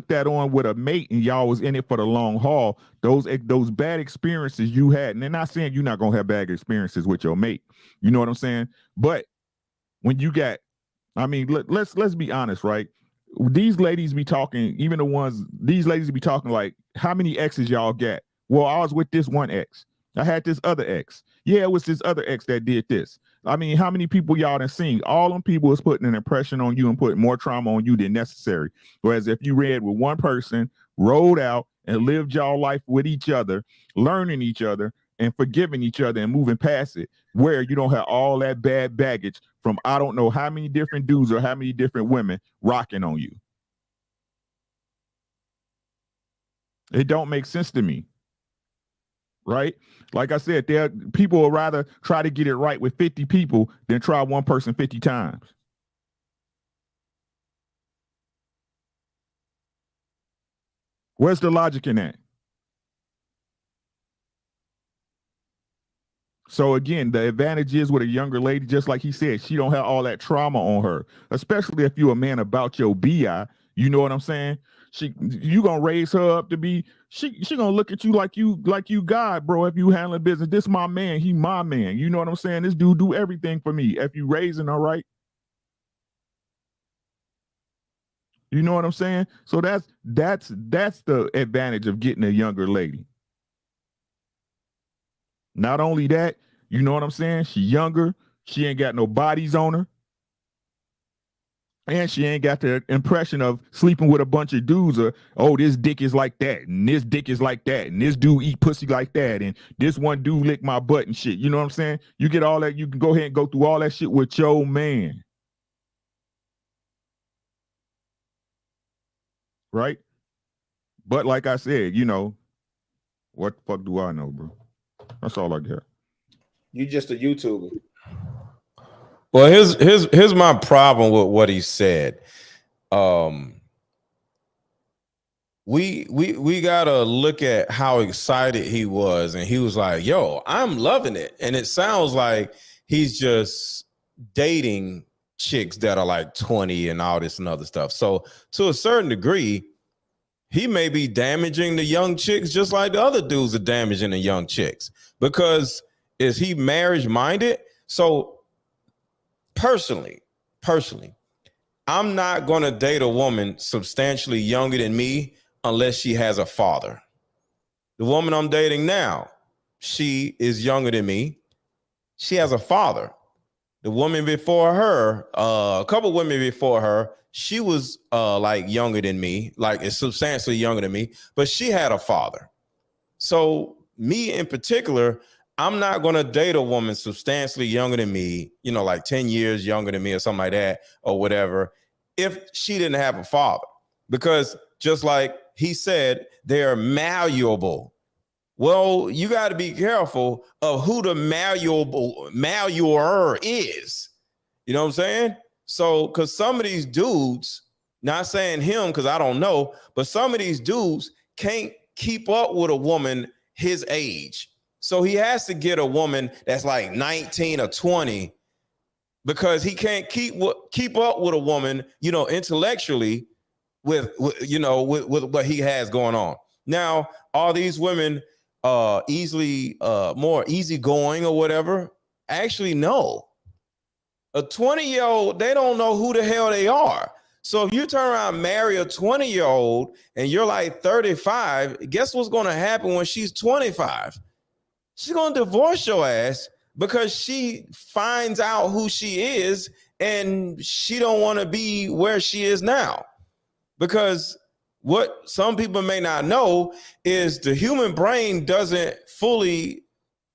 H: that on with a mate and y'all was in it for the long haul, those bad experiences you had, and they're not saying you're not gonna have bad experiences with your mate. You know what I'm saying? But when you got, I mean, let's be honest, right? These ladies be talking, these ladies be talking like, how many exes y'all got? Well, I was with this one ex. I had this other ex. Yeah, it was this other ex that did this. I mean, how many people y'all done seen? All them people is putting an impression on you and putting more trauma on you than necessary. Whereas if you read with one person, rolled out and lived y'all life with each other, learning each other, and forgiving each other and moving past it, where you don't have all that bad baggage from I don't know how many different dudes or how many different women rocking on you. It don't make sense to me. Right? Like I said, people will rather try to get it right with 50 people than try one person 50 times. Where's the logic in that? So again, the advantage is with a younger lady, just like he said, she don't have all that trauma on her, especially if you're a man about your BI. You know what I'm saying? You gonna raise her up to be, she gonna look at you like you God, bro. If you handling business, this my man, he my man. You know what I'm saying? This dude do everything for me. If you raising her right, you know what I'm saying? So that's the advantage of getting a younger lady. Not only that, you know what I'm saying? She younger, she ain't got no bodies on her. And she ain't got the impression of sleeping with a bunch of dudes or, oh, this dick is like that, and this dick is like that, and this dude eat pussy like that, and this one dude lick my butt and shit. You know what I'm saying? You get all that, you can go ahead and go through all that shit with your man. Right? But like I said, you know, what the fuck do I know, bro? That's all I got.
D: You just a YouTuber.
E: Well, here's my problem with what he said. We gotta look at how excited he was, and he was like, "Yo, I'm loving it," and it sounds like he's just dating chicks that are like 20 and all this and other stuff. So to a certain degree, he may be damaging the young chicks just like the other dudes are damaging the young chicks. Because is he marriage minded? So personally, I'm not going to date a woman substantially younger than me unless she has a father. The woman I'm dating now, she is younger than me. She has a father. The woman before her, a couple women before her, she was like younger than me, like it's substantially younger than me, but she had a father. So me in particular, I'm not going to date a woman substantially younger than me, you know, like 10 years younger than me or something like that or whatever, if she didn't have a father. Because just like he said, they're malleable. Well, you got to be careful of who the malleoler is. You know what I'm saying? So, because some of these dudes, not saying him because I don't know, but some of these dudes can't keep up with a woman his age. So he has to get a woman that's like 19 or 20 because he can't keep up with a woman, you know, intellectually with what he has going on. Now, are these women more easygoing or whatever? Actually, no. A 20-year-old, they don't know who the hell they are. So if you turn around and marry a 20-year-old and you're like 35, guess what's going to happen when she's 25? She's going to divorce your ass because she finds out who she is and she don't want to be where she is now. Because what some people may not know is the human brain doesn't fully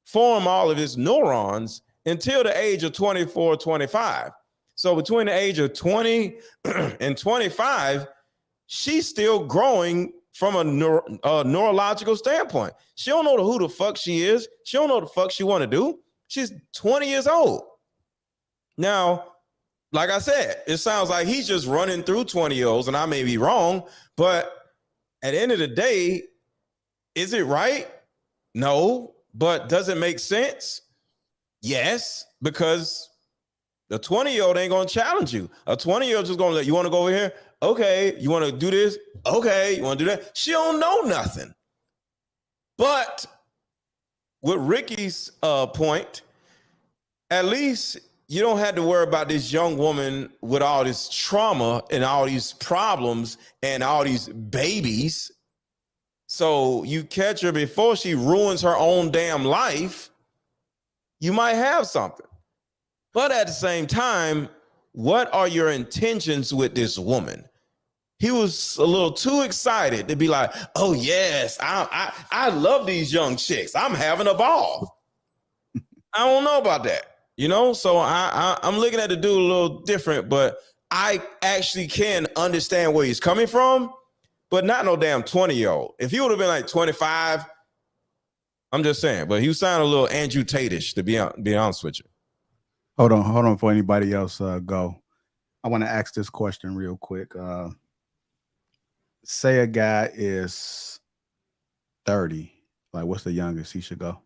E: form all of its neurons until the age of 24, 25. So between the age of 20 and 25, she's still growing from a neurological standpoint. She don't know who the fuck she is. She don't know the fuck she want to do. She's 20 years old. Now, like I said, it sounds like he's just running through 20-year-olds, and I may be wrong, but at the end of the day, is it right? No. But does it make sense? Yes, because the 20-year-old ain't going to challenge you. A 20-year-old just going to let you want to go over here? Okay. You want to do this? Okay. You want to do that? She don't know nothing. But with Ricky's point, at least you don't have to worry about this young woman with all this trauma and all these problems and all these babies. So you catch her before she ruins her own damn life, you might have something. But at the same time, what are your intentions with this woman? he was a little too excited to be like, oh yes, I love these young chicks. I'm having a ball. I don't know about that, you know? So I'm looking at the dude a little different, but I actually can understand where he's coming from, but not no damn 20-year-old. If he would have been like 25, I'm just saying, but he was sounding a little Andrew Tate-ish, to be honest with you.
B: Hold on for anybody else go. I want to ask this question real quick. Say a guy is 30. Like, what's the youngest he should go?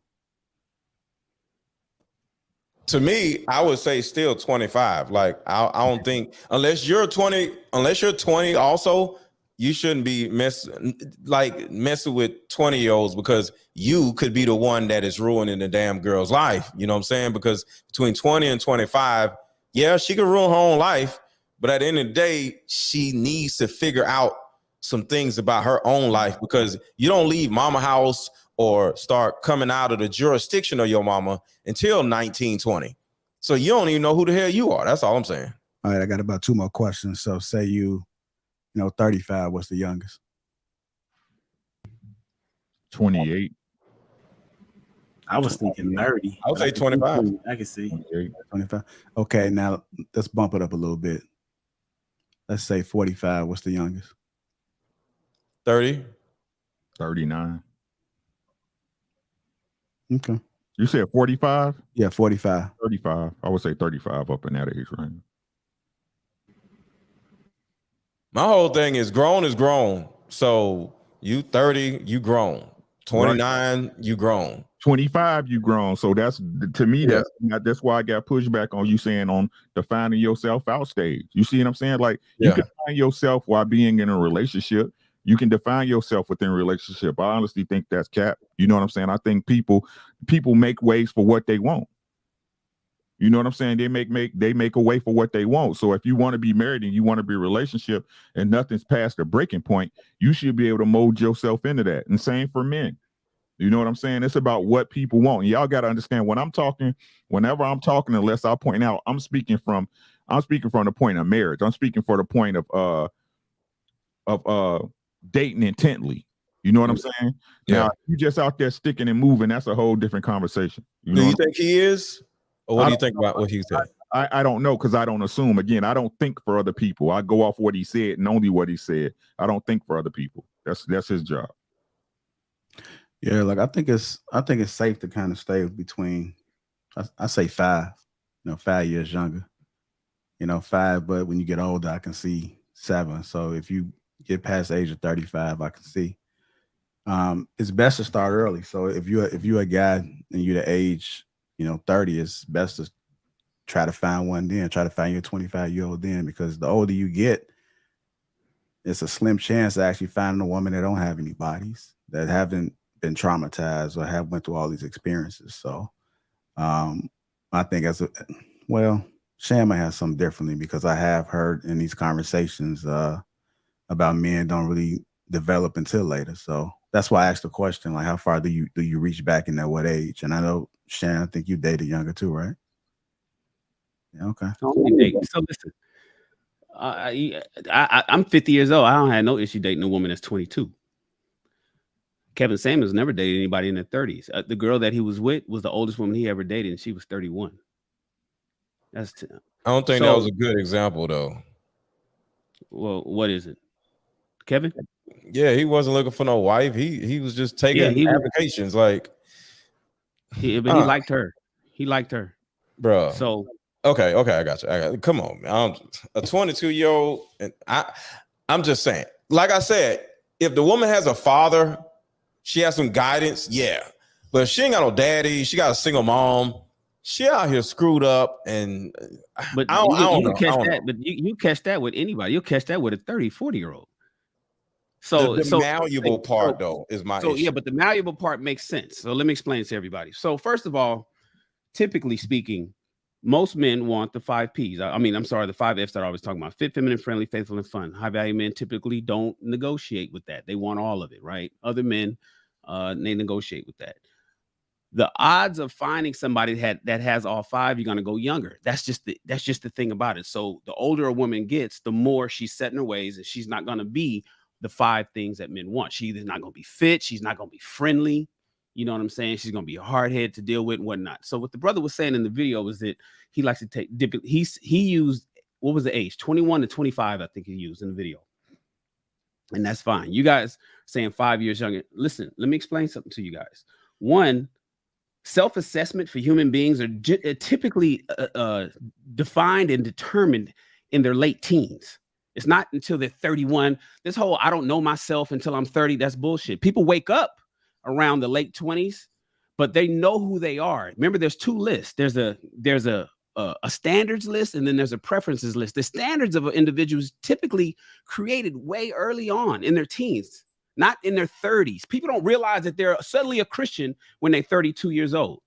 E: To me, I would say still 25. Like, I don't think unless you're 20 also, you shouldn't be messing with 20-year-olds, because you could be the one that is ruining the damn girl's life. You know what I'm saying? Because between 20 and 25, yeah, she could ruin her own life, but at the end of the day, she needs to figure out some things about her own life, because you don't leave mama house or start coming out of the jurisdiction of your mama until 19, 20. So you don't even know who the hell you are. That's all I'm saying.
B: All right, I got about 2 more questions. So say you 35, what's the youngest?
H: 28.
G: I was thinking 30.
E: I would say 25.
G: I can see
B: 25. Okay, now let's bump it up a little bit. Let's say 45. What's the youngest?
E: 30.
H: 39.
B: Okay.
H: You said 45?
B: Yeah, 45.
H: 35. I would say 35 up in that age range.
E: My whole thing is grown. So you 30, you grown. 29, right. You grown.
H: 25, you grown. So that's, to me, that's why I got pushback on you saying on the finding yourself out stage. You see what I'm saying? Like, you can find yourself while being in a relationship. You can define yourself within a relationship. I honestly think that's cap. You know what I'm saying? I think people make ways for what they want. You know what I'm saying? They make a way for what they want. So if you want to be married and you want to be in a relationship and nothing's past the breaking point, you should be able to mold yourself into that. And same for men. You know what I'm saying? It's about what people want. And y'all got to understand, whenever I'm talking, unless I point out, I'm speaking from the point of marriage. I'm speaking for the point of dating intently. You know what I'm saying?
E: Yeah.
H: Now, you just out there sticking and moving, that's a whole different conversation.
E: Do you think he is? Or what do you think about what he said?
H: I don't know, because I don't assume. Again, I don't think for other people. I go off what he said and only what he said. I don't think for other people. That's his job.
B: Yeah, like I think it's safe to kind of stay between, I say 5, 5 years younger. 5, but when you get older, I can see 7. So if you get past the age of 35, I can see. It's best to start early. So if you're a guy and you're the age, 30, it's best to try to find one then. Try to find your 25-year-old then, because the older you get, it's a slim chance of actually finding a woman that don't have any bodies, that haven't been traumatized or have went through all these experiences. So I think Shan might have something differently, because I have heard in these conversations about men don't really develop until later. So that's why I asked the question, like, how far do you reach back in at what age? And I know, Shan, I think you dated younger too, right? Yeah, okay.
F: So listen, I'm 50 years old. I don't have no issue dating a woman that's 22. Kevin Samuels never dated anybody in their 30s. The girl that he was with was the oldest woman he ever dated, and she was 31.
E: I don't think that was a good example, though.
F: Well, what is it, Kevin?
E: Yeah, he wasn't looking for no wife. He was just taking applications. But
F: he liked her. He liked her,
E: bro.
F: So
E: okay, I got you. Come on, man. A 22-year-old, and I'm just saying. Like I said, if the woman has a father, she has some guidance, yeah. But if she ain't got no daddy, she got a single mom, she out here screwed up, and
F: but
E: I don't know.
F: But you catch that with anybody. You'll catch that with a 30, 40-year-old. So
E: the malleable part, though, is my issue.
F: Yeah, but the malleable part makes sense. So let me explain to everybody. So first of all, typically speaking, most men want the 5 Ps. The 5 Fs that I was talking about: fit, feminine, friendly, faithful, and fun. High value men typically don't negotiate with that. They want all of it, right? Other men, they negotiate with that. The odds of finding somebody that has all five, you're gonna go younger. That's just the thing about it. So the older a woman gets, the more she's set in her ways, and she's not gonna be the five things that men want. She's either not gonna be fit, she's not gonna be friendly. You know what I'm saying? She's gonna be a hard head to deal with and whatnot. So what the brother was saying in the video was that he likes to take he used, what was the age? 21 to 25, I think he used in the video. And that's fine. You guys saying 5 years younger. Listen, let me explain something to you guys. One, self-assessment for human beings are typically defined and determined in their late teens. It's not until they're 31. This whole I don't know myself until I'm 30, that's bullshit. People wake up around the late 20s, but they know who they are. Remember, there's two lists. There's a standards list, and then there's a preferences list. The standards of an individual is typically created way early on in their teens, not in their 30s. People don't realize that they're suddenly a Christian when they're 32 years old.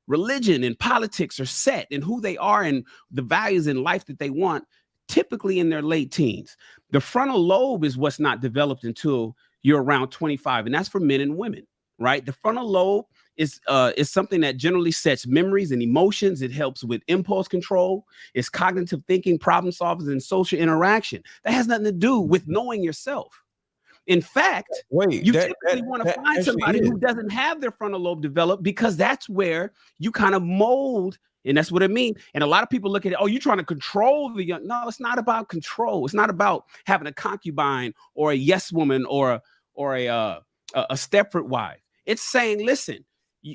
F: Religion and politics are set in who they are and the values in life that they want, typically in their late teens. The frontal lobe is what's not developed until you're around 25, and that's for men and women, right? The frontal lobe is something that generally sets memories and emotions. It helps with impulse control. It's cognitive thinking, problem solving, and social interaction. That has nothing to do with knowing yourself. In fact, you typically want to find somebody who doesn't have their frontal lobe developed, because that's where you kind of mold, and that's what it means. And a lot of people look at it, oh, you're trying to control the young. No, it's not about control. It's not about having a concubine or a yes woman or a Stepford wife. It's saying, listen,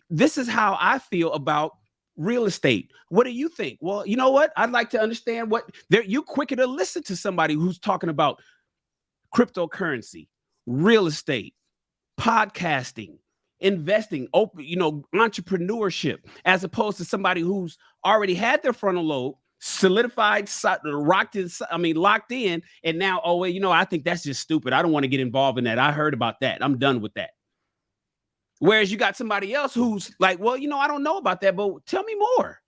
F: this is how I feel about real estate. What do you think? Well, you know what? I'd like to understand what you're quicker to listen to somebody who's talking about cryptocurrency, real estate, podcasting, investing, entrepreneurship, as opposed to somebody who's already had their frontal lobe solidified, locked in, and now, oh, well, I think that's just stupid. I don't want to get involved in that. I heard about that. I'm done with that. Whereas you got somebody else who's like, well, I don't know about that, but tell me more.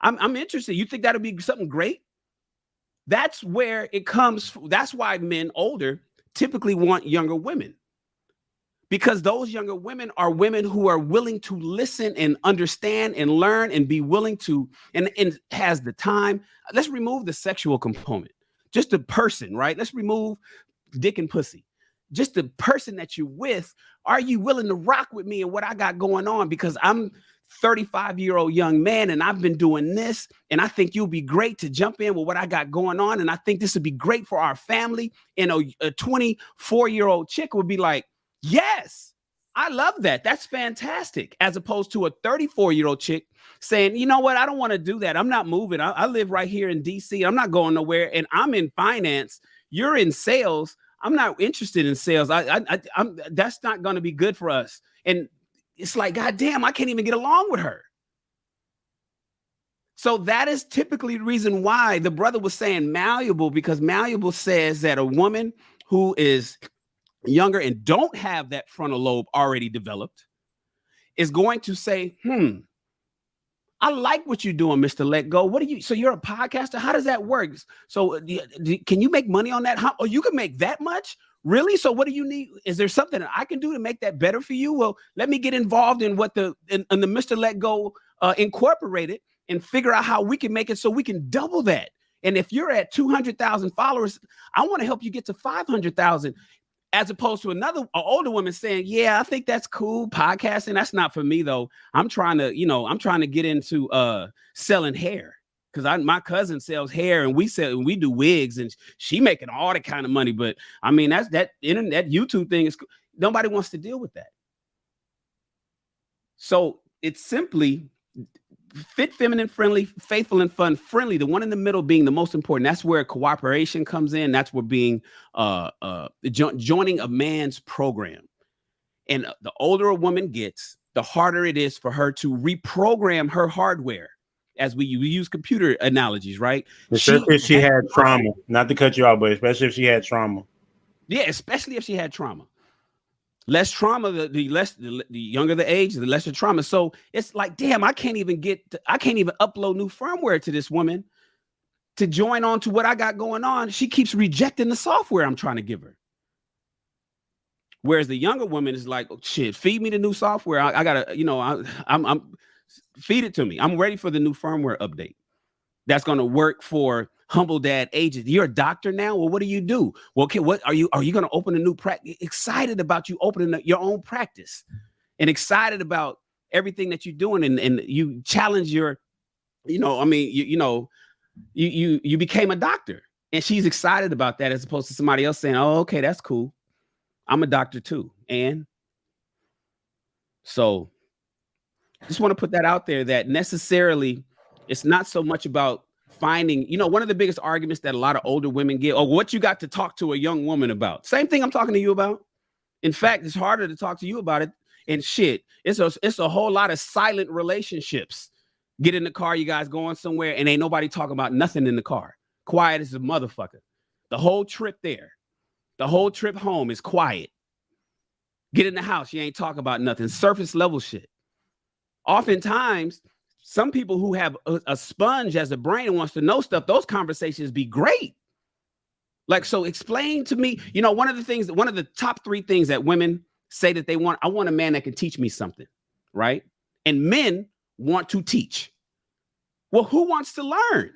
F: I'm interested. You think that'll be something great? That's where it comes. That's why men older typically want younger women, because those younger women are women who are willing to listen and understand and learn and be willing to, and has the time. Let's remove the sexual component. Just the person, right? Let's remove dick and pussy. Just the person that you're with. Are you willing to rock with me and what I got going on? Because I'm 35-year-old young man and I've been doing this, and I think you'll be great to jump in with what I got going on. And I think this would be great for our family. And a 24-year-old chick would be like, yes, I love that. That's fantastic. As opposed to a 34-year-old chick saying, you know what? I don't want to do that. I'm not moving. I live right here in DC. I'm not going nowhere. And I'm in finance. You're in sales. I'm not interested in sales. I'm that's not going to be good for us. And it's like, God damn, I can't even get along with her. So that is typically the reason why the brother was saying malleable, because malleable says that a woman who is younger and don't have that frontal lobe already developed is going to say, I like what you're doing, Mr. Let Go. So you're a podcaster? How does that work? So can you make money on that? You can make that much? Really? So what do you need? Is there something that I can do to make that better for you? Well, let me get involved in what the Mr. Let Go Incorporated and figure out how we can make it so we can double that. And if you're at 200,000 followers, I want to help you get to 500,000. As opposed to an older woman saying, yeah, I think that's cool. Podcasting, that's not for me though. I'm trying to get into selling hair, because my cousin sells hair and we do wigs, and she making all that kind of money. But I mean, that's that internet YouTube thing is nobody wants to deal with that. So it's simply fit, feminine, friendly, faithful, and fun friendly. The one in the middle being the most important. That's where cooperation comes in. That's where being joining a man's program. And the older a woman gets, the harder it is for her to reprogram her hardware. As we use computer analogies, right?
G: Especially if she had trauma. Not to cut you off, but especially if she had trauma.
F: Yeah, especially if she had trauma. Less trauma, the younger the age, the less the trauma. So it's like, damn, I can't even upload new firmware to this woman to join on to what I got going on. She keeps rejecting the software I'm trying to give her. Whereas the younger woman is like, oh, shit, feed me the new software. I gotta, you know, I'm feed it to me. I'm ready for the new firmware update that's gonna work for Humble Dad agents. You're a doctor now. Well, what do you do? Well, okay, what are you gonna open a new practice? Excited about you opening your own practice, and excited about everything that you're doing, and you challenge your, you know, I mean, you became a doctor, and she's excited about that, as opposed to somebody else saying, oh, okay, that's cool. I'm a doctor too. And so just want to put that out there, that necessarily it's not so much about finding, you know, one of the biggest arguments that a lot of older women get, oh, what you got to talk to a young woman about? Same thing I'm talking to you about. In fact, it's harder to talk to you about it. And shit, it's a whole lot of silent relationships. Get in the car, you guys going somewhere, and ain't nobody talking about nothing in the car. Quiet as a motherfucker. The whole trip there. The whole trip home is quiet. Get in the house, you ain't talking about nothing. Surface level shit. Oftentimes, some people who have a sponge as a brain and wants to know stuff, those conversations be great. Like, so explain to me, you know, one of the top 3 things that women say that they want, I want a man that can teach me something, right? And men want to teach. Well, who wants to learn?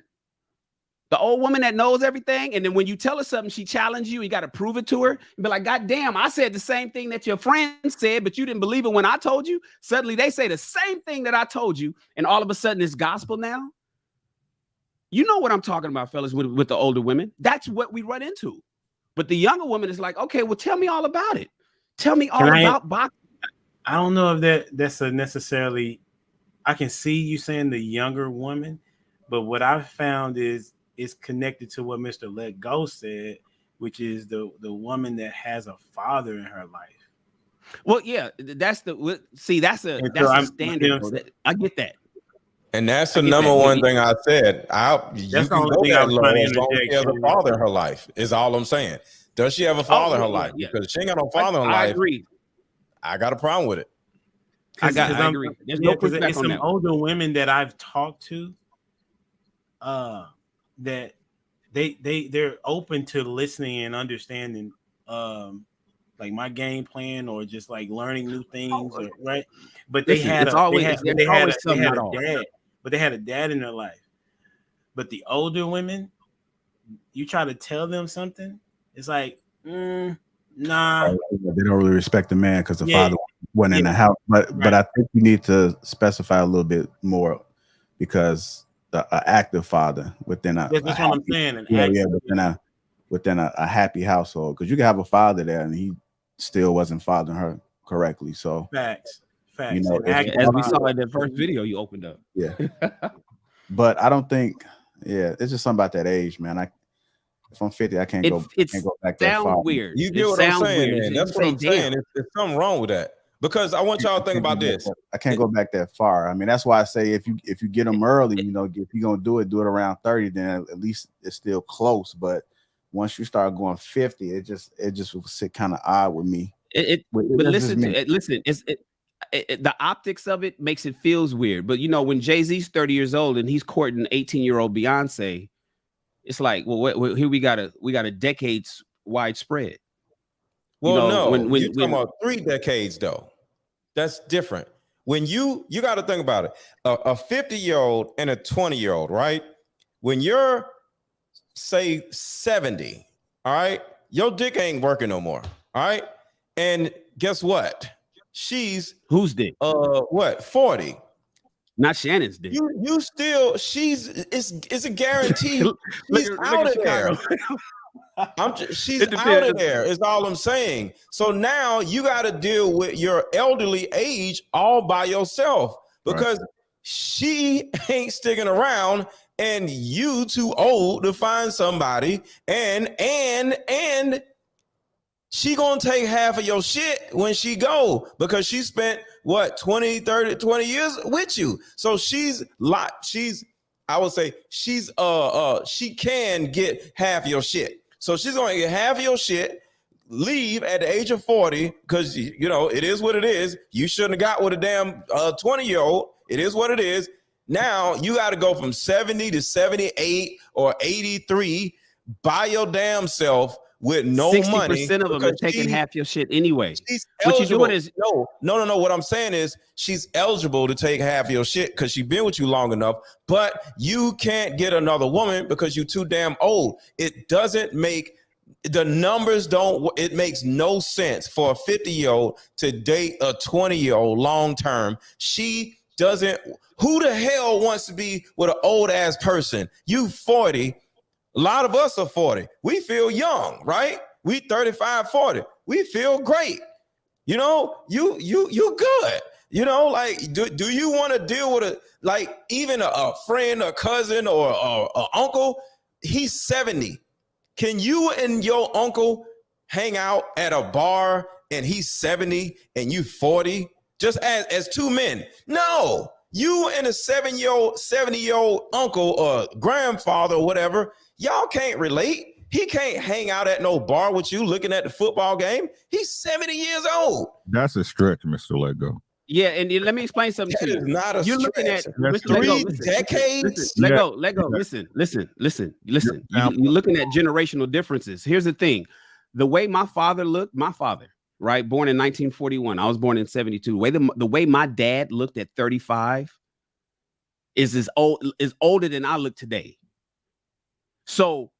F: The old woman that knows everything, and then when you tell her something, she challenges you. You got to prove it to her and be like, God damn, I said the same thing that your friend said, but you didn't believe it when I told you. Suddenly they say the same thing that I told you, and all of a sudden it's gospel now. You know what I'm talking about, fellas, with the older women. That's what we run into. But the younger woman is like, okay, well, tell me all about it. Tell me all about boxing.
G: I don't know if that's a necessarily, I can see you saying the younger woman, but what I've found is connected to what Mr. Let Go said, which is the woman that has a father in her life.
F: Well, yeah, that's a standard. You know, I get that.
E: And that's the number one thing I said. You can go that low as long as she has a father in her life, is all I'm saying. Does she have a father in her life?
F: Yeah.
E: Because she ain't got no father in her life.
F: I agree.
E: I got a problem with it.
F: I agree. There's no pushback on that.
G: Older women that I've talked to, that they're open to listening and understanding, like my game plan or just like learning new things, right? But they had a dad in their life. But the older women, you try to tell them something, it's like, nah.
B: They don't really respect the man because the father wasn't in the house. But I think you need to specify a little bit more, because the active father within
G: that's what I'm saying.
B: Within a happy household, because you can have a father there and he still wasn't fathering her correctly. So
G: facts.
B: You know,
F: as we saw in the first video you opened up.
B: Yeah. But I don't think, it's just something about that age, man. If I'm 50, I can't go back that far.
F: Weird.
E: You get what I'm saying, man. That's what I'm saying. There's something wrong with that. Because I want y'all to think about this.
B: I can't go back that far. I mean, that's why I say if you get them early, you know, if you're gonna do it around 30, then at least it's still close. But once you start going 50, it just will sit kind of odd with me.
F: But listen, the optics of it makes it feels weird. But you know, when Jay-Z's 30 years old and he's courting 18-year-old Beyonce, it's like, well, here we got a decades widespread.
E: Well,
F: you know,
E: no, you're talking about 3 decades though. That's different. When you got to think about it, a 50-year-old and a 20-year-old, right? When you're say 70, all right, your dick ain't working no more, all right? And guess what?
F: Whose dick?
E: 40.
F: Not Shannon's dick.
E: You still, it's a guarantee. She's out of there. She's out of there, is all I'm saying. So now you got to deal with your elderly age all by yourself, because she ain't sticking around and you too old to find somebody, and she gonna take half of your shit when she go, because she spent 20 years with you. So she can get half your shit. So she's going to get half of your shit, leave at the age of 40, because, you know, it is what it is. You shouldn't have got with a damn 20-year-old. It is what it is. Now you got to go from 70 to 78 or 83 by your damn self with no
F: 60%
E: money
F: of them
E: because
F: is taking half your shit anyway.
E: She's
F: What you
E: eligible.
F: doing is
E: no. What I'm saying is she's eligible to take half your shit because she's been with you long enough, but you can't get another woman because you're too damn old. It doesn't make the numbers don't. It makes no sense for a 50-year-old to date a 20-year-old long term. She doesn't. Who the hell wants to be with an old ass person? You 40. A lot of us are 40. We feel young, right? We 35, 40. We feel great. You know, you good. You know, like, do you want to deal with even a friend, a cousin, or a uncle? He's 70. Can you and your uncle hang out at a bar and he's 70 and you 40? Just as two men? No. You and a 70-year-old uncle or grandfather or whatever, y'all can't relate. He can't hang out at no bar with you looking at the football game. He's 70 years old.
H: That's a stretch, Mr. Lego.
F: Yeah, and let me explain something to you.
E: That is not a
F: You're looking at
E: stretch.
F: Mr. Lego,
E: 3 decades.
F: Lego. Listen. You're looking at generational differences. Here's the thing: the way my father looked, right, born in 1941. I was born in 72. The way my dad looked at 35 is older than I look today. So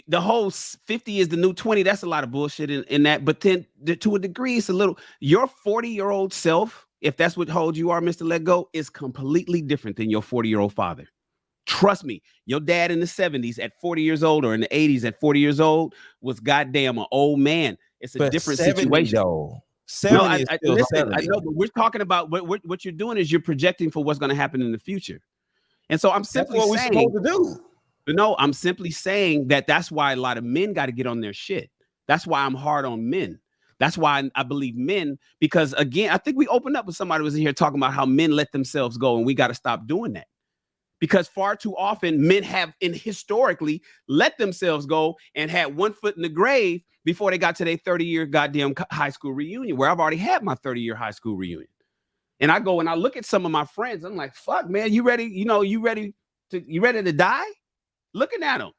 F: the whole 50 is the new 20. That's a lot of bullshit in that. But then to a degree, it's a little. Your 40-year-old self, if that's what hold you are, Mr. Let Go, is completely different than your 40-year-old father. Trust me, your dad in the 70s at 40 years old or in the 80s at 40 years old was goddamn an old man. It's a different situation.
E: Though.
F: 70
E: I
F: know, but we're talking about what you're doing is you're projecting for what's going to happen in the future. And so I'm simply
E: That's what
F: saying,
E: we're supposed to do.
F: No, I'm simply saying that's why a lot of men got to get on their shit. That's why I'm hard on men. That's why I believe men, because again, I think we opened up with somebody who was in here talking about how men let themselves go, and we got to stop doing that. Because far too often men have historically let themselves go and had one foot in the grave before they got to their 30-year goddamn high school reunion, where I've already had my 30-year high school reunion. And I go and I look at some of my friends. I'm like, fuck, man, you ready? You ready to die? Looking at them,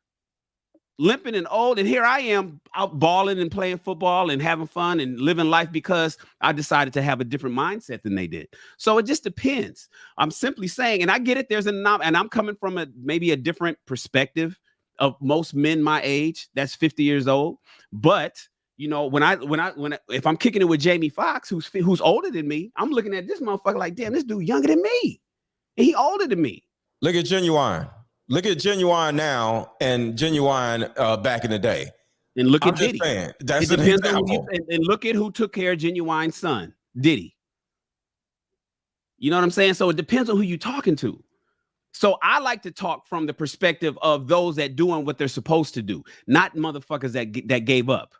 F: limping and old. And here I am out balling and playing football and having fun and living life because I decided to have a different mindset than they did. So it just depends. I'm simply saying, and I get it. And I'm coming from maybe a different perspective of most men my age. That's 50 years old. But you know, if I'm kicking it with Jamie Foxx, who's older than me, I'm looking at this motherfucker like, damn, this dude younger than me, and he older than me.
E: Look at Genuine. Look at Genuine now and Genuine back in the day.
F: And look at Diddy.
E: That's an example.
F: And look at who took care of Genuine's son, Diddy. You know what I'm saying? So it depends on who you're talking to. So I like to talk from the perspective of those that doing what they're supposed to do, not motherfuckers that gave up.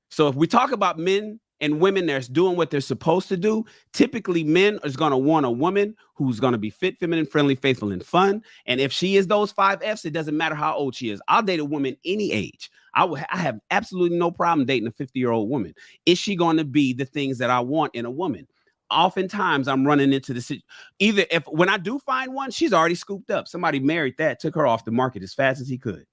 F: So if we talk about men and women that's doing what they're supposed to do, typically men is going to want a woman who's going to be fit, feminine, friendly, faithful, and fun. And if she is those 5 F's, it doesn't matter how old she is. I'll date a woman any age. I have absolutely no problem dating a 50-year-old woman. Is she going to be the things that I want in a woman? Oftentimes I'm running into the either when I do find one, she's already scooped up. Somebody married that, took her off the market as fast as he could.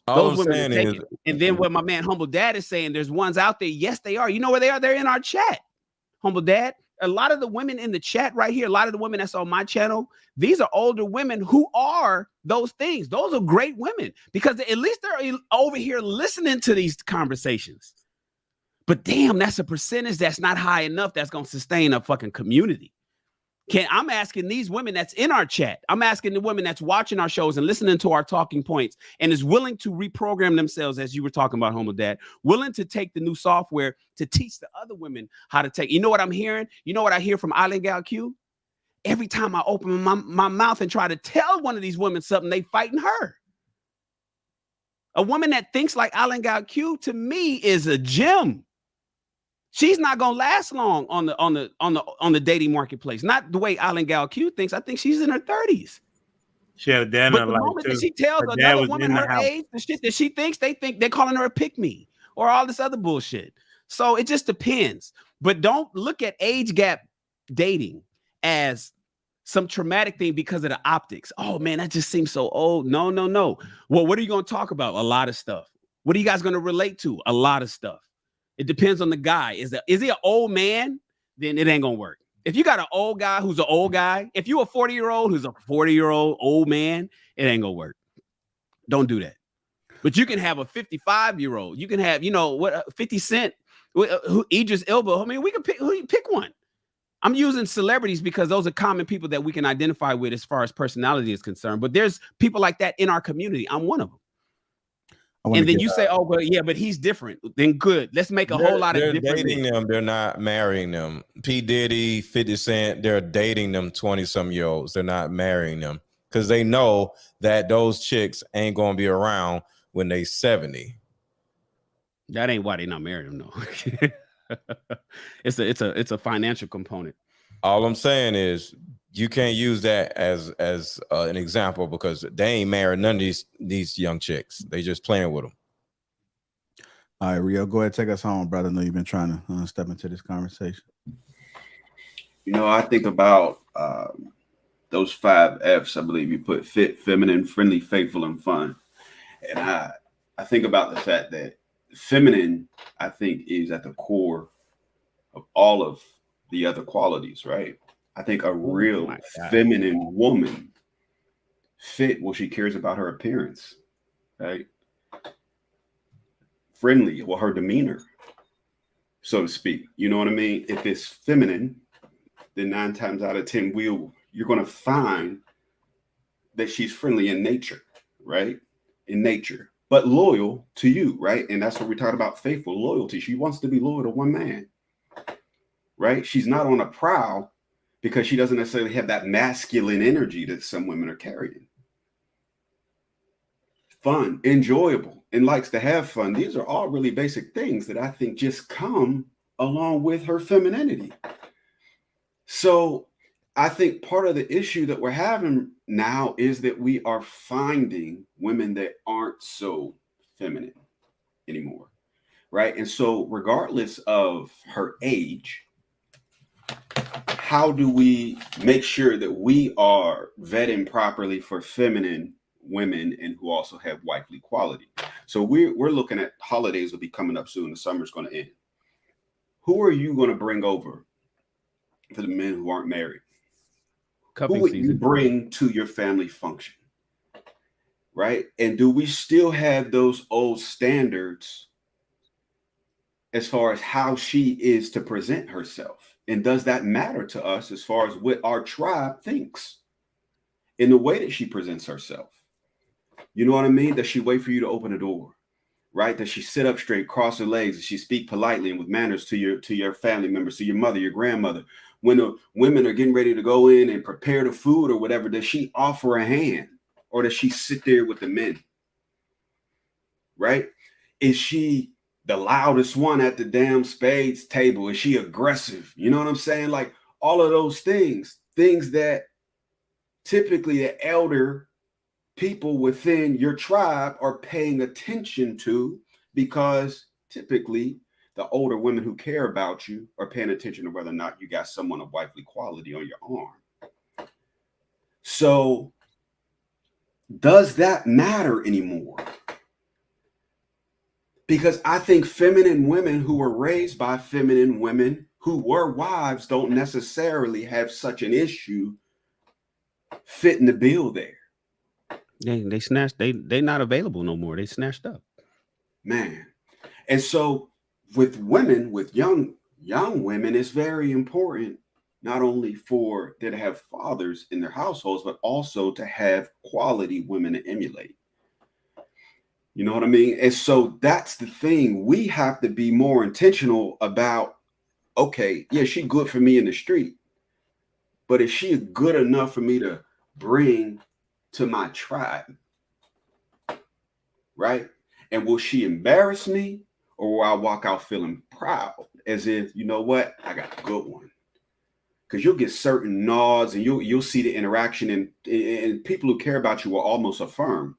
F: Those women are taken. And then what my man Humble Dad is saying, there's ones out there. Yes, they are. You know where they are? They're in our chat. Humble Dad. A lot of the women in the chat right here, a lot of the women that's on my channel, these are older women who are those things. Those are great women because at least they're over here listening to these conversations. But damn, that's a percentage that's not high enough that's going to sustain a fucking community. I'm asking these women that's in our chat. I'm asking the women that's watching our shows and listening to our talking points and is willing to reprogram themselves, as you were talking about, Homo Dad, willing to take the new software to teach the other women how to take. You know what I'm hearing? You know what I hear from Island Gal Q? Every time I open my mouth and try to tell one of these women something, they fighting her. A woman that thinks like Island Gal Q to me is a gem. She's not gonna last long on the dating marketplace. Not the way Island Gal Q thinks. I think she's in her 30s.
G: She had a dad in her life. But the moment that
F: she tells another woman her age, the shit that she thinks, they think they're calling her a pick-me or all this other bullshit. So it just depends. But don't look at age gap dating as some traumatic thing because of the optics. Oh man, that just seems so old. No. Well, what are you gonna talk about? A lot of stuff. What are you guys going to relate to? A lot of stuff. It depends on the guy. Is he an old man? Then it ain't going to work. If you got an old guy who's an old guy, if you a 40-year-old who's a 40-year-old old man, it ain't going to work. Don't do that. But you can have a 55-year-old. You can have, 50 Cent, Idris Elba. I mean, we can pick one. I'm using celebrities because those are common people that we can identify with as far as personality is concerned. But there's people like that in our community. I'm one of them. And then you say, oh, well, yeah, but he's different. Then good. Let's make a whole lot of different.
E: They're dating them. They're not marrying them. P. Diddy, 50 Cent, they're dating them 20-some-year-olds. They're not marrying them because they know that those chicks ain't going to be around when they 70.
F: That ain't why they not marrying them, though. It's a financial component.
E: All I'm saying is you can't use that as an example because they ain't married none of these young chicks. They just playing with them.
C: All right, Rio, go ahead, take us home, brother. I know you've been trying to step into this conversation.
K: I think about those 5 F's. I believe you put: fit, feminine, friendly, faithful, and fun. And I think about the fact that feminine, I think, is at the core of all of the other qualities, right? I think a real feminine woman she cares about her appearance, right? Friendly, her demeanor, so to speak. You know what I mean? If it's feminine, then 9 times out of 10, you're going to find that she's friendly in nature, right? In nature. But loyal to you, right? And that's what we talk about, faithful, loyalty. She wants to be loyal to one man, right? She's not on a prowl because she doesn't necessarily have that masculine energy that some women are carrying. Fun, enjoyable, and likes to have fun. These are all really basic things that I think just come along with her femininity. So I think part of the issue that we're having now is that we are finding women that aren't so feminine anymore, right? And so regardless of her age, how do we make sure that we are vetting properly for feminine women and who also have wifely quality? So we're looking at holidays will be coming up soon. The summer's going to end. Who are you going to bring over for the men who aren't married? Who would you bring to your family function? Right? And do we still have those old standards as far as how she is to present herself? And does that matter to us as far as what our tribe thinks in the way that she presents herself? You know what I mean? Does she wait for you to open the door? Right? Does she sit up straight, cross her legs? Does she speak politely and with manners to your family members, to your mother, your grandmother? When the women are getting ready to go in and prepare the food or whatever, does she offer a hand or does she sit there with the men? Right? Is she the loudest one at the damn spades table? Is she aggressive? You know what I'm saying? Like all of those things that typically the elder people within your tribe are paying attention to, because typically the older women who care about you are paying attention to whether or not you got someone of wifely quality on your arm. So does that matter anymore? Because I think feminine women who were raised by feminine women who were wives don't necessarily have such an issue fitting the bill there.
F: They snatched. They not available no more. They snatched up.
K: Man. And so with women, with young women, it's very important not only for them to have fathers in their households, but also to have quality women to emulate. You know what I mean? And so that's the thing. We have to be more intentional about, okay, yeah, she good for me in the street, but is she good enough for me to bring to my tribe? Right? And will she embarrass me, or will I walk out feeling proud as if, you know what, I got a good one? Because you'll get certain nods and you'll see the interaction, and people who care about you will almost affirm,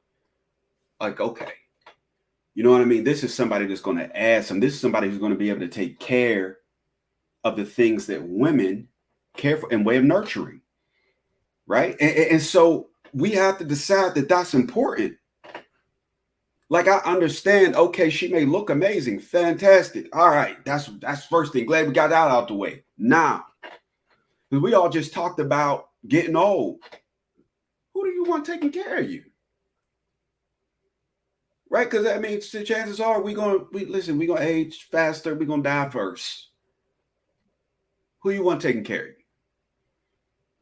K: like, okay, you know what I mean? This is somebody that's going to add some. This is somebody who's going to be able to take care of the things that women care for in way of nurturing. Right? And so we have to decide that that's important. Like, I understand, okay, she may look amazing, fantastic. All right, that's first thing. Glad we got that out the way. Now, because we all just talked about getting old. Who do you want taking care of you? Right? Because I mean, the chances are we're gonna age faster, we're gonna die first. Who you want taking care of you?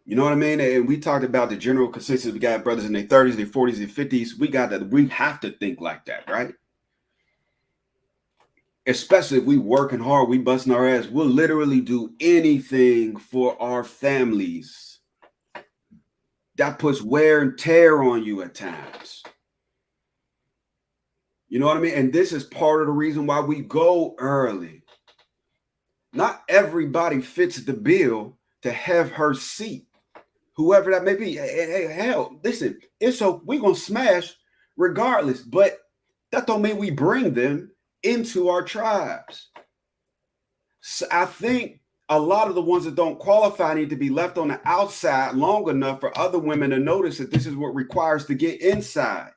K: You know what I mean? And we talked about the general consensus. We got brothers in their 30s, their 40s, their 50s. We got that. We have to think like that, right? Especially if we working hard, we busting our ass. We'll literally do anything for our families. That puts wear and tear on you at times. You know what I mean? And this is part of the reason why we go early. Not everybody fits the bill to have her seat. Whoever that may be. Hey, hell, listen, we're going to smash regardless, but that don't mean we bring them into our tribes. So I think a lot of the ones that don't qualify need to be left on the outside long enough for other women to notice that this is what requires to get inside.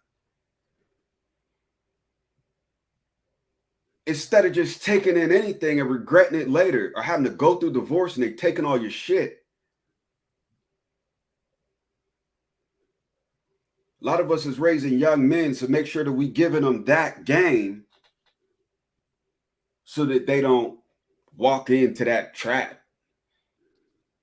K: Instead of just taking in anything and regretting it later, or having to go through divorce and they taking all your shit. A lot of us is raising young men to make sure that we giving them that game so that they don't walk into that trap.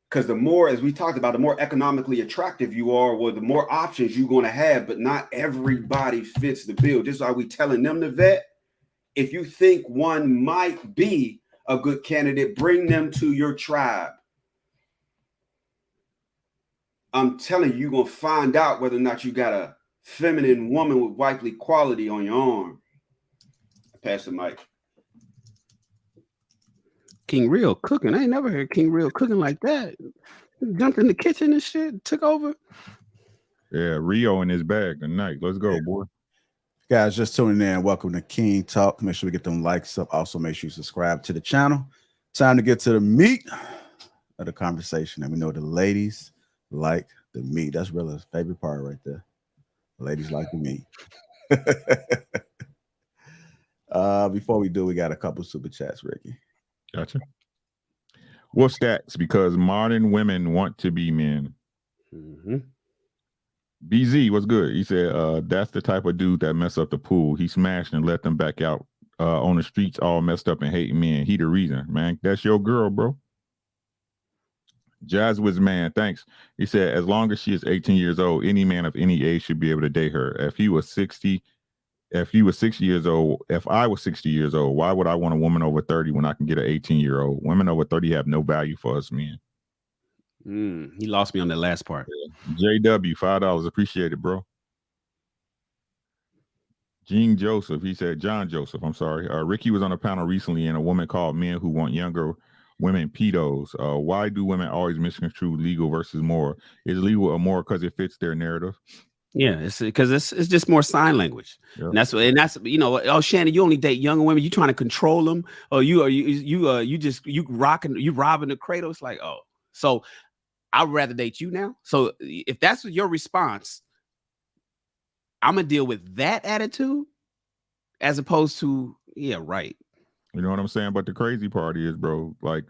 K: Because the more, as we talked about, the more economically attractive you are, well, the more options you're going to have, but not everybody fits the bill. Just like we telling them to vet. If you think one might be a good candidate, bring them to your tribe. I'm telling you, you're going to find out whether or not you got a feminine woman with wifely quality on your arm. Pass the mic.
F: King Real cooking. I ain't never heard King Real cooking like that. Jumped in the kitchen and shit, took over.
H: Yeah, Rio in his bag tonight. Let's go, boy.
C: Guys, just tuning in. Welcome to King Talk. Make sure we get them likes up. Also, make sure you subscribe to the channel. Time to get to the meat of the conversation. And we know the ladies like the meat. That's really his favorite part right there. The ladies like the meat. Before we do, we got a couple super chats, Ricky.
H: Gotcha. What stats? Because modern women want to be men.
F: Mm-hmm.
H: BZ, what's good? He said, that's the type of dude that mess up the pool. He smashed and let them back out on the streets all messed up and hating men. He the reason, man. That's your girl, bro. Jazzwiz man, thanks. He said, as long as she is 18 years old, any man of any age should be able to date her. If I was 60 years old, why would I want a woman over 30 when I can get an 18-year-old? Women over 30 have no value for us men.
F: He lost me on that last part.
H: JW, $5. Appreciate it, bro. John Joseph, I'm sorry. Ricky was on a panel recently and a woman called men who want younger women pedos. Why do women always misconstrue legal versus moral? Is legal or moral because it fits their narrative?
F: Yeah, it's because it's just more sign language.
H: Yep.
F: And that's you know, oh Shannon, you only date younger women, you trying to control them, or you robbing the cradle. It's like, oh, so I'd rather date you now. So if that's your response, I'm gonna deal with that attitude as opposed to, yeah, right.
H: You know what I'm saying? But the crazy part is, bro, like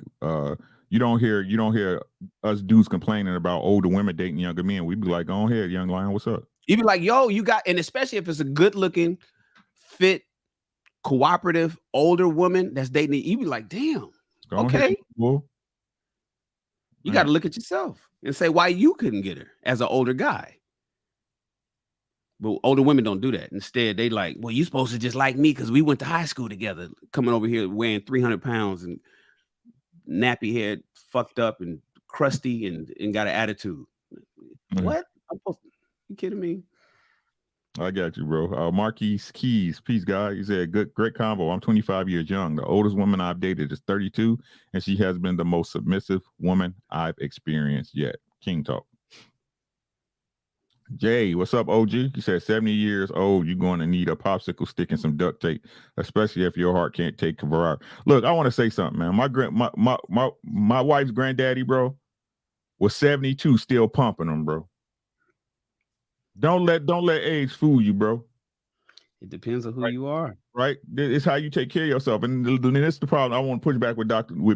H: you don't hear us dudes complaining about older women dating younger men. We'd be like, go ahead, young lion, what's up?
F: You'd be like, yo, you got, and especially if it's a good looking, fit, cooperative, older woman that's dating, you'd be like, damn,
H: Go
F: okay.
H: ahead, well,
F: you got to look at yourself and say why you couldn't get her as an older guy. But older women don't do that. Instead, they like, well, you supposed to just like me because we went to high school together, coming over here weighing 300 pounds and nappy head, fucked up and crusty and got an attitude.
H: Mm-hmm.
F: What? You kidding me?
H: I got you, bro. Marquise Keys, peace, guy. He said, great combo. I'm 25 years young. The oldest woman I've dated is 32, and she has been the most submissive woman I've experienced yet. King talk. Jay, what's up, OG? He said, 70 years old, you're going to need a popsicle stick and some duct tape, especially if your heart can't take variety. Look, I want to say something, man. My wife's granddaddy, bro, was 72, still pumping them, bro. Don't let age fool you, bro.
F: It depends on who you are.
H: Right? It's how you take care of yourself. And that's the problem. I want to push back with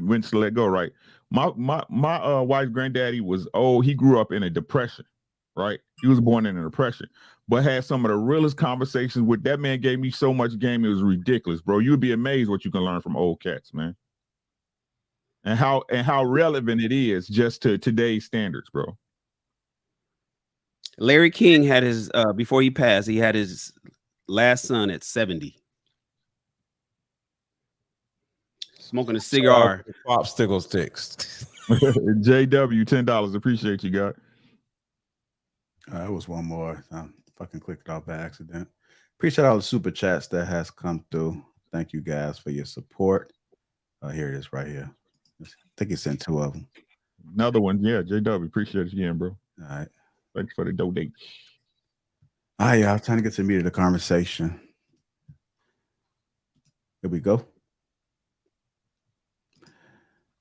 H: Vince to let go, right? My wife's granddaddy was old. He grew up in a depression, right? He was born in a depression, but had some of the realest conversations with that man. Gave me so much game, it was ridiculous, bro. You'd be amazed what you can learn from old cats, man. And how relevant it is just to today's standards, bro.
F: Larry King had his before he passed, he had his last son at 70. Smoking a cigar.
E: Popsicle sticks.
H: JW, $10. Appreciate you, God.
C: That was one more. I fucking clicked it off by accident. Appreciate all the super chats that has come through. Thank you guys for your support. Here it is right here. I think he sent 2 of them.
H: Another one, yeah. JW, appreciate it again, bro.
C: All right.
H: Thanks for the donate.
C: All right, y'all. Trying to get to the meat of the conversation. Here we go.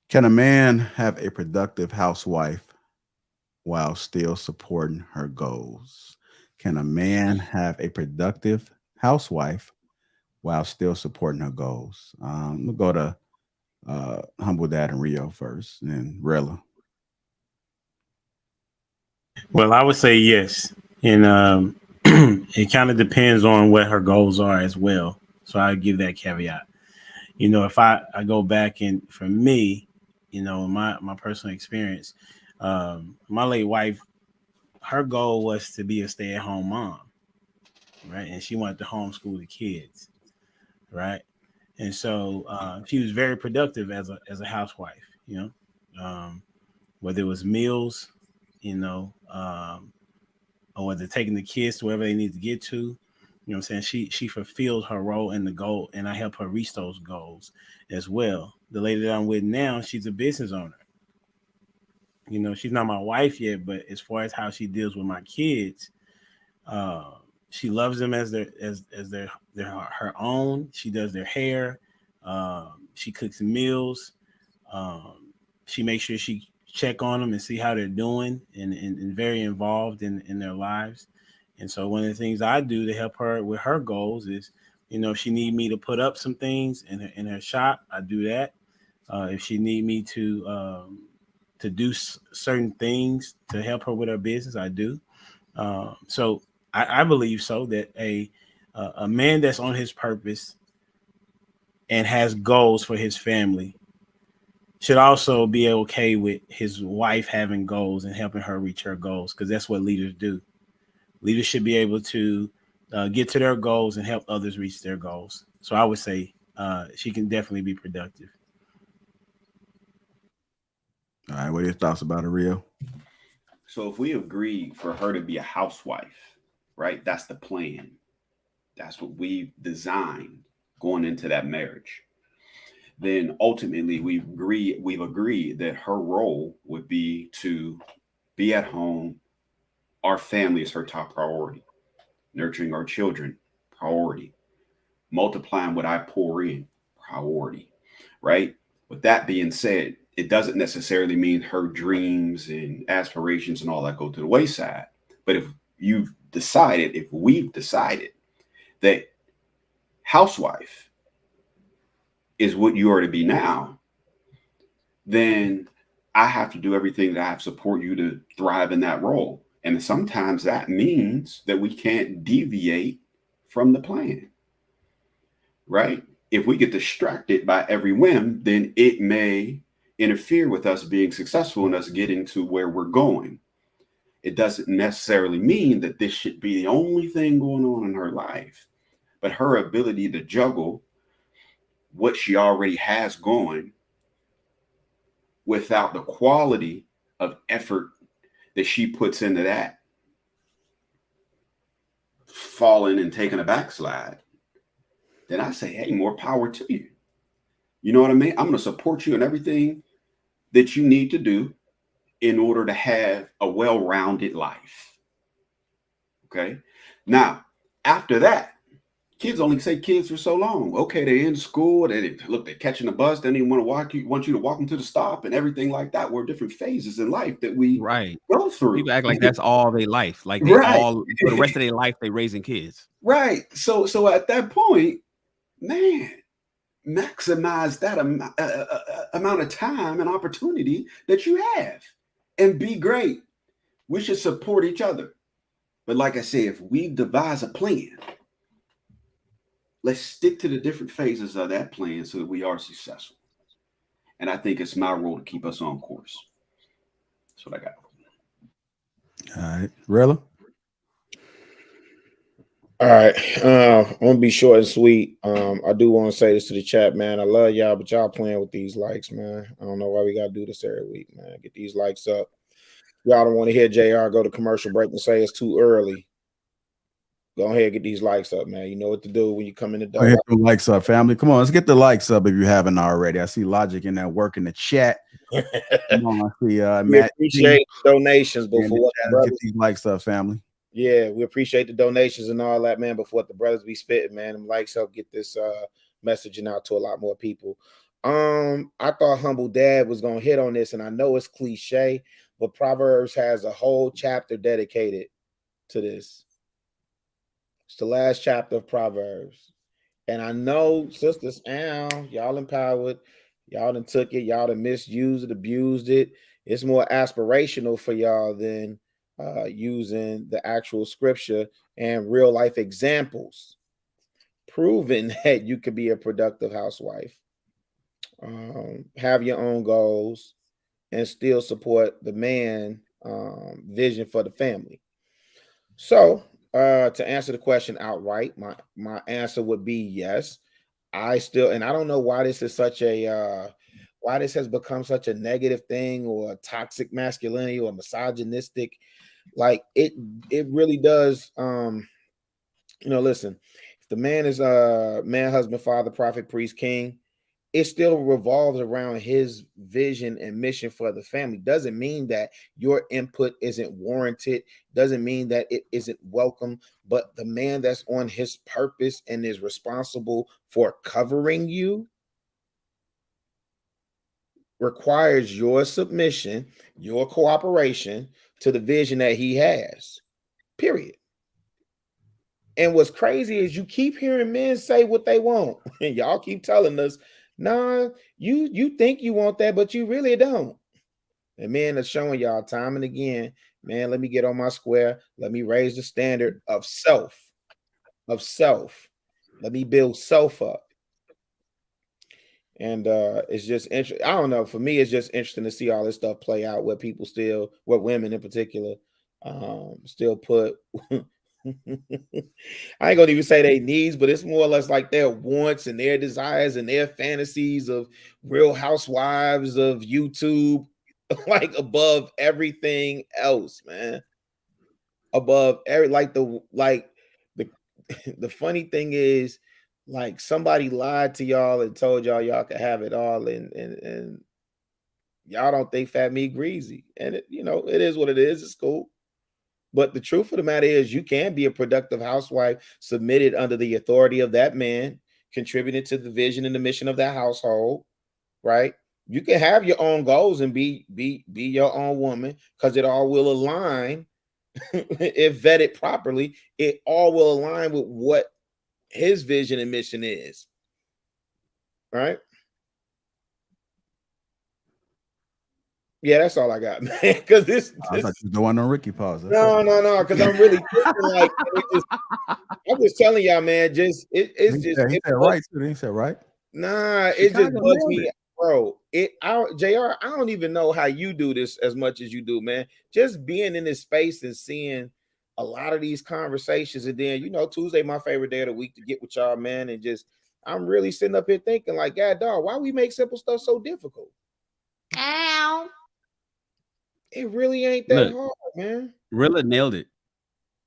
C: Can a man have a productive housewife while still supporting her goals? Can a man have a productive housewife while still supporting her goals? We'll go to Humble Dad and Rio first, and then Rella.
G: Well, I would say yes. And it kind of depends on what her goals are as well. So I give that caveat. You know, if I go back and for me, you know, my personal experience, my late wife, her goal was to be a stay-at-home mom, right? And she wanted to homeschool the kids, right? And so she was very productive as a housewife, you know, whether it was meals, you know, or whether taking the kids to wherever they need to get to, you know what I'm saying? She fulfilled her role in the goal, and I help her reach those goals as well. The lady that I'm with now, she's a business owner. You know, she's not my wife yet, but as far as how she deals with my kids, she loves them as her own. She does their hair. She cooks meals. She makes sure she check on them and see how they're doing, and very involved in their lives. And so one of the things I do to help her with her goals is, you know, if she need me to put up some things in her shop, I do that. If she need me to do certain things to help her with her business, I do. So I believe so that a man that's on his purpose and has goals for his family should also be okay with his wife having goals and helping her reach her goals, because that's what leaders do. Leaders should be able to get to their goals and help others reach their goals. So I would say she can definitely be productive.
C: All right, what are your thoughts about it, Rio?
K: So if we agree for her to be a housewife, right? That's the plan. That's what we've designed going into that marriage. Then ultimately we've agreed that her role would be to be at home. Our family is her top priority. Nurturing our children, priority. Multiplying what I pour in, priority, right? With that being said, it doesn't necessarily mean her dreams and aspirations and all that go to the wayside. But if we've decided that housewife is what you are to be now, then I have to do everything that I have to support you to thrive in that role. And sometimes that means that we can't deviate from the plan, right? If we get distracted by every whim, then it may interfere with us being successful and us getting to where we're going. It doesn't necessarily mean that this should be the only thing going on in her life, but her ability to juggle what she already has going without the quality of effort that she puts into that, falling and taking a backslide, then I say, hey, more power to you. You know what I mean? I'm going to support you in everything that you need to do in order to have a well-rounded life. Okay. Now, after that, Kids only say kids for so long. Okay, they're in school. They're catching the bus. They don't even want you to walk them to the stop and everything like that. We're different phases in life that we
F: Right.
K: go through.
F: People act like that's all their life. Like they
K: Right.
F: all for the rest of their life they raising kids.
K: Right. So at that point, man, maximize that amount of time and opportunity that you have and be great. We should support each other. But like I said, if we devise a plan, let's stick to the different phases of that plan so that we are successful. And I think it's my role to keep us on course. That's what I got.
C: All right. Rilla?
D: All right. I'm gonna be short and sweet. I do want to say this to the chat, man. I love y'all, but y'all playing with these likes, man. I don't know why we gotta do this every week, man. Get these likes up. Y'all don't want to hear JR go to commercial break and say it's too early. Go ahead and get these likes up, man. You know what to do when you come in the door.
C: Hit the likes up, family. Come on, let's get the likes up if you haven't already. I see Logic in that work in the chat. Come on, I see
D: We
C: Matt.
D: appreciate donations before what the brothers.
C: Get these likes up, family.
D: Yeah, we appreciate the donations and all that, man. Before what the brothers be spitting, man. Them likes help get this messaging out to a lot more people. I thought Humble Dad was gonna hit on this, and I know it's cliche, but Proverbs has a whole chapter dedicated to this. It's the last chapter of Proverbs. And I know, sisters, y'all empowered. Y'all done took it. Y'all done misused it, abused it. It's more aspirational for y'all than using the actual scripture and real life examples, proving that you could be a productive housewife, have your own goals, and still support the man vision for the family. So, to answer the question outright, my answer would be yes. I don't know why this is such a why this has become such a negative thing or toxic masculinity or misogynistic. Like it really does. Listen, if the man is man, husband, father, prophet, priest, king, it still revolves around his vision and mission for the family. Doesn't mean that your input isn't warranted, doesn't mean that it isn't welcome, but the man that's on his purpose and is responsible for covering you requires your submission, your cooperation to the vision that he has, period. And what's crazy is you keep hearing men say what they want, and y'all keep telling us, nah, you think you want that, but you really don't. And men are showing y'all time and again, man, let me get on my square. Let me raise the standard of self. Let me build self up. And it's just interesting. I don't know. For me, it's just interesting to see all this stuff play out where people still, where women in particular, still put I ain't gonna even say they needs, but it's more or less like their wants and their desires and their fantasies of Real Housewives of YouTube, like above everything else, man. Above every the funny thing is, like somebody lied to y'all and told y'all could have it all, and y'all don't think fat meat greasy, and it is what it is. It's cool. But the truth of the matter is you can be a productive housewife submitted under the authority of that man, contributing to the vision and the mission of that household, right? You can have your own goals and be your own woman, because it all will align. If vetted properly, it all will align with what his vision and mission is, right? Yeah, that's all I got, man. Because this
C: I thought you were going on Ricky pause.
D: No. Because I'm really thinking like I'm just telling y'all, man. He said
C: right. He said right.
D: Nah, it just bugs me, bro. JR, I don't even know how you do this as much as you do, man. Just being in this space and seeing a lot of these conversations, and then Tuesday, my favorite day of the week to get with y'all, man. And just I'm really sitting up here thinking, like, God, dog, why we make simple stuff so difficult?
R: Ow.
D: It really ain't that hard, man.
F: Rilla nailed it.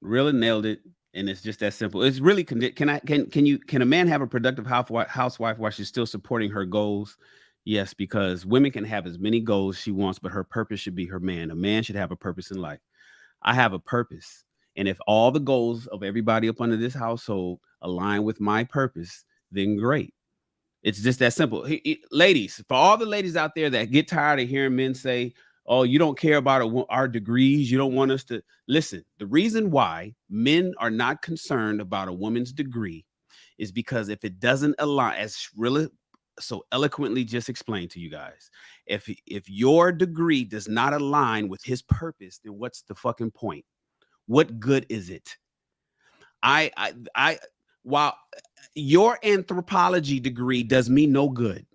F: And it's just that simple. It's really can a man have a productive housewife while she's still supporting her goals? Yes, because women can have as many goals she wants, but her purpose should be her man. A man should have a purpose in life. I have a purpose. And if all the goals of everybody up under this household align with my purpose, then great. It's just that simple. Ladies, for all the ladies out there that get tired of hearing men say, oh, you don't care about our degrees. You don't want us to listen. The reason why men are not concerned about a woman's degree is because if it doesn't align, as really so eloquently just explained to you guys, if your degree does not align with his purpose, then what's the fucking point? What good is it? While your anthropology degree does me no good,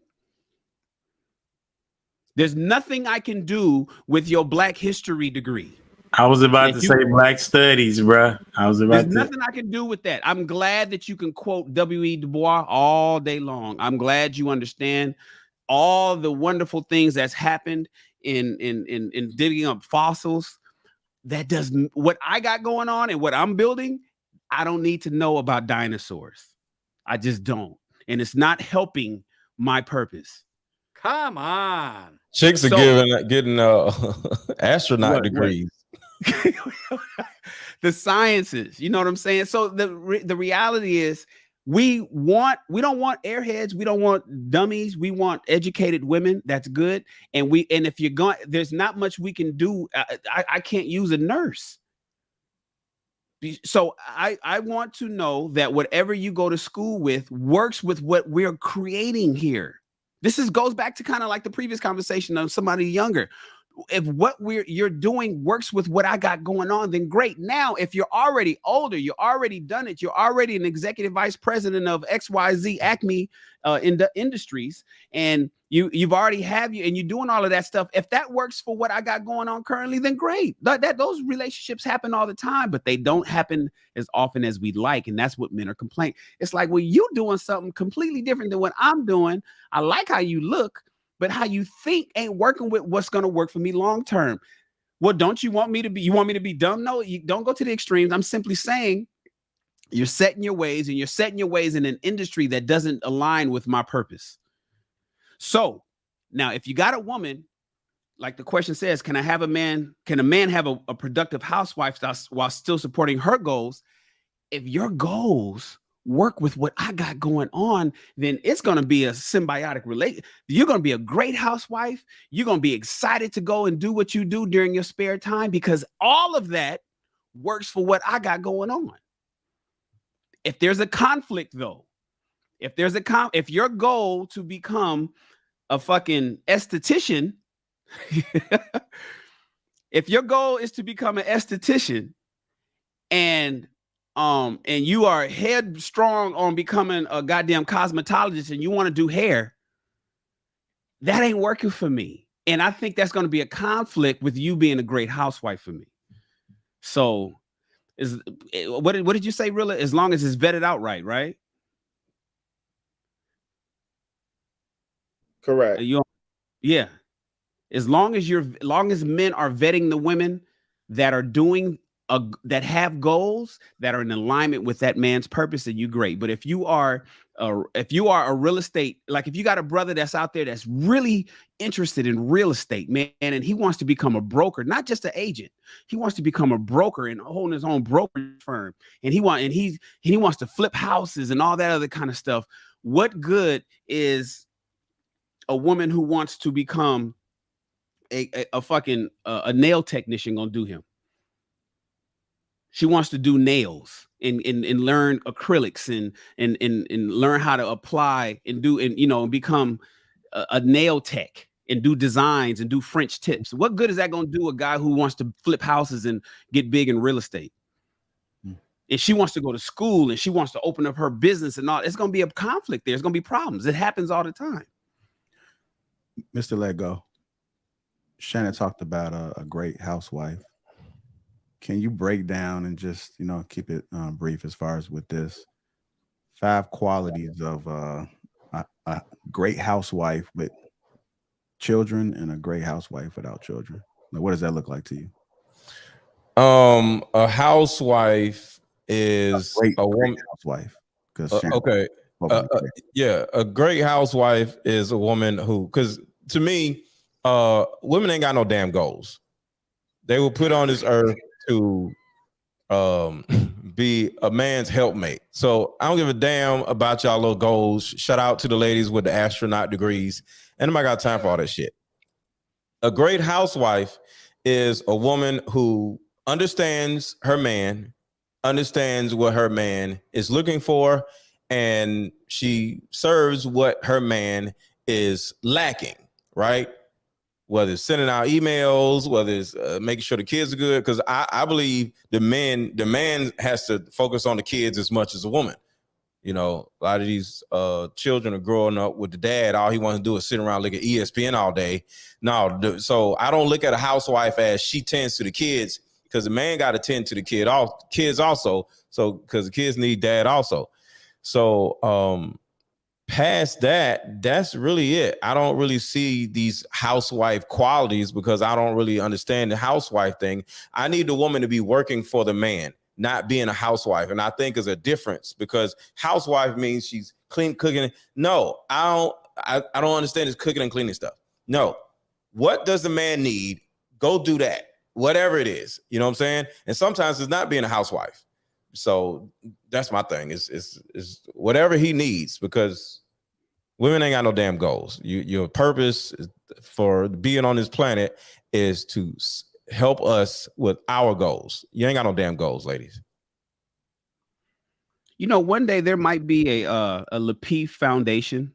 F: there's nothing I can do with your Black history degree.
G: I was about to say Black studies, bro.
F: There's nothing I can do with that. I'm glad that you can quote W.E. Du Bois all day long. I'm glad you understand all the wonderful things that's happened in digging up fossils. That does what I got going on and what I'm building. I don't need to know about dinosaurs. I just don't. And it's not helping my purpose.
S: Come on.
E: Chicks are getting astronaut degrees.
F: The sciences, you know what I'm saying? So the reality is we don't want airheads. We don't want dummies. We want educated women. That's good. And if you're going, there's not much we can do. I can't use a nurse. So I want to know that whatever you go to school with works with what we're creating here. This goes back to kind of like the previous conversation of somebody younger. If what you're doing works with what I got going on, then great. Now, if you're already older, you're already done it, you're already an executive vice president of XYZ Acme in the industries, and you've already and you're doing all of that stuff. If that works for what I got going on currently, then great. Those relationships happen all the time, but they don't happen as often as we'd like, and that's what men are complaining. It's like, well, you doing something completely different than what I'm doing. I like how you look, but how you think ain't working with what's going to work for me long term. Well, don't you want me to be? You want me to be dumb? No, you don't go to the extremes. I'm simply saying you're setting your ways, and you're setting your ways in an industry that doesn't align with my purpose. So now, if you got a woman, like the question says, can a man have a productive housewife while still supporting her goals? If your goals work with what I got going on, then it's going to be a symbiotic relationship. You're going to be a great housewife. You're going to be excited to go and do what you do during your spare time, because all of that works for what I got going on. If there's a conflict, though, if your goal to become a fucking esthetician, if your goal is to become an esthetician and you are headstrong on becoming a goddamn cosmetologist and you want to do hair, that ain't working for me. And I think that's going to be a conflict with you being a great housewife for me. So what did you say, really? As long as it's vetted out right?
D: Correct.
F: Yeah. As long as men are vetting the women that are doing that have goals that are in alignment with that man's purpose, then you great. But if you are a real estate, like if you got a brother that's out there that's really interested in real estate, man, and he wants to become a broker, not just an agent, he wants to become a broker and own his own brokerage firm, and he wants to flip houses and all that other kind of stuff. What good is a woman who wants to become a fucking nail technician gonna do him? She wants to do nails and learn acrylics and learn how to apply and become a nail tech and do designs and do French tips. What good is that going to do a guy who wants to flip houses and get big in real estate? And she wants to go to school and she wants to open up her business and all. It's going to be a conflict there. There's going to be problems. It happens all the time.
C: Mr. Let Go. Shannon talked about a great housewife. Can you break down and just, keep it brief as far as with this 5 qualities of a great housewife with children and a great housewife without children? Like, what does that look like to you?
E: A housewife is a woman.
C: Housewife.
E: Okay. A great housewife is a woman who, because to me, women ain't got no damn goals. They were put on this earth to be a man's helpmate. So I don't give a damn about y'all little goals. Shout out to the ladies with the astronaut degrees. And I got time for all that shit. A great housewife is a woman who understands her man, understands what her man is looking for, and she serves what her man is lacking, right? Whether it's sending out emails, whether it's making sure the kids are good, because I believe the man has to focus on the kids as much as the woman. You know, a lot of these children are growing up with the dad. All he wants to do is sit around look at ESPN all day. No, so I don't look at a housewife as she tends to the kids, because the man got to tend to the kids also. So because the kids need dad also. So past that, that's really it. I don't really see these housewife qualities because I don't really understand the housewife thing. I need the woman to be working for the man, not being a housewife. And I think there's a difference, because housewife means she's cooking. No, I don't understand this cooking and cleaning stuff. No. What does the man need? Go do that. Whatever it is. You know what I'm saying? And sometimes it's not being a housewife. So that's my thing. It's whatever he needs, because women ain't got no damn goals. Your purpose for being on this planet is to help us with our goals. You ain't got no damn goals, ladies.
F: You know, one day there might be a Lapeef Foundation.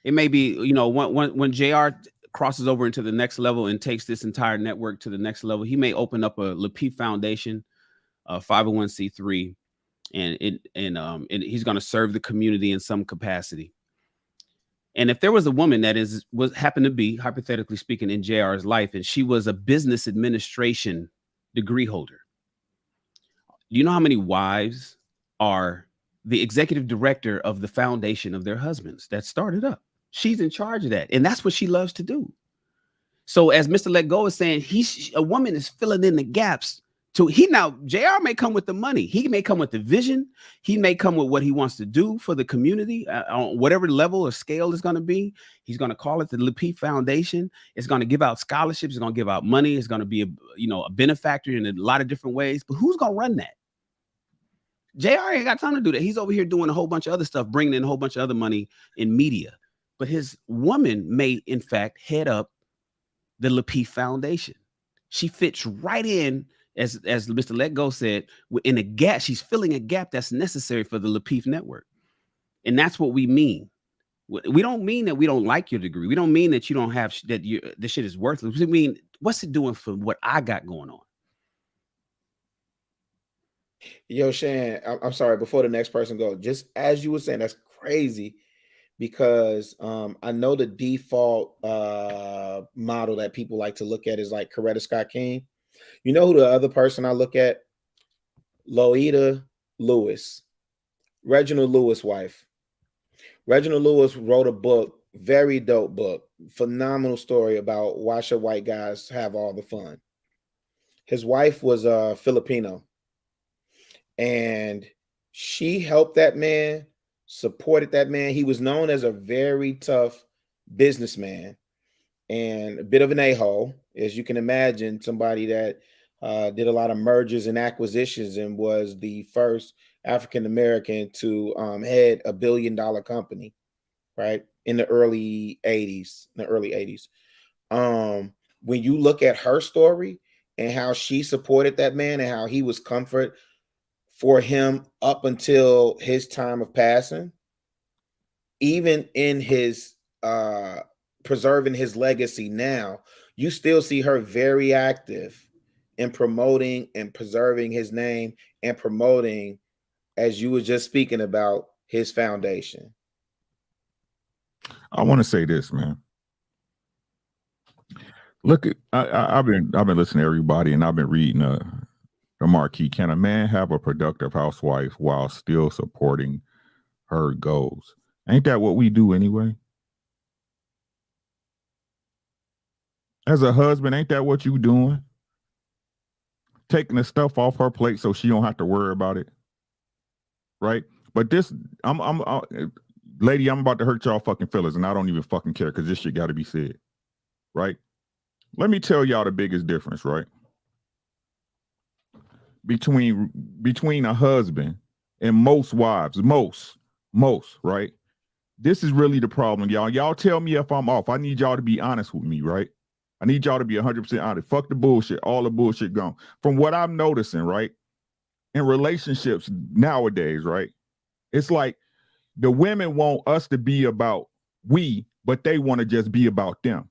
F: It may be, you know, when JR crosses over into the next level and takes this entire network to the next level, he may open up a Lapeef Foundation, 501c3, and he's going to serve the community in some capacity. And if there was a woman that happened to be, hypothetically speaking, in JR's life, and she was a business administration degree holder, do you know how many wives are the executive director of the foundation of their husbands that started up? She's in charge of that, and that's what she loves to do. So as Mr. Let Go is saying, a woman is filling in the gaps. Now JR may come with the money. He may come with the vision. He may come with what he wants to do for the community on whatever level or scale is going to be. He's going to call it the Lapeef Foundation. It's going to give out scholarships. It's going to give out money. It's going to be a benefactor in a lot of different ways. But who's going to run that? JR ain't got time to do that. He's over here doing a whole bunch of other stuff, bringing in a whole bunch of other money in media. But his woman may, in fact, head up the Lapeef Foundation. She fits right in, as Mr. Let Go said, in a gap. She's filling a gap that's necessary for the Lapeef Network. And that's what we mean. We don't mean that we don't like your degree. We don't mean that you don't have, this shit is worthless. We mean, what's it doing for what I got going on?
D: Yo, Shan, I'm sorry, before the next person goes, just as you were saying, that's crazy, because I know the default model that people like to look at is like Coretta Scott King. You know who the other person I look at? Loida Lewis, Reginald Lewis' wife. Reginald Lewis wrote a book, very dope book, phenomenal story about why should white guys have all the fun. His wife was Filipino, and she helped that man, supported that man. He was known as a very tough businessman and a bit of an a-hole, as you can imagine, somebody that did a lot of mergers and acquisitions and was the first African-American to head a billion-dollar company, right, in the early 80s. When you look at her story and how she supported that man and how he was comfort for him up until his time of passing, even in his preserving his legacy now, you still see her very active in promoting and preserving his name and promoting, as you were just speaking about, his foundation.
H: I want to say this, man. Look, I've been listening to everybody, and I've been reading the marquee. Can a man have a productive housewife while still supporting her goals? Ain't that what we do anyway? As a husband, ain't that what you doing? Taking the stuff off her plate so she don't have to worry about it, right? But this, lady, I'm about to hurt y'all fucking feelings, and I don't even fucking care because this shit got to be said, right? Let me tell y'all the biggest difference, right? between a husband and most wives, most, right? This is really the problem, y'all. Y'all tell me if I'm off. I need y'all to be honest with me, right? I need y'all to be 100% honest. Fuck the bullshit. All the bullshit gone. From what I'm noticing, right? In relationships nowadays, right? It's like the women want us to be about we, but they want to just be about them.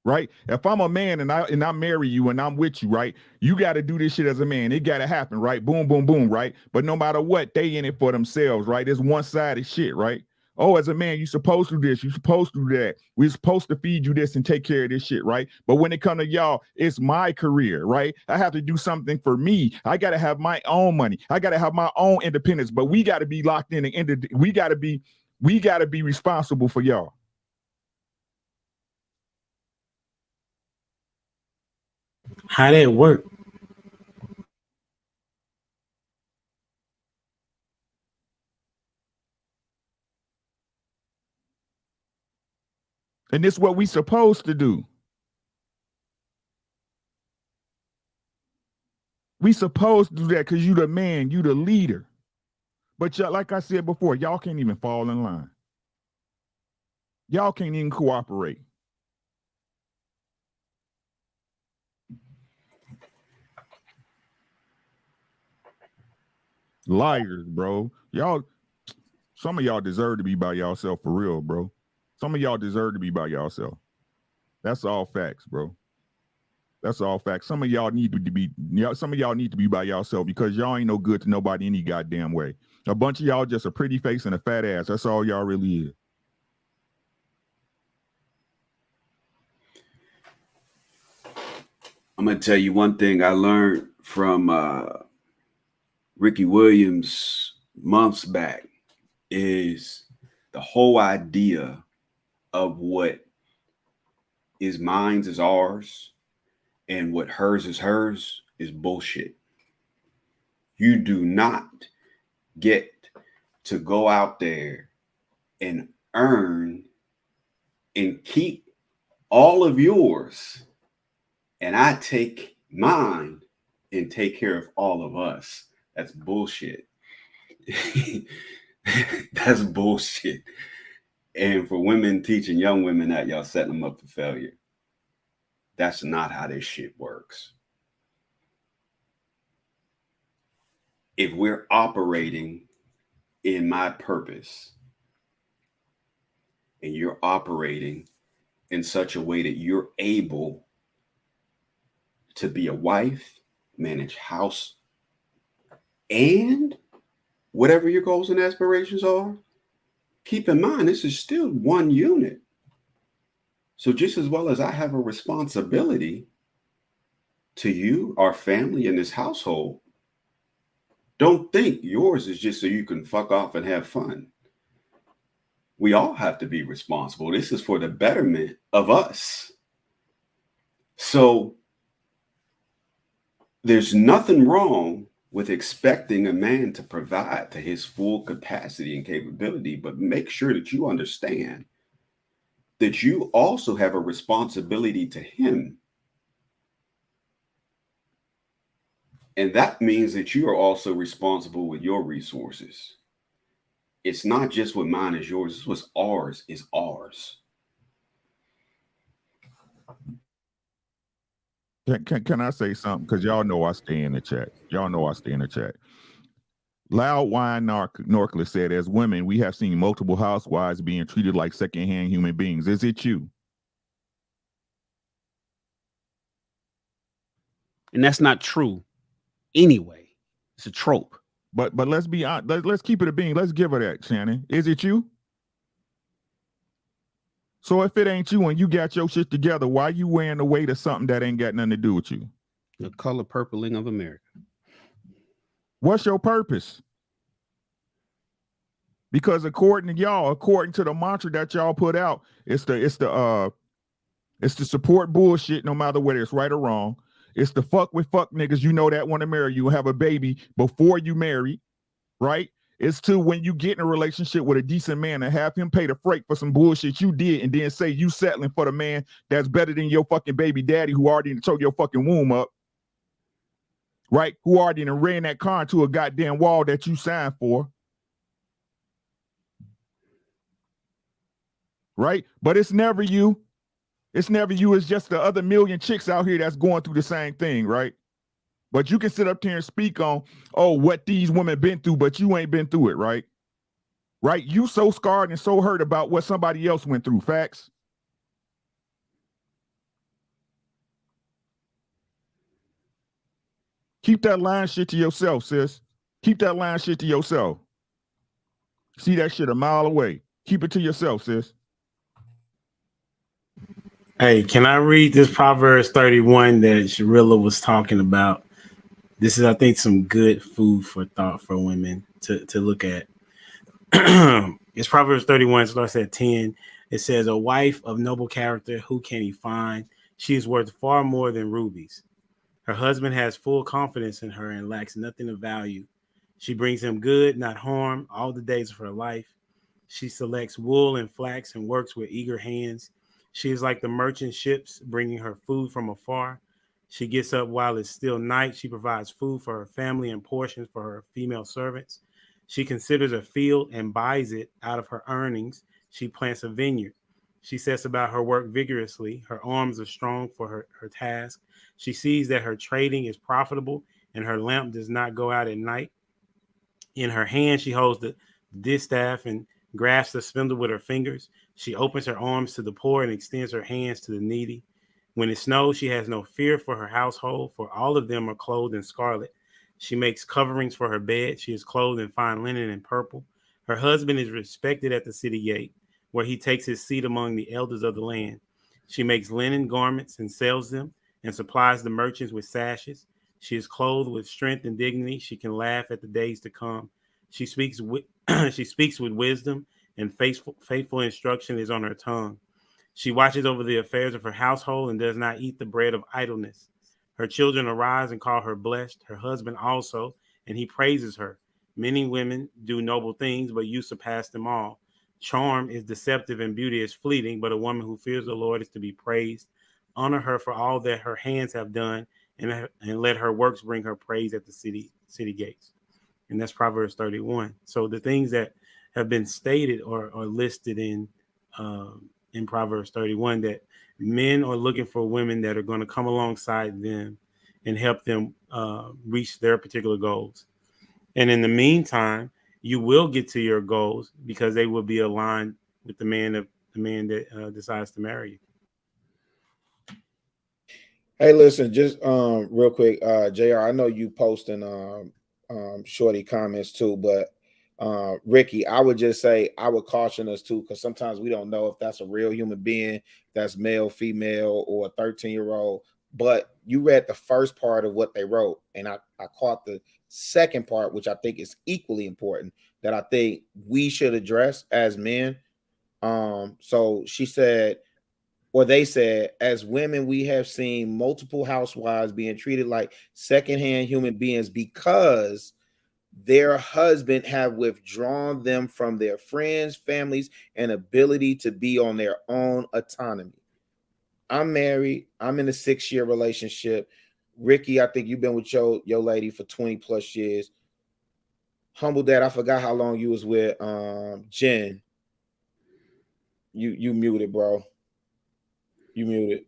H: Right? If I'm a man and I marry you and I'm with you, right? You got to do this shit as a man. It got to happen, right? Boom, boom, boom, right? But no matter what, they in it for themselves, right? It's one-sided shit, right? Oh, as a man, you supposed to do this, you supposed to do that. We're supposed to feed you this and take care of this shit, right? But when it comes to y'all, it's my career, right? I have to do something for me. I got to have my own money. I got to have my own independence. But we got to be locked in and we got to be responsible for y'all.
G: How that work?
H: And this is what we supposed to do. We supposed to do that because you the man, you the leader. But like I said before, y'all can't even fall in line. Y'all can't even cooperate. Liars, bro. Y'all, some of y'all deserve to be by yourself for real, bro. Some of y'all deserve to be by yourself. That's all facts, bro. That's all facts. Some of y'all need to be by yourself because y'all ain't no good to nobody any goddamn way. A bunch of y'all just a pretty face and a fat ass. That's all y'all really is.
K: I'm gonna tell you one thing I learned from Ricky Williams months back is the whole idea of what is mine is ours and what hers is bullshit. You do not get to go out there and earn and keep all of yours, and I take mine and take care of all of us. That's bullshit. That's bullshit. And for women teaching young women that, y'all setting them up for failure. That's not how this shit works. If we're operating in my purpose and you're operating in such a way that you're able to be a wife, manage house, and whatever your goals and aspirations are, keep in mind, this is still one unit. So just as well as I have a responsibility to you, our family, in this household, don't think yours is just so you can fuck off and have fun. We all have to be responsible. This is for the betterment of us. So there's nothing wrong with expecting a man to provide to his full capacity and capability, but make sure that you understand that you also have a responsibility to him. And that means that you are also responsible with your resources. It's not just what mine is yours, it's what's ours is ours.
H: Can I say something? Because y'all know I stay in the chat. Y'all know I stay in the chat. Loud Wine Norcliffe said, as women, we have seen multiple housewives being treated like secondhand human beings. Is it you?
F: And that's not true anyway. It's a trope.
H: But let's be honest. Let's keep it a being. Let's give her that, Shannon. Is it you? So if it ain't you and you got your shit together, why you wearing the weight of something that ain't got nothing to do with you?
F: The color purpling of America.
H: What's your purpose? Because according to y'all, according to the mantra that y'all put out, it's the support bullshit no matter whether it's right or wrong. It's the fuck with fuck niggas, you know, that want to marry you, have a baby before you marry, right? It's to when you get in a relationship with a decent man and have him pay the freight for some bullshit you did and then say you settling for the man that's better than your fucking baby daddy who already tore your fucking womb up. right? Who already done ran that car into a goddamn wall that you signed for. Right? But it's never you. It's never you. It's just the other million chicks out here that's going through the same thing, right? But you can sit up here and speak on, oh, what these women been through, but you ain't been through it, right? Right? You so scarred and so hurt about what somebody else went through. Facts? Keep that lying shit to yourself, sis. Keep that lying shit to yourself. See that shit a mile away. Keep it to yourself, sis.
G: Hey, can I read this Proverbs 31 that Sharilla was talking about? This is, I think, some good food for thought for women to look at. It's Proverbs 31, starts at 10. It says, a wife of noble character, who can he find? She is worth far more than rubies. Her husband has full confidence in her and lacks nothing of value. She brings him good, not harm, all the days of her life. She selects wool and flax and works with eager hands. She is like the merchant ships, bringing her food from afar. She gets up while it's still night. She provides food for her family and portions for her female servants. She considers a field and buys it out of her earnings. She plants a vineyard. She sets about her work vigorously. Her arms are strong for her task. She sees that her trading is profitable and her lamp does not go out at night. In her hand, she holds the distaff and grasps the spindle with her fingers. She opens her arms to the poor and extends her hands to the needy. When it snows, she has no fear for her household, for all of them are clothed in scarlet. She makes coverings for her bed. She is clothed in fine linen and purple. Her husband is respected at the city gate, where he takes his seat among the elders of the land. She makes linen garments and sells them, and supplies the merchants with sashes. She is clothed with strength and dignity. She can laugh at the days to come. She speaks with she speaks with wisdom, and faithful instruction is on her tongue. She watches over the affairs of her household and does not eat the bread of idleness. Her children arise and call her blessed, her husband also, and he praises her. Many women do noble things, but you surpass them all. Charm is deceptive and beauty is fleeting, but a woman who fears the Lord is to be praised. Honor her for all that her hands have done, and let her works bring her praise at the city gates. And that's Proverbs 31. So the things that have been stated or listed in Proverbs 31, that men are looking for women that are going to come alongside them and help them reach their particular goals. And in the meantime, you will get to your goals because they will be aligned with the man that decides to marry you.
D: Hey, listen, just real quick, JR, I know you posting shorty comments too, but Ricky, I would just say I would caution us too, because sometimes we don't know if that's a real human being, that's male, female, or a 13-year-old. But you read the first part of what they wrote, and I caught the second part, which I think is equally important, that I think we should address as men. So she said, or they said, as women, we have seen multiple housewives being treated like secondhand human beings because their husband have withdrawn them from their friends, families, and ability to be on their own autonomy. I'm married. I'm in a 6-year relationship. Ricky, I think you've been with your lady for 20 plus years. Humble Dad, I forgot how long you was with Jen. You muted, bro. You muted.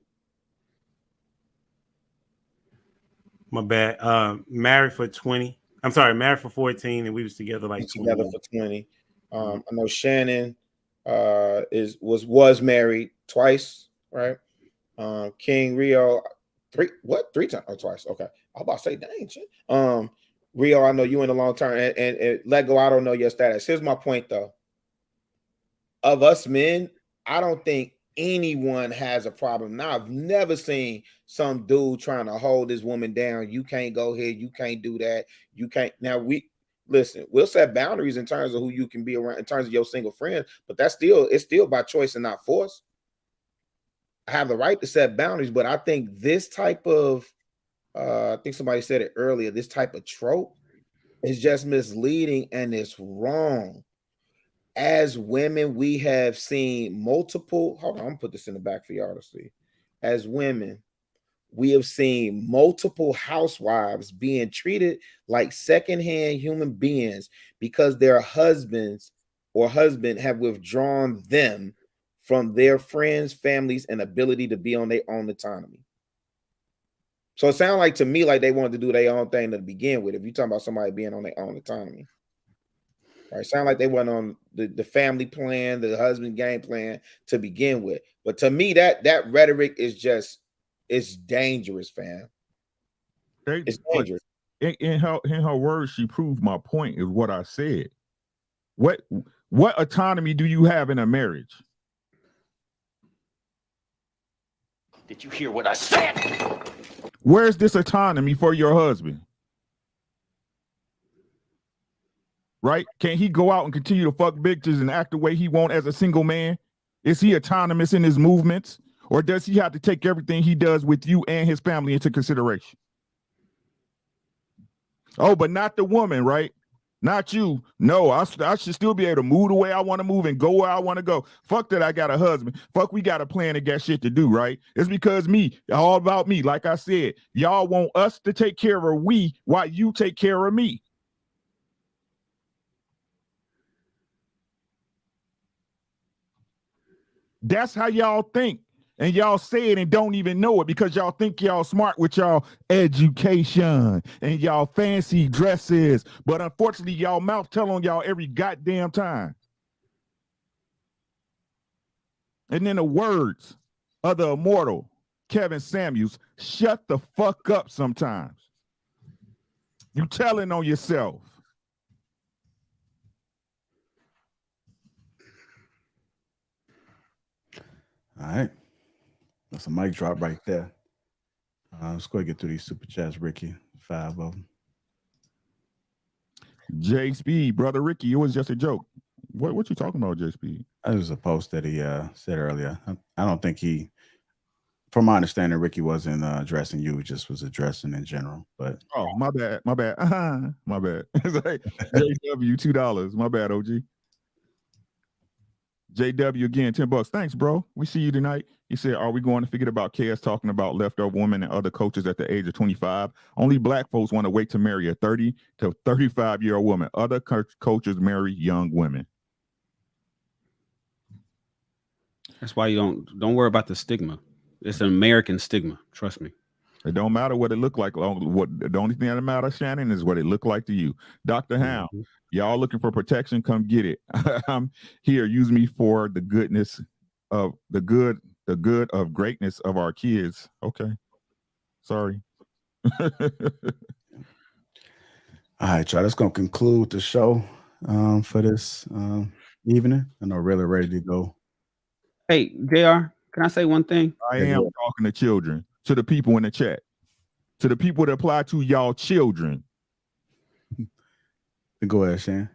G: My bad. Married for 20. I'm sorry, married for 14, and we was together like 20.
D: Together for 20. I know Shannon was married twice, right? King Rio, three times or twice? Okay, I was about to say, dang, shit. Rio, I know you in a long term, and let go. I don't know your status. Here's my point, though. Of us men, I don't think anyone has a problem. Now, I've never seen some dude trying to hold this woman down. You can't go here. You can't do that. You can't. Now, we'll set boundaries in terms of who you can be around, in terms of your single friends, but it's still by choice and not force. I have the right to set boundaries, but I think this type of, I think somebody said it earlier, this type of trope is just misleading and it's wrong. As women, we have seen multiple, hold on, I'm gonna put this in the back for y'all to see. As women, we have seen multiple housewives being treated like secondhand human beings because their husbands or husband have withdrawn them from their friends, families, and ability to be on their own autonomy. So it sounds like to me like they wanted to do their own thing to begin with. If you're talking about somebody being on their own autonomy, right? Sound like they went on the family plan, the husband game plan to begin with. But to me, that rhetoric is just, it's dangerous, fam. It's dangerous.
H: In her words, she proved my point. Is what I said. What autonomy do you have in a marriage?
M: Did you hear what I said?
H: Where's this autonomy for your husband? Right? Can he go out and continue to fuck bitches and act the way he want as a single man? Is he autonomous in his movements? Or does he have to take everything he does with you and his family into consideration? Oh, but not the woman, right? Not you. No, I should still be able to move the way I want to move and go where I want to go. Fuck that I got a husband. Fuck we got a plan and got shit to do, right? It's because me. All about me. Like I said, y'all want us to take care of we while you take care of me. That's how y'all think. And y'all say it and don't even know it because y'all think y'all smart with y'all education and y'all fancy dresses. But unfortunately, y'all mouth tell on y'all every goddamn time. And then the words of the immortal Kevin Samuels, shut the fuck up sometimes. You telling on yourself.
C: All right. That's a mic drop right there. Let's go ahead and get through these super chats, Ricky. 5 of them.
H: J Speed, brother Ricky, it was just a joke. What you talking about, J Speed?
C: That was a post that he said earlier. I don't think he, from my understanding, Ricky wasn't addressing you, just was addressing in general. But
H: oh, my bad. My bad. It's like JW $2. My bad, OG. JW again, $10. Thanks, bro. We see you tonight. He said, are we going to forget about KS talking about leftover women and other coaches at the age of 25? Only black folks want to wait to marry a 30 to 35-year-old woman. Other coaches marry young women.
F: That's why you don't worry about the stigma. It's an American stigma. Trust me.
H: It don't matter what it look like. What the only thing that matters, Shannon, is what it looked like to you. Dr. Hound, y'all looking for protection? Come get it. I'm here. Use me for the goodness of the good of greatness of our kids. Okay. Sorry.
C: All right, y'all. That's gonna conclude the show for this evening. I know really ready to go.
F: Hey, JR, can I say one thing?
H: I am talking to children, to the people in the chat, to the people that apply to y'all children.
C: Go ahead, Shan.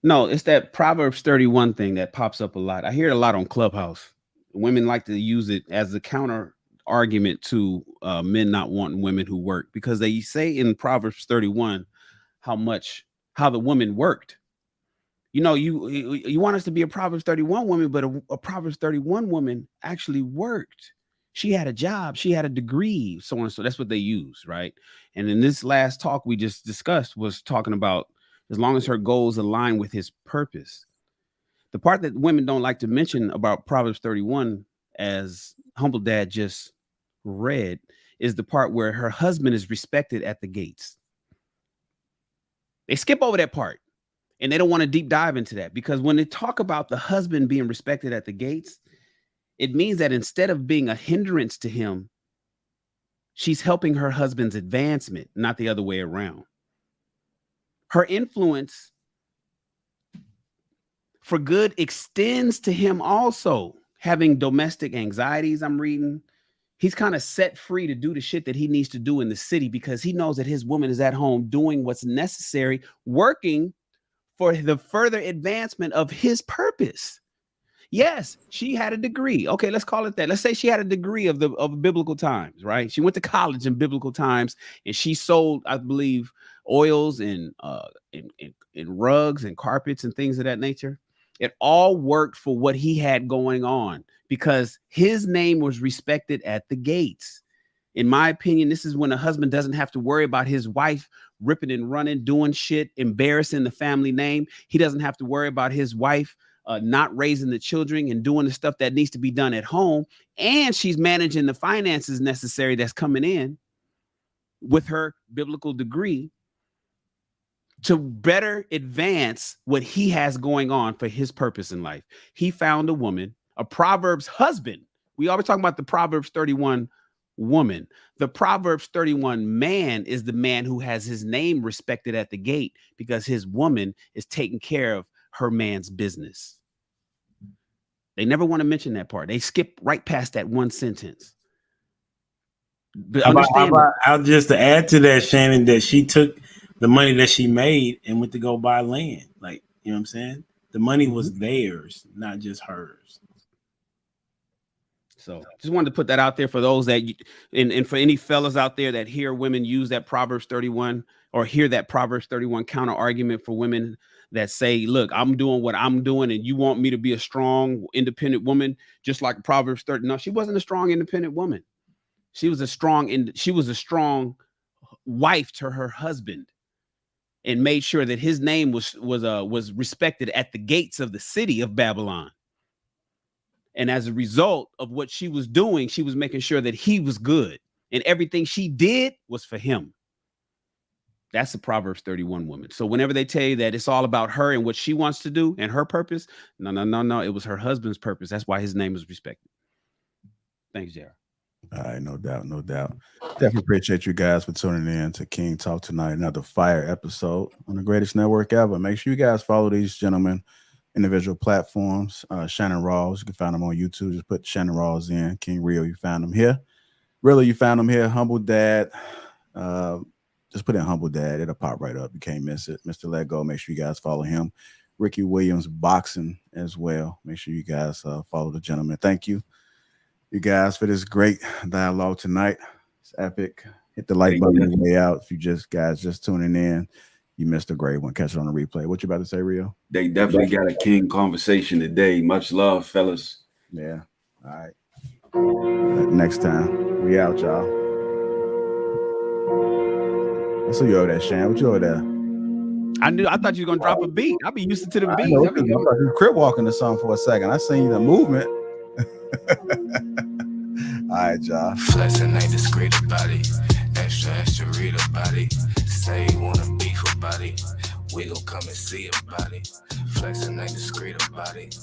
F: No, it's that Proverbs 31 thing that pops up a lot. I hear it a lot on Clubhouse. Women like to use it as a counter argument to men not wanting women who work, because they say in Proverbs 31 how the woman worked. You know, you want us to be a Proverbs 31 woman, but a Proverbs 31 woman actually worked. She had a job, she had a degree, so on and so. That's what they use, right? And in this last talk we just discussed was talking about as long as her goals align with his purpose. The part that women don't like to mention about Proverbs 31, as Humble Dad just read, is the part where her husband is respected at the gates. They skip over that part. And they don't want to deep dive into that, because when they talk about the husband being respected at the gates, it means that instead of being a hindrance to him, she's helping her husband's advancement, not the other way around. Her influence for good extends to him also. Having domestic anxieties, I'm reading. He's kind of set free to do the shit that he needs to do in the city because he knows that his woman is at home doing what's necessary, working for the further advancement of his purpose. Yes, she had a degree. Okay, let's call it that. Let's say she had a degree of biblical times, right? She went to college in biblical times and she sold, I believe, oils and rugs and carpets and things of that nature. It all worked for what he had going on because his name was respected at the gates. In my opinion, this is when a husband doesn't have to worry about his wife ripping and running, doing shit, embarrassing the family name. He doesn't have to worry about his wife not raising the children and doing the stuff that needs to be done at home. And she's managing the finances necessary that's coming in with her biblical degree to better advance what he has going on for his purpose in life. He found a woman, a Proverbs husband. We always talk about the Proverbs 31 woman. The Proverbs 31 man is the man who has his name respected at the gate because his woman is taking care of her man's business. They never want to mention that part. They skip right past that one sentence. But
G: I'll just to add to that, Shannon, that she took the money that she made and went to go buy land. Like, you know what I'm saying? The money was theirs, not just hers.
F: So just wanted to put that out there for those that, and for any fellas out there that hear women use that Proverbs 31 or hear that Proverbs 31 counter argument for women that say, look, I'm doing what I'm doing and you want me to be a strong, independent woman, just like Proverbs 30. No, she wasn't a strong, independent woman. She was a strong wife to her husband and made sure that his name was respected at the gates of the city of Babylon. And as a result of what she was doing, she was making sure that he was good. And everything she did was for him. That's the Proverbs 31 woman. So whenever they tell you that it's all about her and what she wants to do and her purpose, no. It was her husband's purpose. That's why his name was respected. Thanks, JR.
C: All right, no doubt. Definitely appreciate you guys for tuning in to King Talk tonight. Another fire episode on the greatest network ever. Make sure you guys follow these gentlemen. Individual platforms. Shannon Rawls, you can find them on YouTube. Just put Shannon Rawls in. King Rio, you found them here. Really, you found them here. Humble Dad. Just put in Humble Dad. It'll pop right up. You can't miss it. Mr. Let Go. Make sure you guys follow him. Ricky Williams Boxing as well. Make sure you guys follow the gentleman. Thank you guys for this great dialogue tonight. It's epic. Hit the like button on the way out. If you just tuning in, you missed a great one. Catch it on the replay. What you about to say, Rio?
K: They definitely got a king conversation today. Much love, fellas.
C: Yeah. All right. Next time. We out, y'all. I saw you over there, Shan. What you over there?
F: I thought you were gonna drop a beat. I'll be used to the beat.
C: I'm about to crib walking to something for a second. I seen the movement. All right, y'all.
A: Flexing ain't discreet about it. Extra read about it. Say you wanna beef about it. We gon' come and see about it. Flexing ain't discreet about it.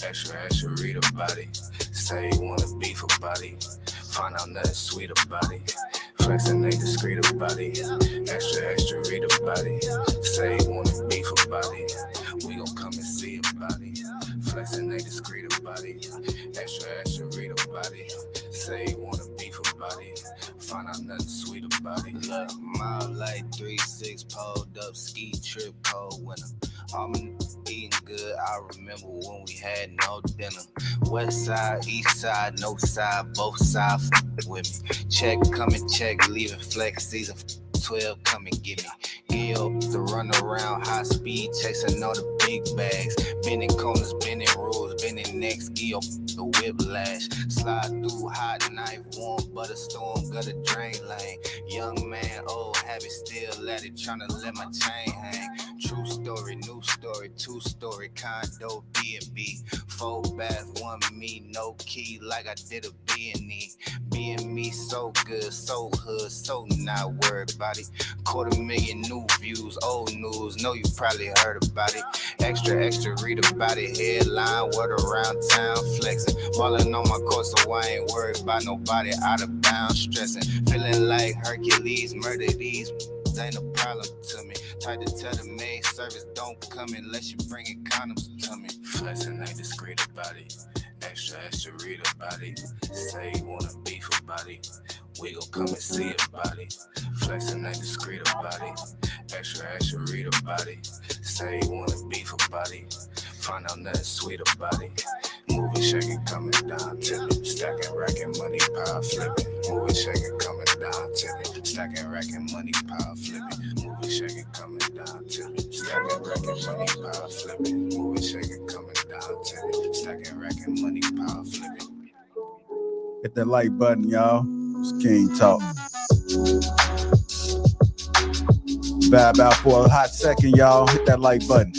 A: Extra read about it. Say you wanna beef about it. Find out nothing sweet about it. Flexing ain't discreet about it. Extra read about it. Say you wanna beef about it. We gon' come and see about it. Flexing ain't discreet about it. Extra read about it. Say you wanna beef about it. Find out nothing sweet about it.
T: Look, mile like 3-6 pulled up, ski trip cold winter. I'm eating good. I remember when we had no dinner. West side, east side, no side, both sides with me. Check, come and check, leaving flex season 12, come and get me. Gil to run around high speed, chasing all the big bags. Bending corners, bending rules, bending necks, Gil the whiplash. Slide through hot knife, warm butter storm, gutter drain lane. Young man, old habit, still at it, tryna let my chain hang. True story, new story, 2-story condo, B&B. 4 bath, 1 me, no key, like I did a B&E. Being me so good, so hood, so not worried about it. 250,000 new views, old news, know you probably heard about it. Extra, read about it. Headline, word around town, flexing. Ballin' on my course, so I ain't worried about nobody out of bounds, stressing. Feeling like Hercules, murder these ain't a problem to me. Tried to tell the maid service don't come unless you bringing condoms to me.
A: Flexing ain't discreet about it. Extra read about it. Say you wanna beef about it. We gon' come and see about it. Flexing ain't discreet about it. Extra read about it. Say you wanna beef about it. Find out nothing sweet about it. Moving, shaking, coming down to me. Stacking, racking, money, power flipping. Moving, shaking, coming down to me. Stacking, racking, money, power flipping. Moving, shaking, coming down to me. Stacking, racking, money, power flipping. Moving, shaking, coming down to me. Stacking, racking, money, power flipping.
C: Hit that like button, y'all.
B: It's King Talk. Vibe out for a hot second, y'all. Hit that like button.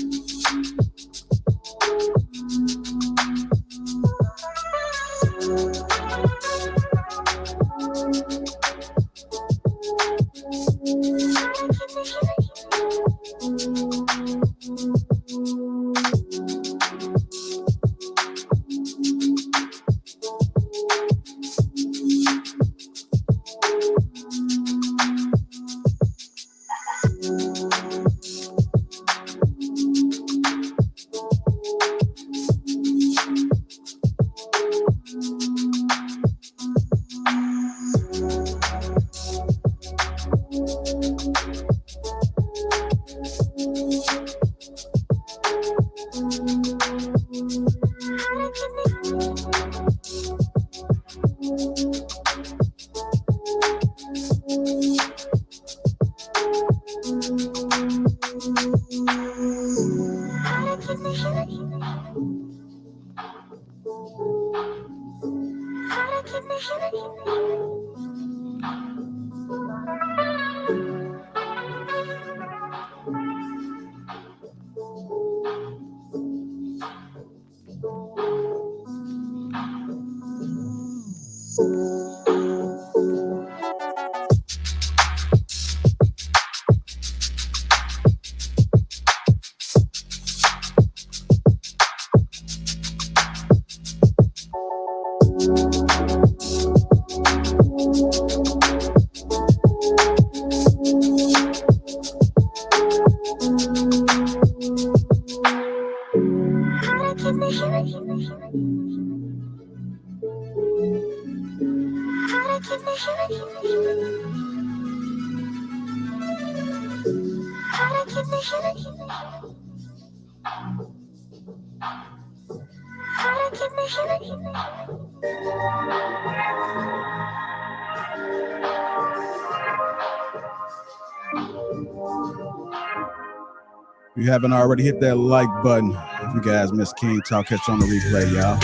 B: If you haven't already, hit that like button. If you guys miss King Talk, catch on the replay, y'all.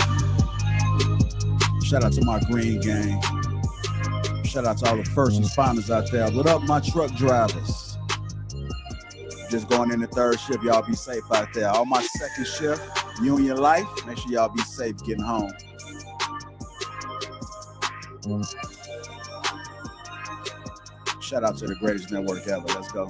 B: Shout out to my green gang. Shout out to all the first responders out there. What up, my truck drivers? Just going in the third shift, y'all be safe out there. All my second shift, you and your life, make sure y'all be safe getting home. Shout out to the greatest network ever. Let's go.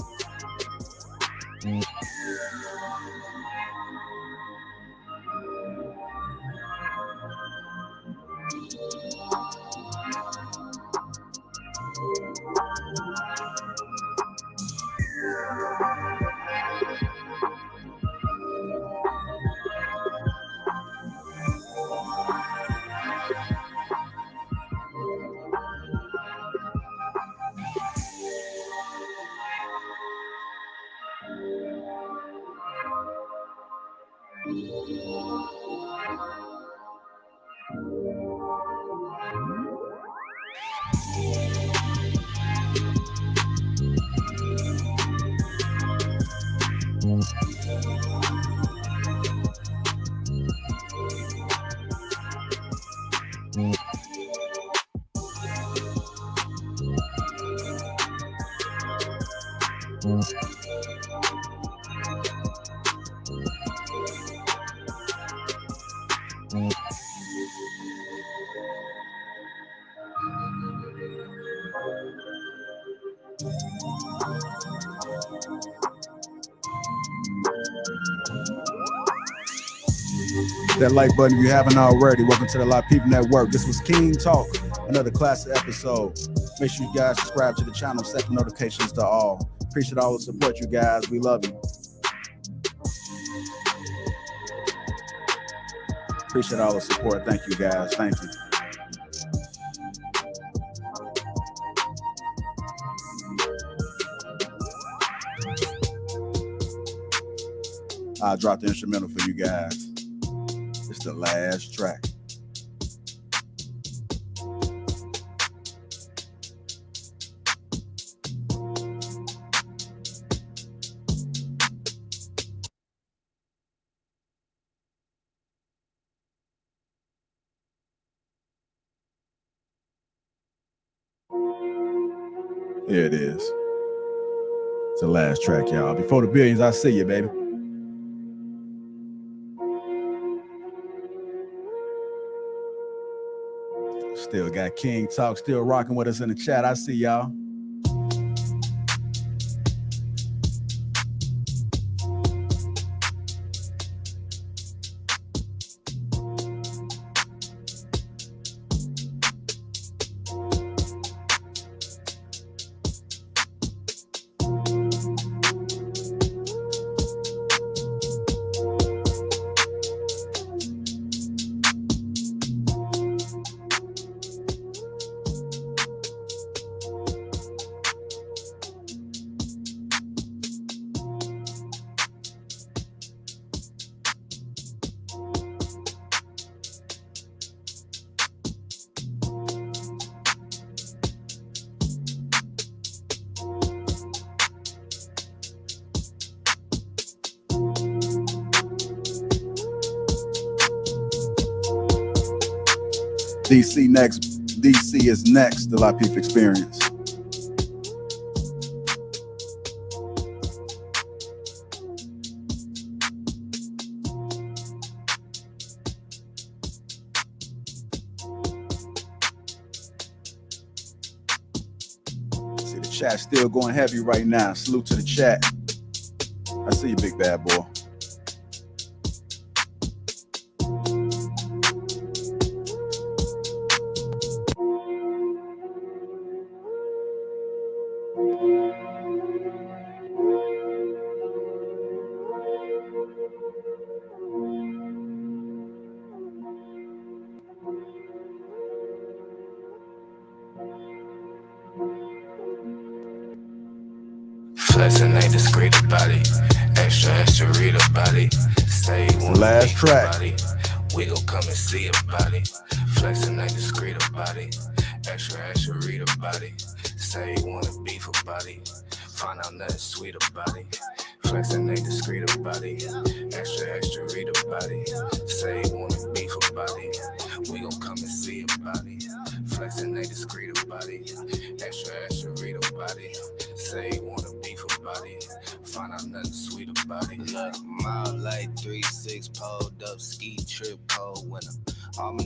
B: That like button if you haven't already. Welcome to the Lapeef Network. This was King Talk, another classic episode. Make sure you guys subscribe to the channel, set the notifications to all. Appreciate all the support, you guys. We love you. Appreciate all the support. Thank you, guys. Thank you. I'll drop the instrumental for you guys. It's the last track.
C: Here it is. It's the last track, y'all. Before the billions, I see you, baby. Still got King Talk, still rocking with us in the chat. I see y'all. DC next. DC is next. The Lapeef Experience. See the chat still going heavy right now. Salute to the chat. I see you, big bad boy.
A: Flexing ain't discreet about it. Extra, extra read about it. Say you want
C: last track.
A: We gon' come and see about it. Flexing ain't discreet about it. Extra, extra read about it. Say you wanna beef about it. Find out nothing sweet about it. Flexing ain't discreet about it. Extra, extra read about it. Say you wanna beef about it. We gon' come and see about it. Flexing ain't discreet about it. Extra, extra read about it. Say you wanna beef about it. Find out nothing sweet about it.
T: Look, mile like 3-6 pulled up, ski trip cold winter. I'm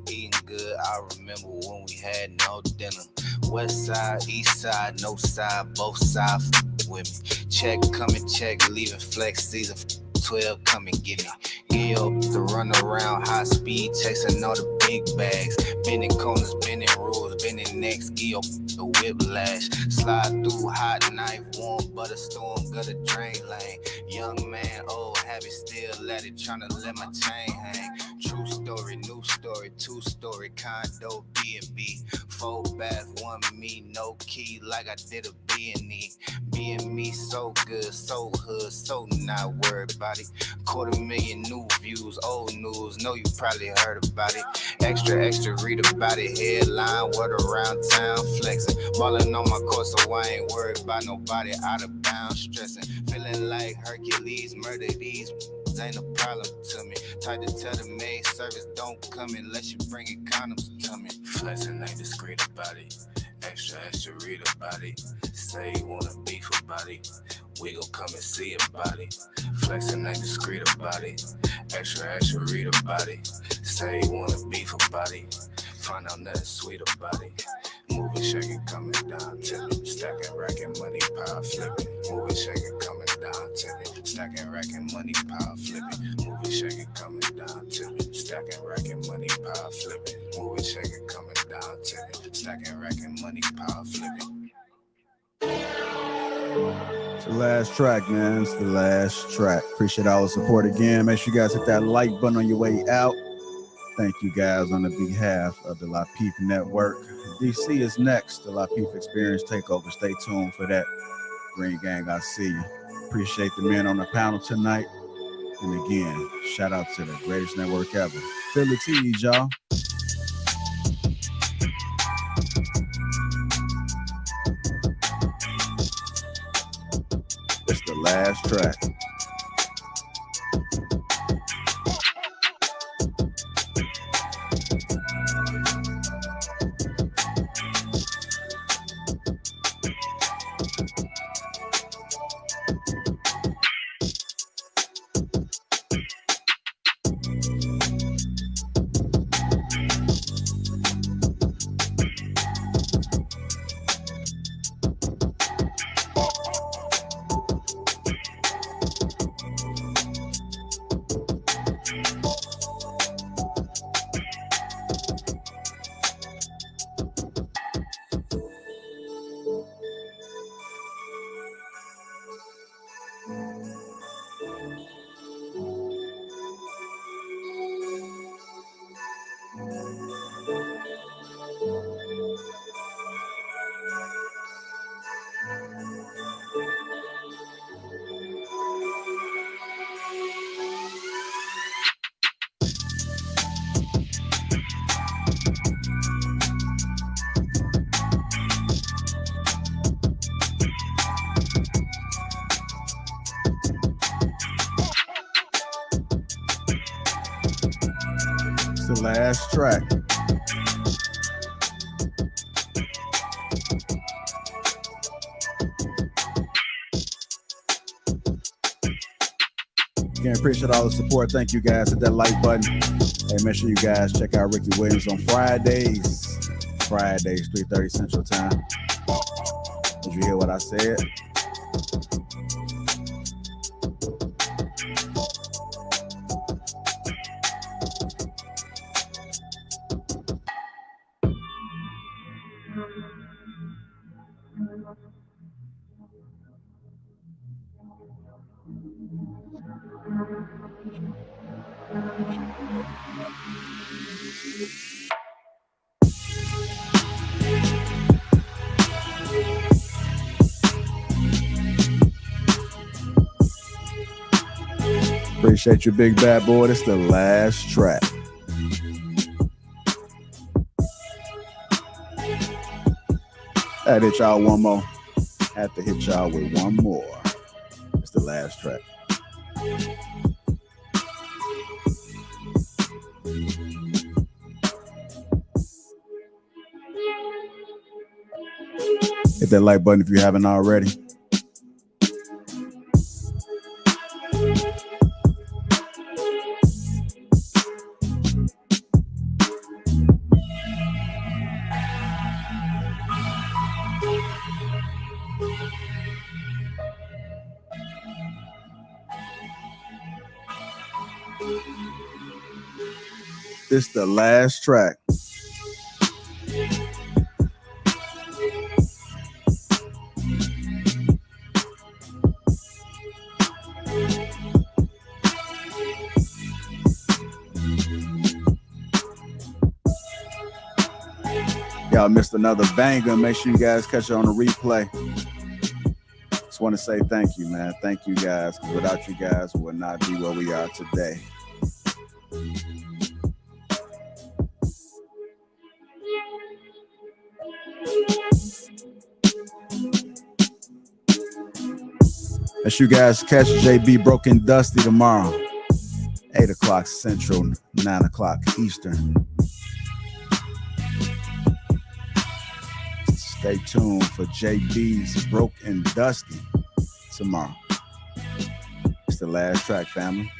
T: eating good. I remember when we had no dinner. West side, east side, no side, both sides with me. Check, coming, check, leaving flex season 12, come and get me. Gil to run around high speed, chasing all the big bags. Bending corners, bending rules, bending necks, Gil the whiplash. Slide through hot knife, warm butter storm, gutter drain lane. Young man, old habit, still let it, tryna let my chain hang. True story, new story, 2-story condo, B&B. 4 bath, 1 me, no key, like I did a B&E. B&Me so good, so hood, so not worried about it. 250,000 new views, old news, know you probably heard about it. Extra, extra, read about it. Headline, word around town, flexing. Ballin' on my course, so I ain't worried about nobody out of bounds, stressing. Feeling like Hercules, murder these ain't a problem to me. Tried to tell the maid service don't come unless you bring it condoms to me.
A: Flexing ain't discreet about it. Extra, extra read about it. Say you wanna beef about it. We gon' come and see about it. Flexing ain't discreet about it. Extra, extra read about it. Say you wanna beef about it. Find out nothing sweet about it. Moving, shaking, coming down to me. Stacking, racking, money, power flipping. Moving, shaking, coming down to me. Stacking, racking, money, power flipping. Moving, shaking, coming down to me. Stacking, racking, money, power flipping. Moving, shaking, coming down to me. Stacking, racking, money, power flipping.
C: It's the last track, man. It's the last track. Appreciate all the support again. Make sure you guys hit that like button on your way out. Thank you guys on the behalf of the Lapeef Network. DC is next. The Lapeef Experience Takeover. Stay tuned for that. Green Gang, I see you. Appreciate the men on the panel tonight. And again, shout out to the greatest network ever. Philly Tees, y'all. It's the last track.
B: the last track. Again, appreciate all the support. Thank you guys. Hit that like button. Hey, make sure you guys check out Ricky Williams on Fridays. 3:30 Central Time. Did you hear what I said? Appreciate you, big bad boy. It's the last track. I hit y'all one more. Have to hit y'all with one more. It's the last track. Hit that like button if you haven't already. This the last track. Y'all missed another banger. Make sure you guys catch it on the replay. Just want to say thank you, man. Thank you guys. Without you guys, we would not be where we are today. As you guys catch JB Broken Dusty tomorrow, 8 o'clock Central, 9 o'clock Eastern. Stay tuned for JB's Broken Dusty tomorrow. It's the last track, family.